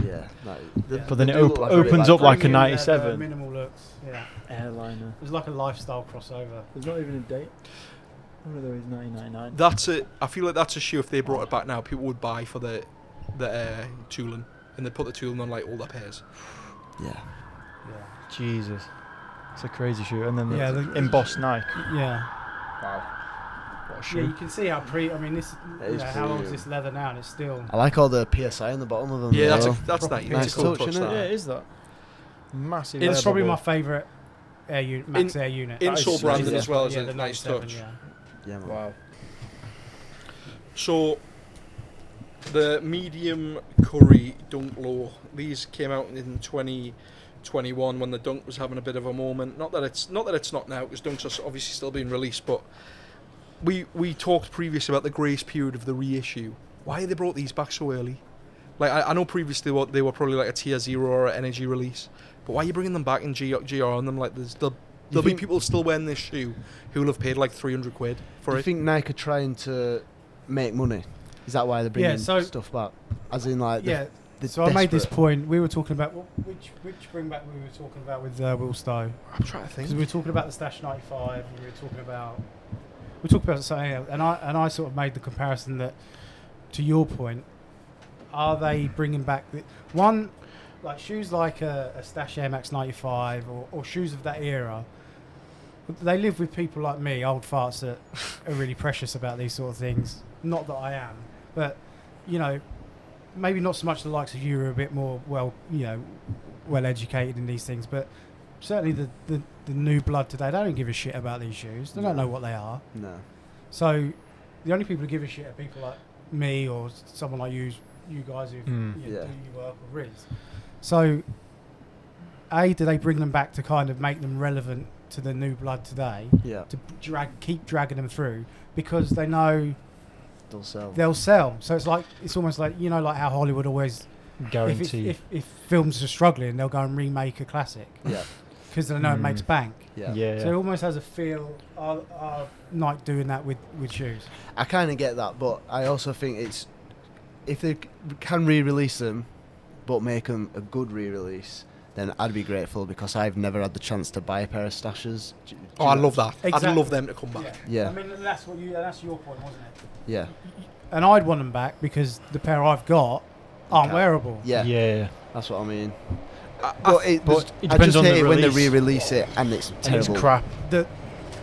yeah. Yeah. But then they it do look like a bit opens up like a Premium leather, 97 minimal looks. Yeah, airliner. it was like a lifestyle crossover. There's not even a date. One of those 1999. That's it. I feel like that's a shoe. If they brought it back now, people would buy for the tooling, and they put the tooling on like all their pairs. Yeah. Yeah, Jesus, it's a crazy shoe. And then Yeah, the the- embossed Nike. yeah. Wow, what a Yeah, shoe. you can see how I mean, this. That You is know, how old is premium. this leather now, and it's still. I like all the PSI on the bottom of them. Yeah, as well. that's Proper nice. nice It's a cool touch, touch. innit? That. Yeah, is that massive? It's air probably bubble. my favourite Max Air unit. Insole is branded nice, as well as yeah, a the nice 97, touch. Yeah. Yeah, man. Wow. So, the medium curry dunk low. These came out in 21 when the Dunk was having a bit of a moment. Not that it's not now, because Dunks are obviously still being released, but we talked previously about the grace period of the reissue. Why have they brought these back so early? Like I know previously they were probably like a tier 0 or an energy release, but why are you bringing them back in GR on them? Like there'll be people still wearing this shoe who will have paid like 300 quid for it. Do you think Nike are trying to make money? Is that why they're bringing stuff back? As in like so I made this point. We were talking about which bring back we were talking about with Will Stowe. I'm trying to think. Because we were talking about the Stash 95, and we were talking about something else, and I sort of made the comparison that, to your point, are they bringing back one like shoes like a Stash Air Max 95 or shoes of that era? They live with people like me, old farts that are really precious about these sort of things. Not that I am, but you know, maybe not so much the likes of you are a bit more well educated in these things, but certainly the new blood today, they don't give a shit about these shoes. They don't know what they are. No. So the only people who give a shit are people like me or someone like you guys who do your work, or Riz. So do they bring them back to kind of make them relevant to the new blood today? Yeah. To keep dragging them through, because they know they'll sell. So it's almost like, you know, like how Hollywood always guarantee if films are struggling, they'll go and remake a classic. Yeah. Because they know it makes bank. Yeah. So it almost has a feel of Nike doing that with shoes. I kind of get that, but I also think it's, if they can re-release them, but make them a good re-release, then I'd be grateful, because I've never had the chance to buy a pair of Stashes. I love that. Exactly. I'd love them to come back. Yeah. I mean, that's your point, wasn't it? Yeah. And I'd want them back because the pair I've got aren't wearable. Yeah. That's what I mean. But it I depends just on hate the it when they release. re-release it and it's terrible. And it's crap.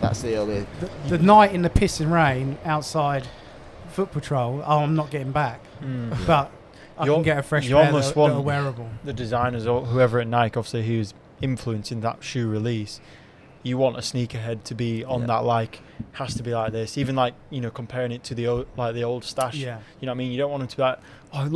That's the only... The night in the pissing rain outside Foot Patrol, I'm not getting back. But I can get a fresh pair that are wearable. The designers or whoever at Nike, obviously, who's influencing that shoe release, you want a sneakerhead to be on that, like, has to be like this. Even like, you know, comparing it to the old Stash. Yeah. You know what I mean? You don't want it to be like, oh, it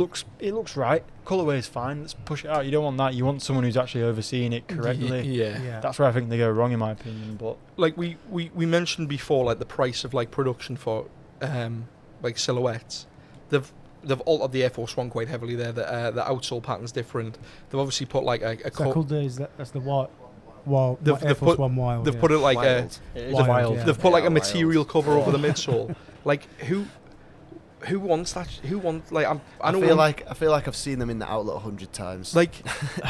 looks right. Colorway is fine. Let's push it out. You don't want that. You want someone who's actually overseeing it correctly. Yeah. That's where I think they go wrong, in my opinion. But like we mentioned before, like the price of like production for like silhouettes. They've altered the Air Force One quite heavily there. The outsole pattern's different. They've obviously put like a that's the white. Well, Air Force One Wild. They've put it like wild. Wild. They've put like a material cover over the midsole. Like who wants that? Who wants like I feel like I've seen them in the outlet 100 times. Like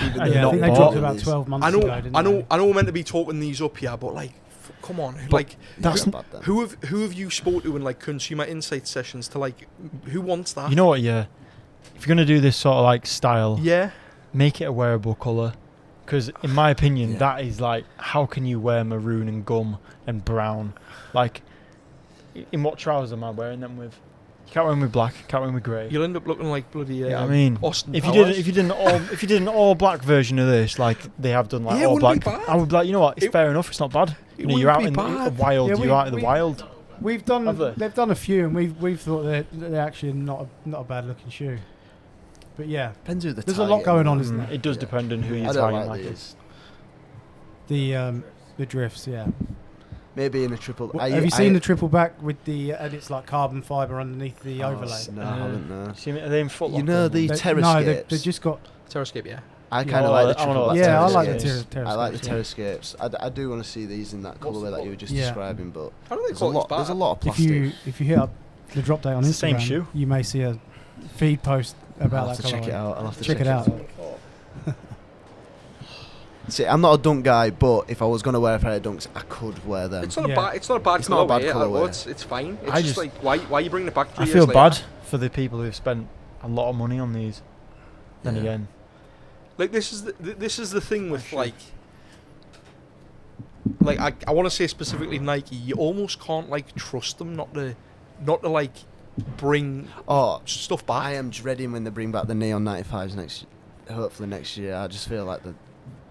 even I think they dropped about 12 months ago. I know we're meant to be talking these up here, but like come on, but like who have you spoke to in like consumer insight sessions to like who wants that? You know what? Yeah, if you're gonna do this sort of like style, make it a wearable color. Because in my opinion, that is like, how can you wear maroon and gum and brown? Like, in what trousers am I wearing them with? You can't wear them with black. You can't wear them with grey. You'll end up looking like bloody. I mean, Austin if you did an all black version of this, like they have done, like all black, I would be like, you know what? It's fair enough. It's not bad. You know, you're out in the wild. You're out in the wild. We've done. They've done a few, and we've thought they're actually not a bad looking shoe. But yeah, depends who there's a lot going on, isn't there? It does depend on who you're targeting. The drifts, maybe in a triple. Have you seen the triple back with the and it's like carbon fibre underneath the overlay? No, I haven't. No. Are they in Foot Locker? You know the Terrascapes? No, they've just got Terrascape. Yeah. I kind of like the triple. I like the Terrascapes. I like the Terrascapes. I do want to see these in that colourway that you were just describing, but there's a lot of plastic. If you hit up the drop date on Instagram, same shoe. You may see a feed post about that. Check it out. I'll have to check it out. See, I'm not a dunk guy, but if I was going to wear a pair of dunks, I could wear them. It's not a bad. It's not a bad colourway. It's fine. It's just like why are you bringing it back? I feel bad for the people who've spent a lot of money on these. Then again, like this is the thing with like I want to say specifically Nike. You almost can't like trust them not to like bring stuff back. I am dreading when they bring back the Neon 95s hopefully next year. I just feel like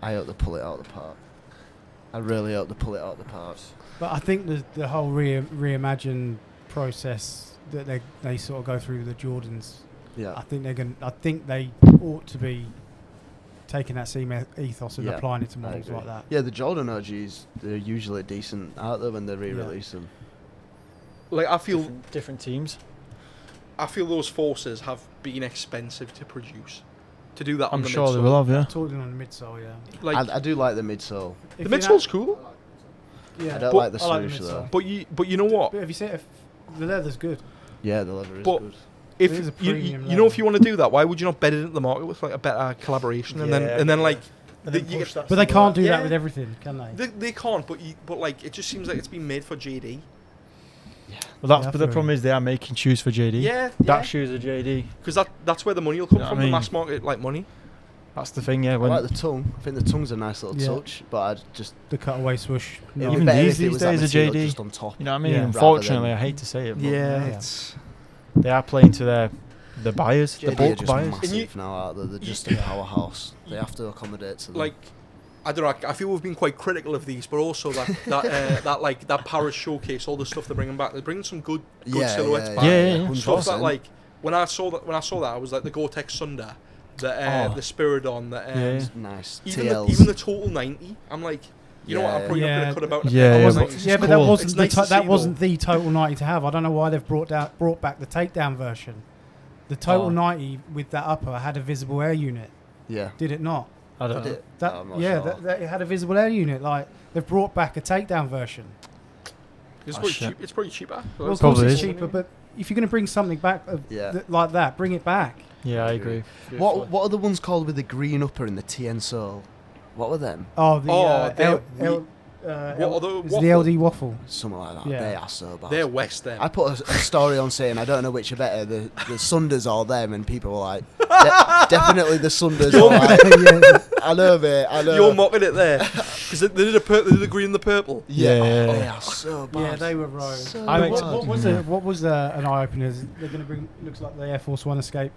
I hope they pull it out of the park. I really hope they pull it out of the park. But I think the whole reimagine process that they sort of go through with the Jordans. Yeah. I think they ought to be taking that same ethos and applying it to models like that. Yeah, the Jordan OGs, they're usually decent out there when they re-release them. Like I feel different teams. I feel those forces have been expensive to produce. To do that on the sure midsole. they will have, yeah. Talking on the midsole, yeah. Like I do like the midsole. the midsole's cool, Yeah, I don't but like the I like the swoosh though. midsole. but you know what? But if you say if the leather's good, Yeah, the leather is But good. If It is a you premium know if leather. you want to do that, why would you not bet it at the market with like a better collaboration and then like And then you push that but they can't do Yeah. that with everything, can they? they can't. But like it just seems like it's been made for JD. Well, that's Yeah, but the for problem is they are making shoes for JD. Yeah, That shoes are JD. because that's where the money will come You know from. what I The mean? mass market like money. That's the thing, yeah. I When like the tongue. I think the tongue's a nice little Yeah. touch, but I'd just The cutaway swoosh. it'd No. be Even better these if it was that days are material JD. just on top. you know what I mean? Yeah. Unfortunately, Rather I hate to say it, but Yeah. it's they are playing to the buyers, the JD are bulk just buyers. massive now out there. They're just a powerhouse. They have to accommodate to them. like I don't know. I feel we've been quite critical of these, but also that Paris showcase, all the stuff they're bringing back. They're bringing some good silhouettes back. Yeah. Stuff that 100%. like when I saw that I was like the Gore-Tex Sunder, the Spiridon, Yeah. nice. even TLs. the Total 90. I'm like, you know what? I'm probably not Yeah. going to cut about. Yeah, the yeah, wasn't, but- Yeah, but cool. that wasn't It's nice to that see, wasn't the total 90 to have. I don't know why they've brought back the takedown version. The total Oh. 90 with that upper had a visible air unit. Yeah. Did it not? I don't Did know. it? That I'm not yeah, sure. that it had a visible air unit. Like they've brought back a takedown version. it's Oh, pretty shit. cheap. It's pretty cheaper. Well, of course Probably it's is. cheaper, but if you're going to bring something back Yeah. like that, bring it back. Yeah, I agree. What are the ones called with the green upper and the TN sole? What were them? Oh, the they're L, what are the is the LD waffle. Something like that. Yeah. They are so bad. They're West End. I put a story on saying I don't know which are better, the Sunders or them, and people were like, definitely the Sunders. Or like, Yeah. I know, mate. I know. You're mocking it there because they did the green and the purple. Yeah, Yeah. they are so bad. Yeah, they were rogue. So I'm bad. ex- What was an eye opener? They're going to bring. Looks like the Air Force One Escape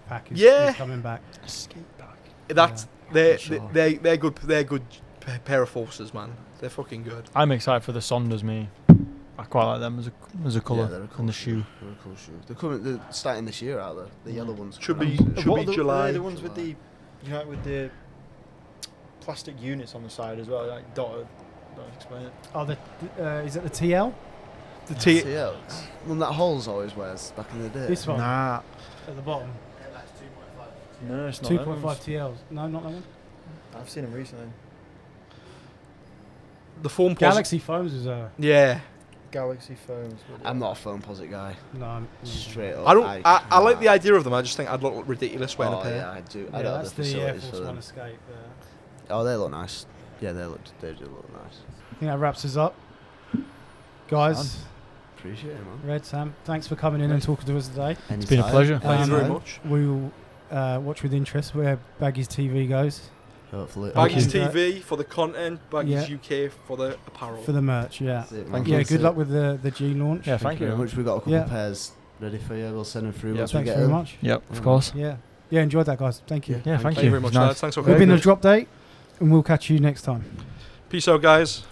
pack is coming back. That's Yeah. Sure. they're good. They're good pair of forces, man. They're fucking good. I'm excited for the Sonders, me. I quite like them as a colour they're a cool and the shoe. They're a cool shoe. They're starting this year out there. The yellow ones. Should coming be- out soon. should be July. The ones with the, with the plastic units on the side as well, like dotted. Don't explain it. Oh, is it the TL? The TLs. One that Halls always wears back in the day. This one Nah, at the bottom. no, it's not. 2.5 TLs. No, not that one. I've seen them recently. the foam Galaxy Foams is a Yeah, Galaxy foams. I'm not a foam posit guy. no. Straight up. I don't. I like the idea of them. I just think I'd look ridiculous wearing a Oh pair. yeah, I do. I Yeah, don't that's have the the Air facilities Force for One them. Escape. Oh, they look nice. Yeah, they do look nice. I think that wraps us up, guys. Appreciate it, man. Red, Sam, thanks for coming in and talking to us today. It's been a pleasure. Thank you very Um, much. We will watch with interest where Baggy's TV goes Hopefully. Baggys you. TV for the content, Baggys Yeah. UK for the apparel. for the merch. Yeah, That's it, man. Thank yeah. you. Good luck with the G launch. Yeah, Thank you very much. We've got a couple Yeah. pairs ready for you. We'll send them through Yeah, once we Thanks get very them. much. Yep, Yeah. of course. Yeah, enjoyed that, guys. Thank you. Yeah, thank Thank you you. very It much, was nice. lads. Thanks for We've coming. been a drop date, and we'll catch you next time. Peace out, guys.